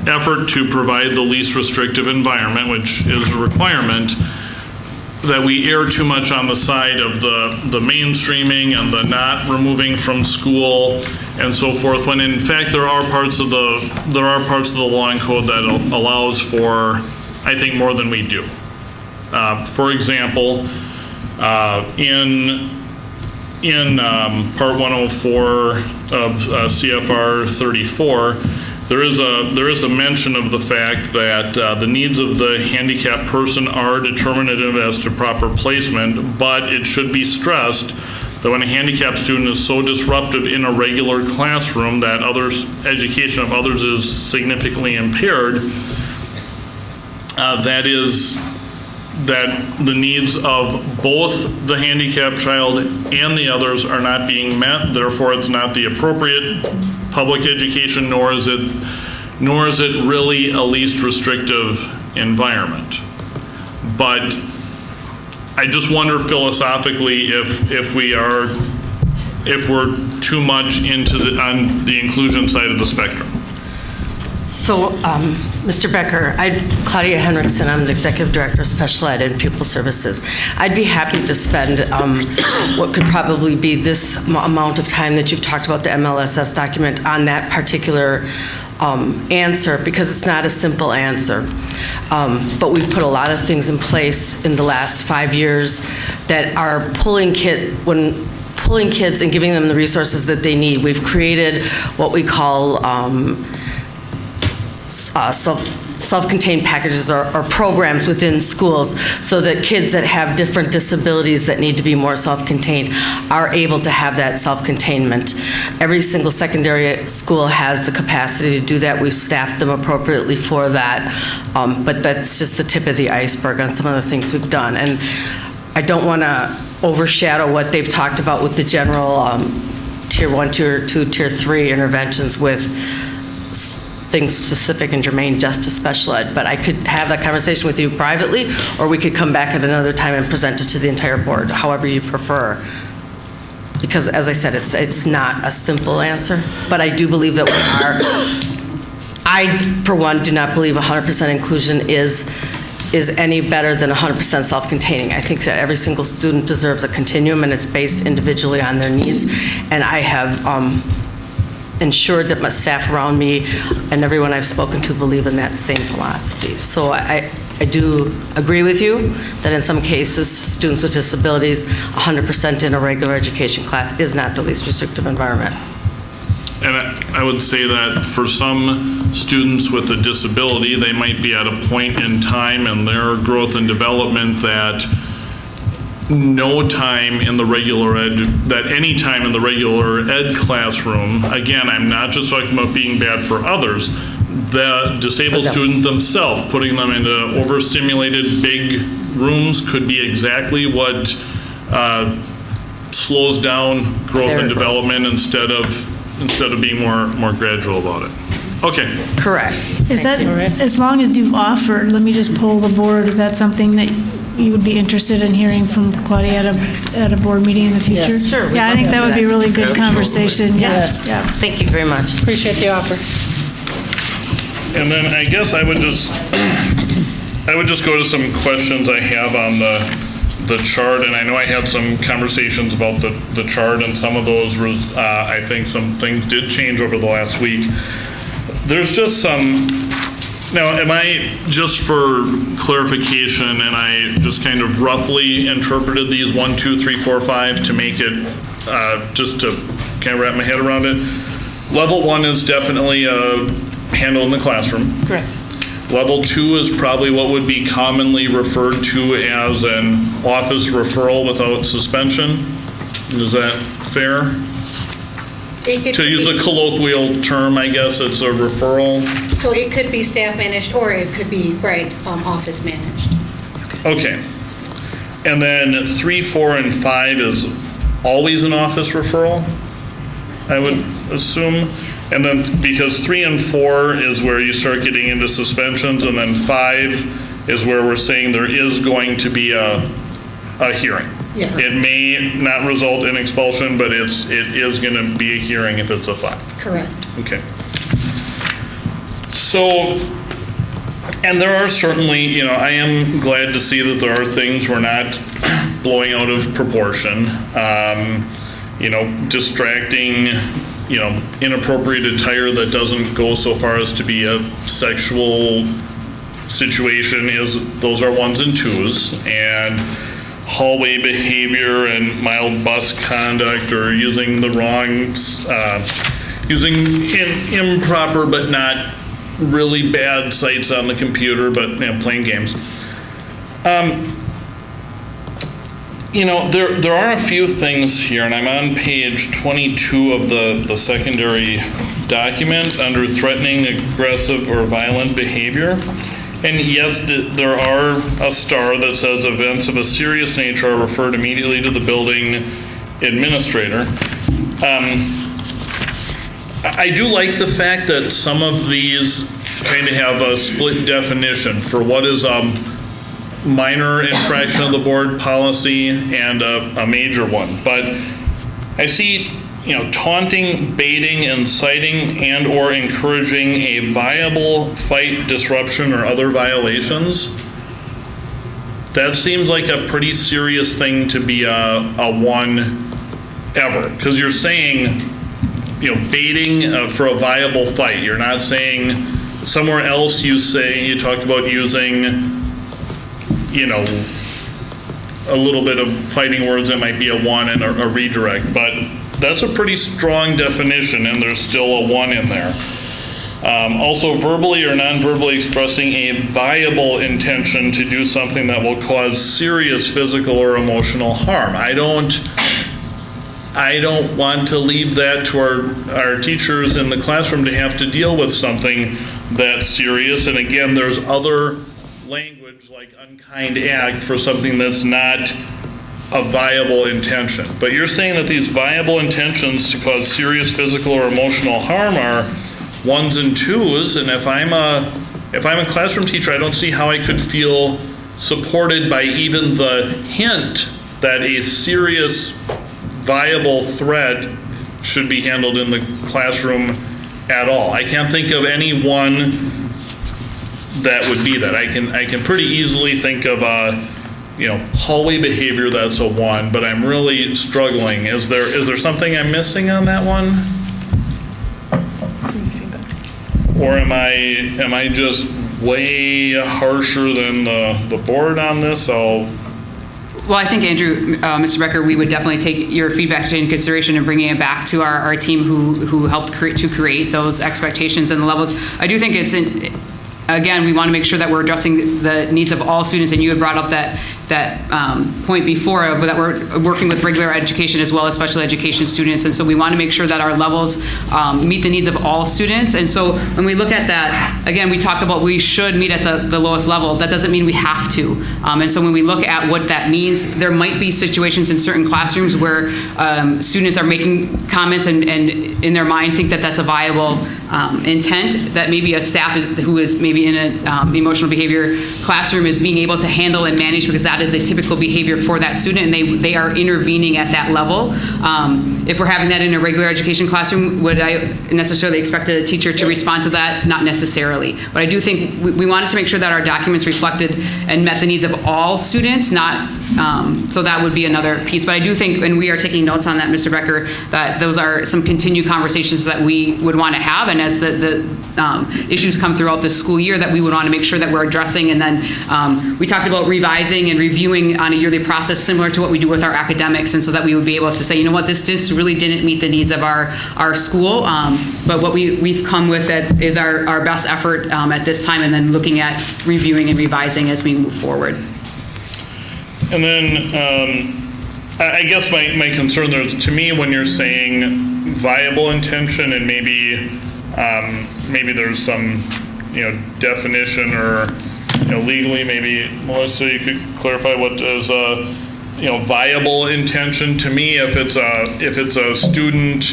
effort to provide the least restrictive environment, which is a requirement, that we err too much on the side of the mainstreaming and the not removing from school and so forth, when in fact there are parts of the law and code that allows for, I think, more than we do. For example, in Part 104 of CFR 34, there is a mention of the fact that the needs of the handicapped person are determinative as to proper placement, but it should be stressed that when a handicapped student is so disruptive in a regular classroom that education of others is significantly impaired, that the needs of both the handicapped child and the others are not being met. Therefore, it's not the appropriate public education, nor is it really a least restrictive environment. But I just wonder philosophically if we're too much on the inclusion side of the spectrum. So, Mr. Becker, Claudia Henriksen, I'm the Executive Director of Special Ed and Pupil Services. I'd be happy to spend what could probably be this amount of time that you've talked about the MLSS document on that particular answer, because it's not a simple answer. But we've put a lot of things in place in the last 5 years that are pulling kids and giving them the resources that they need. We've created what we call self-contained packages or programs within schools, so that kids that have different disabilities that need to be more self-contained are able to have that self-containment. Every single secondary school has the capacity to do that. We've staffed them appropriately for that, but that's just the tip of the iceberg on some of the things we've done. And I don't want to overshadow what they've talked about with the general Tier 1, Tier 2, Tier 3 interventions with things specific and germane just to special ed, but I could have that conversation with you privately, or we could come back at another time and present it to the entire board, however you prefer. Because as I said, it's not a simple answer, but I do believe that I, for one, do not believe 100% inclusion is any better than 100% self-containing. I think that every single student deserves a continuum, and it's based individually on their needs, and I have ensured that my staff around me and everyone I've spoken to believe in that same philosophy. So I do agree with you that in some cases, students with disabilities, 100% in a regular education class is not the least restrictive environment. And I would say that for some students with a disability, they might be at a point in time in their growth and development that any time in the regular ed classroom, again, I'm not just talking about being bad for others, the disabled student themselves, putting them into overstimulated big rooms could be exactly what slows down growth and development instead of being more gradual about it. Okay. Correct. Is that, as long as you've offered, let me just poll the board, is that something that you would be interested in hearing from Claudia at a board meeting in the future? Yes, sure. Yeah, I think that would be a really good conversation. Yes. Yeah. Thank you very much. Appreciate the offer. And then I guess I would just go to some questions I have on the chart, and I know I had some conversations about the chart, and some of those, I think some things did change over the last week. There's just some, now am I, just for clarification, and I just kind of roughly interpreted these 1, 2, 3, 4, 5 to make it, just to kind of wrap my head around it. Level 1 is definitely handled in the classroom. Correct. Level 2 is probably what would be commonly referred to as an office referral without suspension. Is that fair? To use the colloquial term, I guess it's a referral. So it could be staff managed, or it could be, office managed. Okay. And then 3, 4, and 5 is always an office referral, I would assume. And then because 3 and 4 is where you start getting into suspensions, and then 5 is where we're saying there is going to be a hearing. Yes. It may not result in expulsion, but it is going to be a hearing if it's a 5. Correct. Okay. So, and there are certainly, you know, I am glad to see that there are things we're not blowing out of proportion. You know, distracting, you know, inappropriate attire that doesn't go so far as to be a sexual situation those are 1s and 2s, and hallway behavior and mild bus conduct or using the wrong, using improper but not really bad sites on the computer, but you know, playing games. You know, there are a few things here, and I'm on page 22 of the secondary document under threatening, aggressive, or violent behavior. And yes, there are a star that says events of a serious nature are referred immediately to the building administrator. I do like the fact that some of these kind of have a split definition for what is minor infraction of the board policy and a major one. But I see, you know, taunting, baiting, inciting, and or encouraging a viable fight, disruption, or other violations. That seems like a pretty serious thing to be a 1 ever, because you're saying, you know, baiting for a viable fight. You're not saying somewhere else you talk about using, you know, a little bit of fighting words that might be a 1 and a redirect, but that's a pretty strong definition, and there's still a 1 in there. Also, verbally or non-verbally expressing a viable intention to do something that will cause serious physical or emotional harm. I don't want to leave that to our teachers in the classroom to have to deal with something that's serious. And again, there's other language like unkind act for something that's not a viable intention. But you're saying that these viable intentions to cause serious physical or emotional harm are 1s and 2s, and if I'm a classroom teacher, I don't see how I could feel supported by even the hint that a serious viable threat should be handled in the classroom at all. I can't think of any one that would be that. I can pretty easily think of you know, hallway behavior that's a 1, but I'm really struggling. Is there something I'm missing on that one? Or am I just way harsher than the board on this? Well, I think, Andrew, Mr. Becker, we would definitely take your feedback into consideration and bringing it back to our team who helped create those expectations and the levels. I do think again, we want to make sure that we're addressing the needs of all students, and you had brought up that point before of that we're working with regular education as well as special education students, and so we want to make sure that our levels meet the needs of all students. And so when we look at that, again, we talk about we should meet at the lowest level. That doesn't mean we have to. And so when we look at what that means, there might be situations in certain classrooms where students are making comments and in their mind think that that's a viable intent, that maybe a staff who is maybe in an emotional behavior classroom is being able to handle and manage, because that is a typical behavior for that student, and they are intervening at that level. If we're having that in a regular education classroom, would I necessarily expect a teacher to respond to that? Not necessarily. But I do think we wanted to make sure that our documents reflected and met the needs of all students, not, so that would be another piece. But I do think, and we are taking notes on that, Mr. Becker, that those are some continued conversations that we would want to have, and as the issues come throughout the school year, that we would want to make sure that we're addressing. And then we talked about revising and reviewing on a yearly process similar to what we do with our academics, and so that we would be able to say, you know what, this just really didn't meet the needs of our school, but what we've come with is our best effort at this time, and then looking at reviewing and revising as we move forward. And then I guess my concern there is, to me, when you're saying viable intention, and maybe there's some, you know, definition, or, you know, legally, maybe Melissa, you could clarify what is a, you know, viable intention. To me, if it's a student,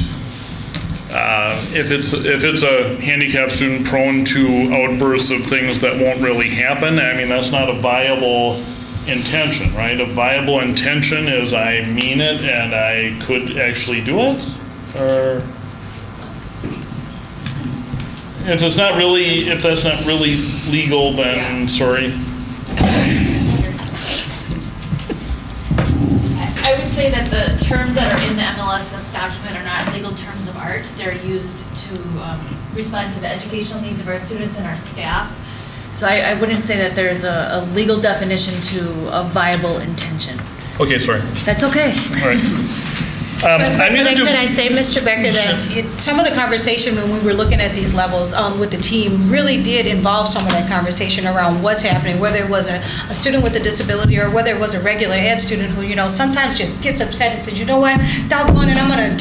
if it's a handicapped student prone to outbursts of things that won't really happen, I mean, that's not a viable intention, right? A viable intention is I mean it and I could actually do it, or If that's not really legal, then sorry. I would say that the terms that are in the MLSS document are not legal terms of art. They're used to respond to the educational needs of our students and our staff. So I wouldn't say that there's a legal definition to a viable intention. Okay, sorry. That's okay. All right. Could I say, Mr. Becker, that some of the conversation when we were looking at these levels with the team really did involve some of that conversation around what's happening, whether it was a student with a disability or whether it was a regular ed student who, sometimes just gets upset and says, you know what, doggone it, I'm going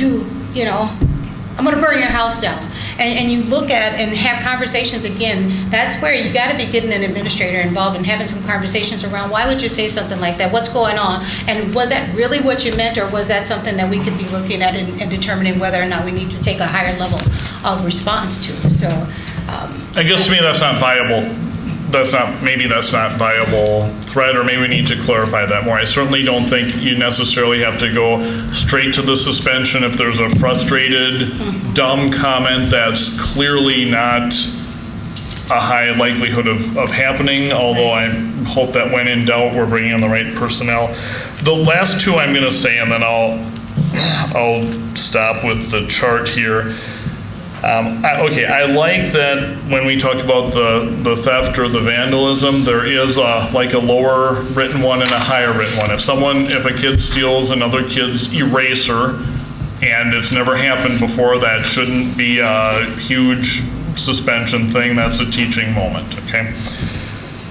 to burn your house down. And you look at and have conversations again, that's where you got to be getting an administrator involved and having some conversations around why would you say something like that? What's going on? And was that really what you meant, or was that something that we could be looking at and determining whether or not we need to take a higher level of response to? So I guess to me that's not viable. Maybe that's not viable threat, or maybe we need to clarify that more. I certainly don't think you necessarily have to go straight to the suspension if there's a frustrated, dumb comment that's clearly not a high likelihood of happening, although I hope that when in doubt, we're bringing in the right personnel. The last two I'm going to say, and then I'll stop with the chart here. I like that when we talk about the theft or the vandalism, there is a lower written one and a higher written one. If a kid steals another kid's eraser and it's never happened before, that shouldn't be a huge suspension thing. That's a teaching moment, okay?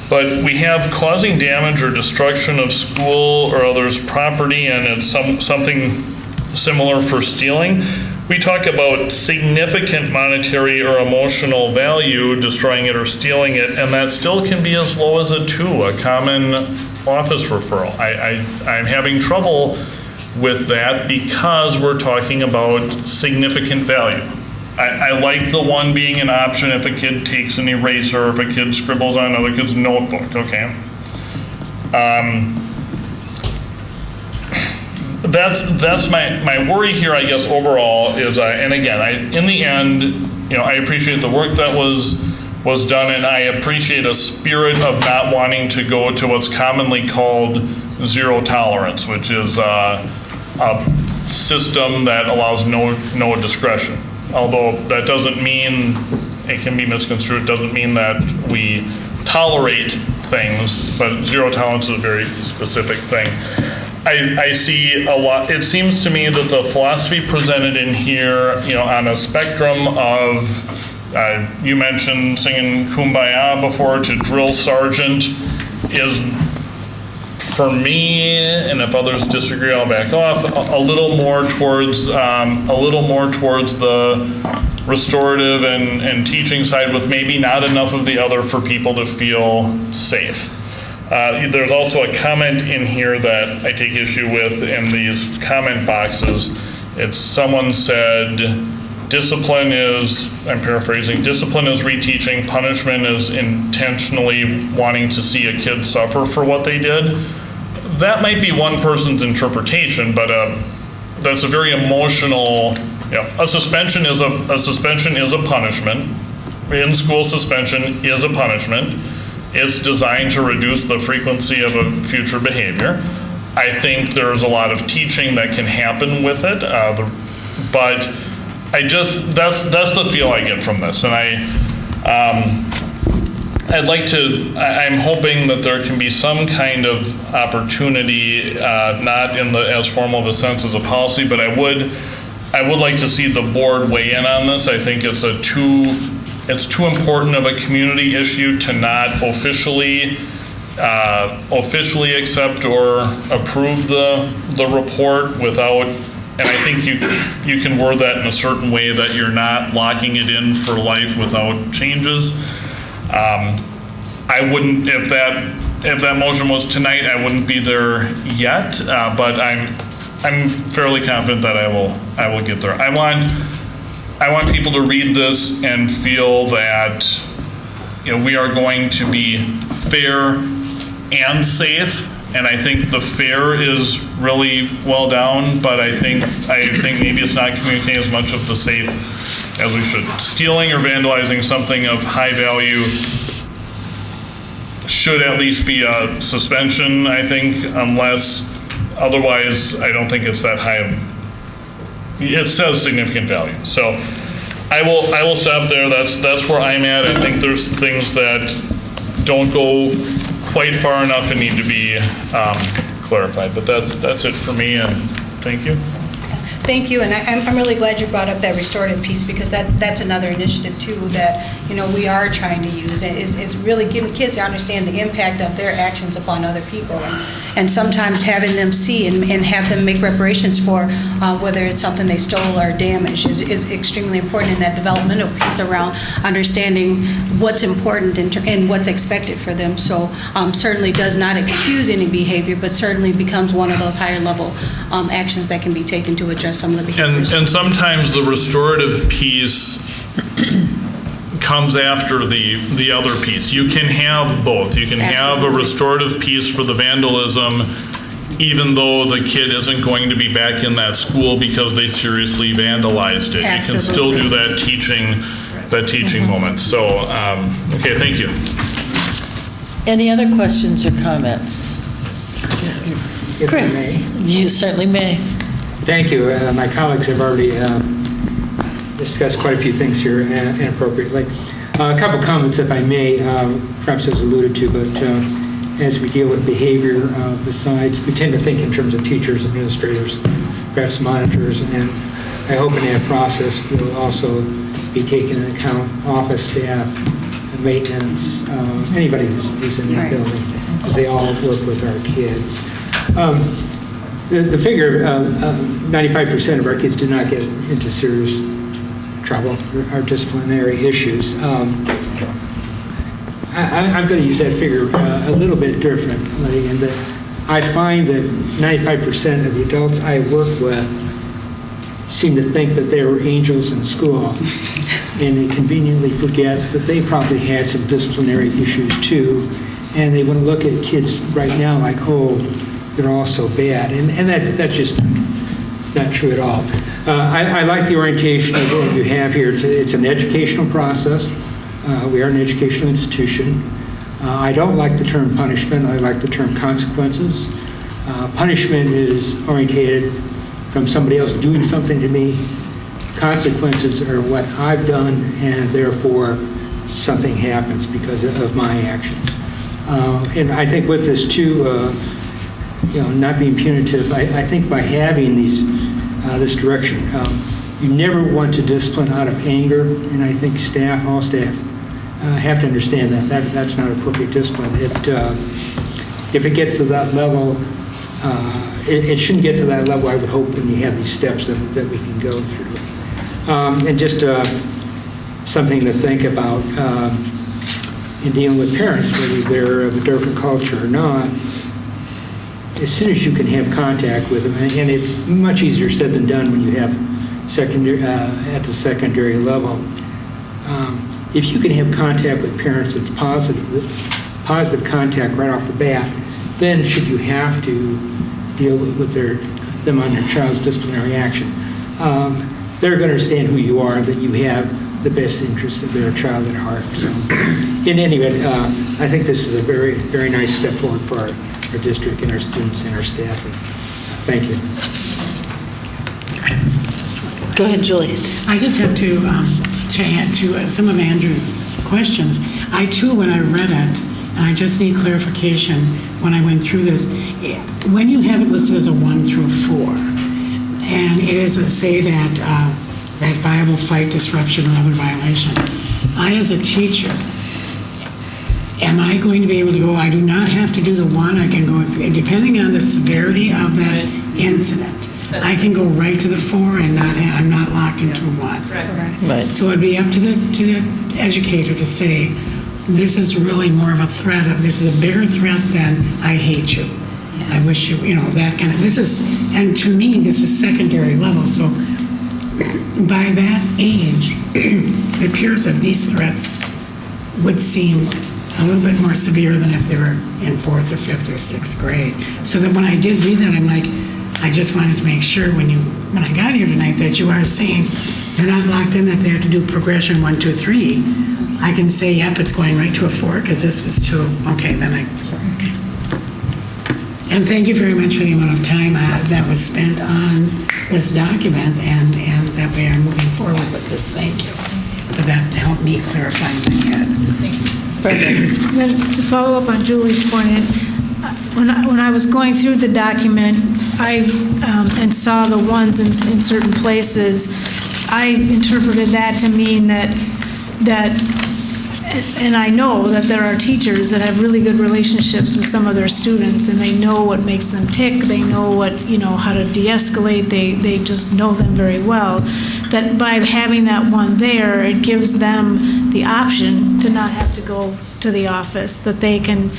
But we have causing damage or destruction of school or others' property, and it's something similar for stealing. We talk about significant monetary or emotional value, destroying it or stealing it, and that still can be as low as a 2, a common office referral. I'm having trouble with that because we're talking about significant value. I like the one being an option if a kid takes an eraser or if a kid scribbles on another kid's notebook, okay? That's my worry here, I guess, overall is, and again, in the end, I appreciate the work that was done, and I appreciate a spirit of not wanting to go to what's commonly called zero tolerance, which is a system that allows no discretion. Although that doesn't mean, it can be misconstrued, doesn't mean that we tolerate things, but zero tolerance is a very specific thing. I see a lot. It seems to me that the philosophy presented in here, on a spectrum of, you mentioned singing Kumbaya before, to drill sergeant, is, for me, and if others disagree, I'll back off, a little more towards the restorative and teaching side, with maybe not enough of the other for people to feel safe. There's also a comment in here that I take issue with in these comment boxes. Someone said, discipline is, I'm paraphrasing, discipline is reteaching, punishment is intentionally wanting to see a kid suffer for what they did. That might be one person's interpretation, but that's a very emotional, a suspension is a punishment. In-school suspension is a punishment. It's designed to reduce the frequency of a future behavior. I think there's a lot of teaching that can happen with it, but that's the feel I get from this. And I'm hoping that there can be some kind of opportunity, not in as formal of a sense as a policy, but I would like to see the board weigh in on this. I think it's too important of a community issue to not officially accept or approve the report without, and I think you can word that in a certain way that you're not locking it in for life without changes. I wouldn't, if that motion was tonight, I wouldn't be there yet, but I'm fairly confident that I will get there. I want people to read this and feel that we are going to be fair and safe, and I think the fair is really well down, but I think maybe it's not communicating as much of the safe as we should. Stealing or vandalizing something of high value should at least be a suspension, I think, unless, otherwise, I don't think it's that high of, it says significant value. So I will stop there. That's where I'm at. I think there's things that don't go quite far enough and need to be clarified. But that's it for me, and thank you. Thank you, and I'm really glad you brought up that restorative piece, because that's another initiative too that, you know, we are trying to use, is really giving kids to understand the impact of their actions upon other people, and sometimes having them see and have them make reparations for whether it's something they stole or damaged is extremely important in that developmental piece around understanding what's important and what's expected for them. So certainly does not excuse any behavior, but certainly becomes one of those higher level actions that can be taken to address some of the behaviors. And sometimes the restorative piece comes after the other piece. You can have both. You can have a restorative piece for the vandalism, even though the kid isn't going to be back in that school because they seriously vandalized it. Absolutely. You can still do that teaching moment. So, okay, thank you. Any other questions or comments? Chris, you certainly may. Thank you. My colleagues have already discussed quite a few things here inappropriately. A couple comments, if I may, perhaps as alluded to, but as we deal with behavior, besides, we tend to think in terms of teachers, administrators, perhaps monitors, and I hope in that process we'll also be taking into account office staff, maintenance, anybody who's in that building, because they all work with our kids. The figure of 95% of our kids do not get into serious trouble or disciplinary issues. I'm going to use that figure a little bit differently, in that I find that 95% of the adults I work with seem to think that they were angels in school, and they conveniently forget that they probably had some disciplinary issues too, and they want to look at kids right now like, oh, they're all so bad, and that's just not true at all. I like the orientation of what you have here. It's an educational process. We are an educational institution. I don't like the term punishment. I like the term consequences. Punishment is orientated from somebody else doing something to me. Consequences are what I've done, and therefore something happens because of my actions. And I think with this too, not being punitive, I think by having this direction, you never want to discipline out of anger, and I think all staff have to understand that that's not appropriate discipline. If it gets to that level, it shouldn't get to that level, I would hope, when you have these steps that we can go through. And just something to think about in dealing with parents, whether they're of a different culture or not. As soon as you can have contact with them, and it's much easier said than done when you have at the secondary level. If you can have contact with parents that's positive contact right off the bat, then should you have to deal with them on their child's disciplinary action, they're going to understand who you are, that you have the best interest of their child at heart. So, in any event, I think this is a very, very nice step forward for our district and our students and our staff. And thank you. Go ahead, Julie. I just have to add to some of Andrew's questions. I too, when I read it, and I just need clarification when I went through this, when you have it listed as a 1 through 4, and it is say that that viable fight, disruption, or other violation, I as a teacher, am I going to be able to go, I do not have to do the 1, I can go, depending on the severity of that incident, I can go right to the 4 and I'm not locked into 1. Right. So it'd be up to the educator to say, this is really more of a threat, this is a bigger threat than I hate you. Yes. I wish you, that kind of, and to me, this is secondary level. So by that age, it appears that these threats would seem a little bit more severe than if they were in 4th or 5th or 6th grade. So that when I did read that, I'm like, I just wanted to make sure when I got here tonight that you are saying they're not locked in that they have to do progression 1, 2, 3. I can say, yep, it's going right to a 4 because this was 2. Okay, then okay. And thank you very much for the amount of time that was spent on this document and that we are moving forward with this. Thank you. But that helped me clarify in my head. Then to follow up on Julie's point, when I was going through the document, and saw the ones in certain places, I interpreted that to mean that, and I know that there are teachers that have really good relationships with some of their students, and they know what makes them tick, they know what, how to de-escalate, they just know them very well, that by having that one there, it gives them the option to not have to go to the office, that they can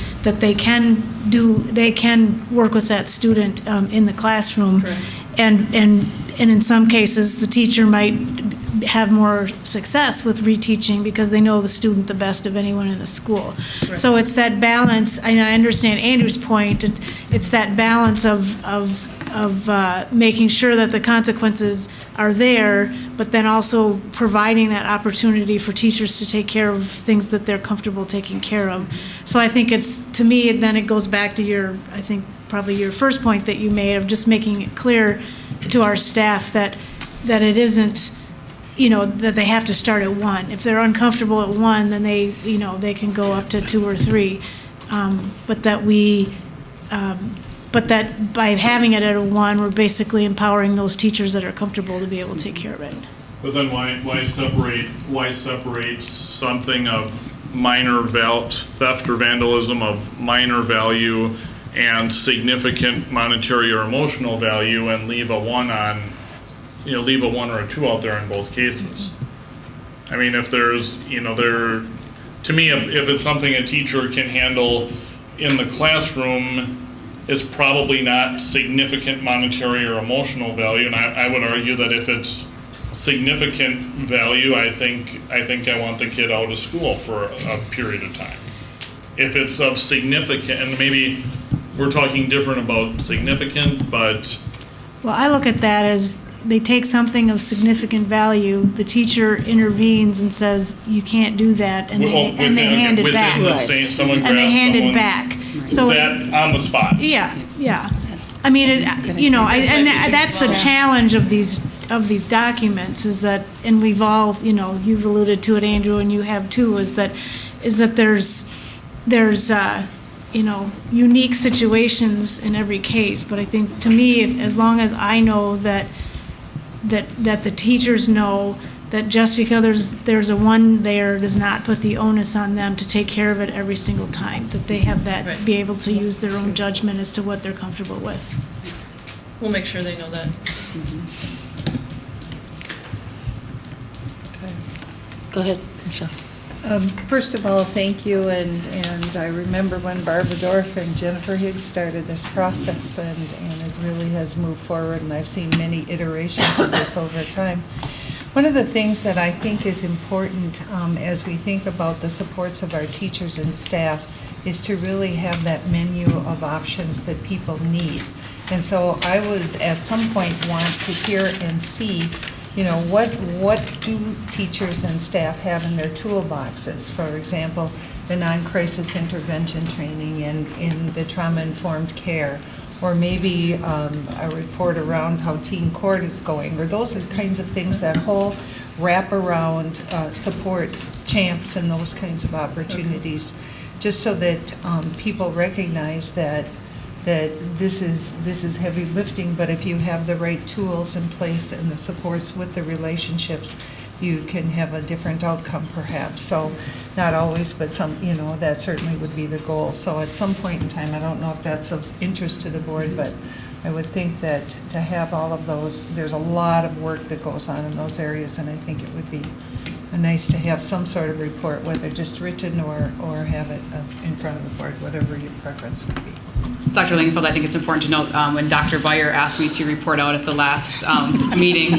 work with that student in the classroom. And in some cases, the teacher might have more success with reteaching because they know the student the best of anyone in the school. Right. So it's that balance, and I understand Andrew's point, it's that balance of making sure that the consequences are there, but then also providing that opportunity for teachers to take care of things that they're comfortable taking care of. So I think to me, then it goes back to probably your first point that you made of just making it clear to our staff that it isn't, that they have to start at 1. If they're uncomfortable at 1, then they can go up to 2 or 3. But that by having it at a 1, we're basically empowering those teachers that are comfortable to be able to take care of it. But then why separate something of minor theft or vandalism of minor value and significant monetary or emotional value and leave a 1 or a 2 out there in both cases? I mean, if there's, to me, if it's something a teacher can handle in the classroom, it's probably not significant monetary or emotional value. And I would argue that if it's significant value, I think I want the kid out of school for a period of time. If it's of significant, and maybe we're talking different about significant, but... Well, I look at that as they take something of significant value, the teacher intervenes and says, you can't do that, and they hand it back. And they hand it back. So that on the spot. Yeah. I mean, that's the challenge of these documents is that, and we've all, you've alluded to it, Andrew, and you have too, is that there's unique situations in every case. But I think to me, as long as I know that the teachers know that just because there's a 1 there does not put the onus on them to take care of it every single time, that they have that, be able to use their own judgment as to what they're comfortable with. We'll make sure they know that. Go ahead, Michelle. First of all, thank you, and I remember when Barbara Dorff and Jennifer Higgs started this process, and it really has moved forward, and I've seen many iterations of this over time. One of the things that I think is important as we think about the supports of our teachers and staff is to really have that menu of options that people need. And so I would at some point want to hear and see, what do teachers and staff have in their toolboxes? For example, the non-crisis intervention training in the trauma-informed care, or maybe a report around how teen court is going, or those are the kinds of things, that whole wraparound supports champs and those kinds of opportunities, just so that people recognize that this is heavy lifting, but if you have the right tools in place and the supports with the relationships, you can have a different outcome perhaps. So not always, but that certainly would be the goal. So at some point in time, I don't know if that's of interest to the board, but I would think that to have all of those, there's a lot of work that goes on in those areas, and I think it would be nice to have some sort of report, whether just written or have it in front of the board, whatever your preference would be. Dr. Langenfeld, I think it's important to note when Dr. Beyer asked me to report out at the last meeting,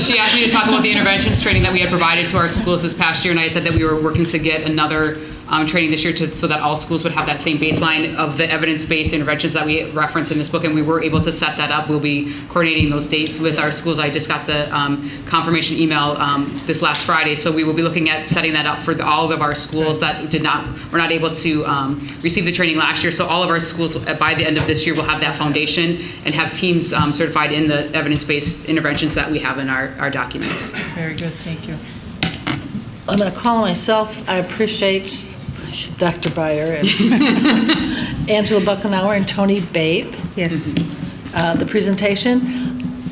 she asked me to talk about the interventions training that we had provided to our schools this past year, and I had said that we were working to get another training this year so that all schools would have that same baseline of the evidence-based interventions that we reference in this book, and we were able to set that up. We'll be coordinating those dates with our schools. I just got the confirmation email this last Friday, so we will be looking at setting that up for all of our schools that were not able to receive the training last year. So all of our schools by the end of this year will have that foundation and have teams certified in the evidence-based interventions that we have in our documents. Very good, thank you. I'm going to call on myself. I appreciate Dr. Byer and Angela Buckenauer and Tony Babe. Yes. The presentation.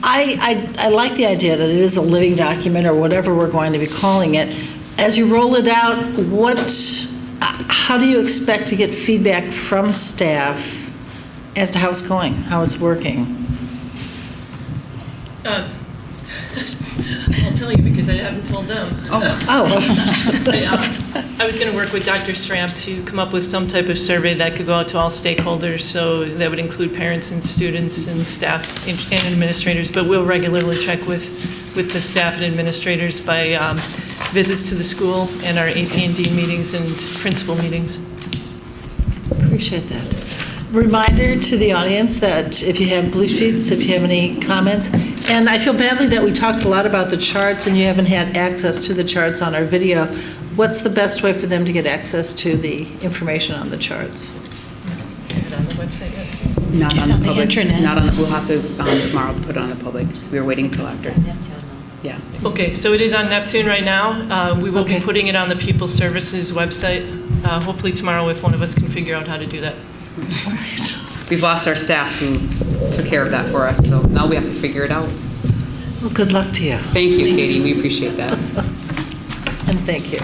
I like the idea that it is a living document or whatever we're going to be calling it. As you roll it out, how do you expect to get feedback from staff as to how it's going, how it's working? I'll tell you because I haven't told them. I was going to work with Dr. Stramp to come up with some type of survey that could go out to all stakeholders, so that would include parents and students and staff and administrators, but we'll regularly check with the staff and administrators by visits to the school and our AP and D meetings and principal meetings. Appreciate that. Reminder to the audience that if you have blue sheets, if you have any comments, and I feel badly that we talked a lot about the charts and you haven't had access to the charts on our video. What's the best way for them to get access to the information on the charts? Is it on the website yet? Not It's on on the the public. internet. Not on the, we'll have to tomorrow put it on the public. We were waiting until after. Yeah. Okay, so it is on Neptune right now. We will be putting it on the People Services website, hopefully tomorrow if one of us can figure out how to do that. All right. We've lost our staff who took care of that for us, so now we have to figure it out. Well, good luck to you. Thank you, Katie. We appreciate that. And thank you.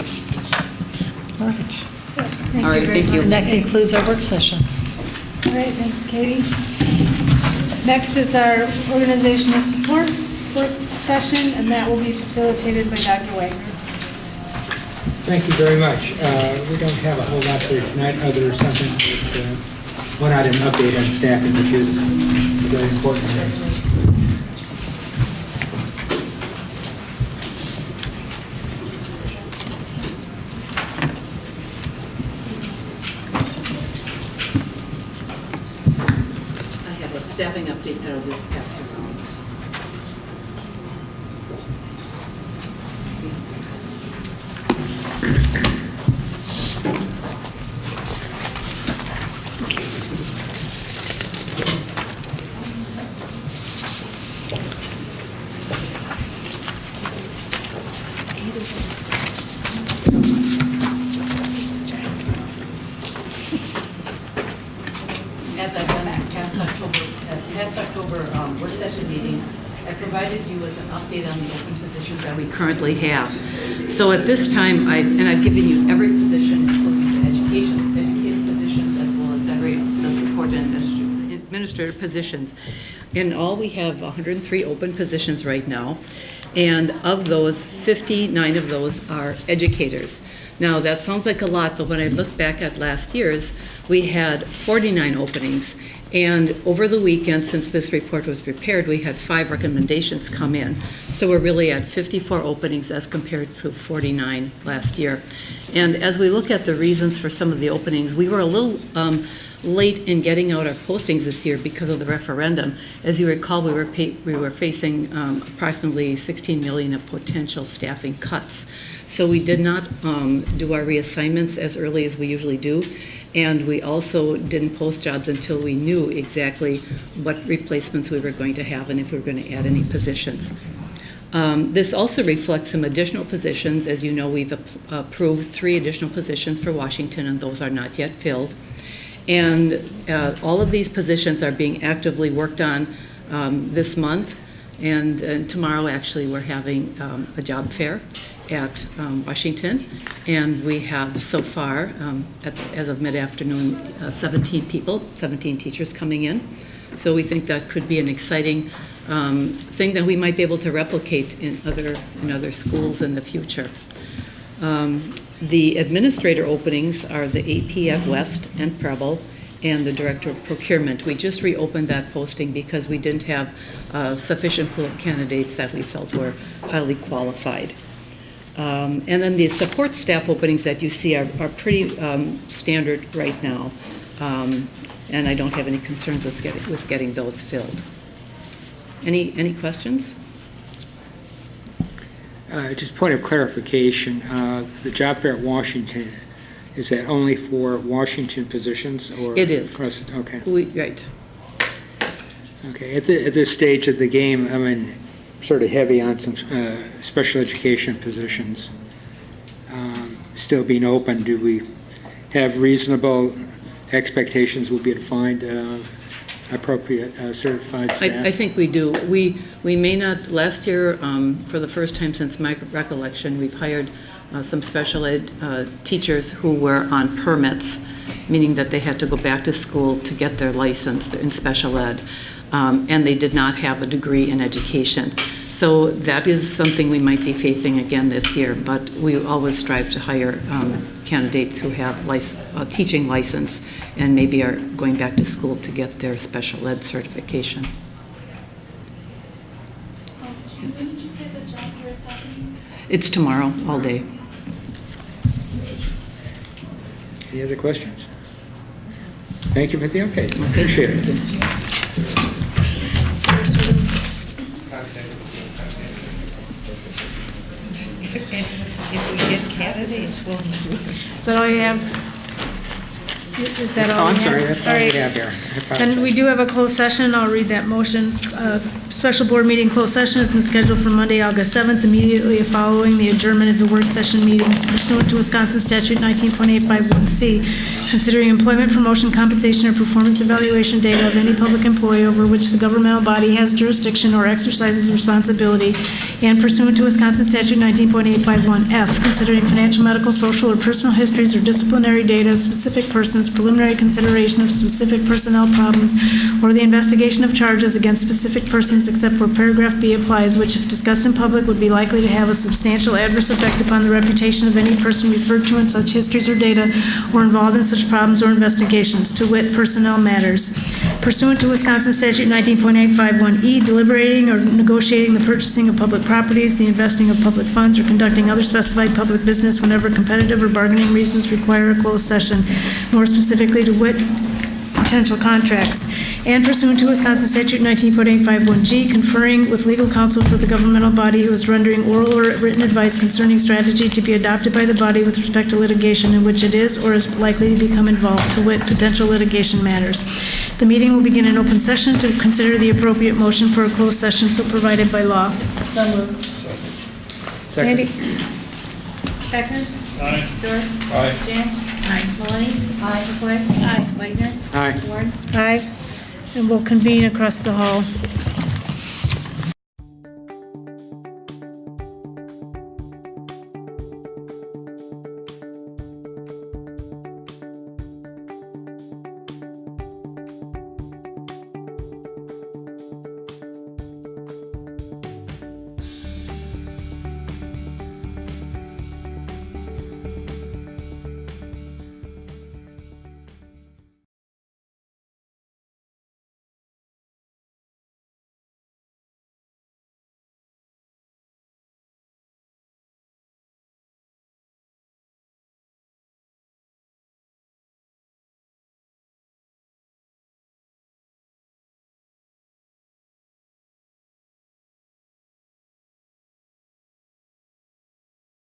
All right. Yes, thank All you right, very thank you. much. And that concludes our work session. All right, thanks, Katie. Next is our organizational support work session, and that will be facilitated by Dr. Wagner. Thank you very much. We don't have a whole lot for you tonight, other than something that went out an update on staffing, which is very important. I have a staffing update that I'll just pass around. As I've done at past October work session meeting, I provided you with an update on the open positions that we currently have. So at this time, I've given you every position for educated positions, as well as the support and administrative positions. In all, we have 103 open positions right now, and of those, 59 of those are educators. Now, that sounds like a lot, but when I look back at last year's, we had 49 openings, and over the weekend, since this report was prepared, we had 5 recommendations come in. So we're really at 54 openings as compared to 49 last year. And as we look at the reasons for some of the openings, we were a little late in getting out our postings this year because of the referendum. As you recall, we were facing approximately $16 million of potential staffing cuts. So we did not do our reassignments as early as we usually do, and we also didn't post jobs until we knew exactly what replacements we were going to have and if we were going to add any positions. This also reflects some additional positions. As you know, we've approved 3 additional positions for Washington, and those are not yet filled. And all of these positions are being actively worked on this month, and tomorrow actually we're having a job fair at Washington, and we have so far, as of mid-afternoon, 17 teachers coming in. So we think that could be an exciting thing that we might be able to replicate in other schools in the future. The administrator openings are the AP at West and Preble, and the Director of Procurement. We just reopened that posting because we didn't have a sufficient pool of candidates that we felt were highly qualified. And then the support staff openings that you see are pretty standard right now. And I don't have any concerns with getting those filled. Any questions? Just point of clarification, the job fair at Washington, is that only for Washington positions or? It is. Okay. Right. Okay, at this stage of the game, I mean, sort of heavy on some special education positions still being open. Do we have reasonable expectations we'll be able to find appropriate certified staff? I think we do. We may not, last year, for the first time since my recollection, we've hired some special ed teachers who were on permits, meaning that they had to go back to school to get their license in special ed, and they did not have a degree in education. So that is something we might be facing again this year, but we always strive to hire candidates who have a teaching license and maybe are going back to school to get their special ed certification. When did you say the job fair is happening? It's tomorrow, all day. Any other questions? Thank you for the update. Appreciate it. If we get candidates, we'll do it. Is that all you have? Is that all I'm you have? sorry, that's all we right. have here. And we do have a closed session. I'll read that motion. Special board meeting closed session has been scheduled for Monday, August 7th, immediately following the adjournment of the work session meetings pursuant to Wisconsin Statute 19.851C, considering employment, promotion, compensation, or performance evaluation data of any public employee over which the governmental body has jurisdiction or exercises responsibility, and pursuant to Wisconsin Statute 19.851F, considering financial, medical, social, or personal histories or disciplinary data of specific persons, preliminary consideration of specific personnel problems, or the investigation of charges against specific persons except where paragraph B applies, which if discussed in public would be likely to have a substantial adverse effect upon the reputation of any person referred to in such histories or data or involved in such problems or investigations, to wit, personnel matters. Pursuant to Wisconsin Statute 19.851E, deliberating or negotiating the purchasing of public properties, the investing of public funds, or conducting other specified public business whenever competitive or bargaining reasons require a closed session, more specifically to wit, potential contracts, and pursuant to Wisconsin Statute 19.851G, conferring with legal counsel for the governmental body who is rendering oral or written advice concerning strategy to be adopted by the body with respect to litigation in which it is or is likely to become involved, to wit, potential litigation matters. The meeting will begin in open session to consider the appropriate motion for a closed session so provided by law. So moved. Sandy? Becker? Aye. Dorf? Aye. Stanch? Aye. Maloney? Aye. McCoy? Aye. Wagner? Aye. Warren? Aye. And we'll convene across the hall.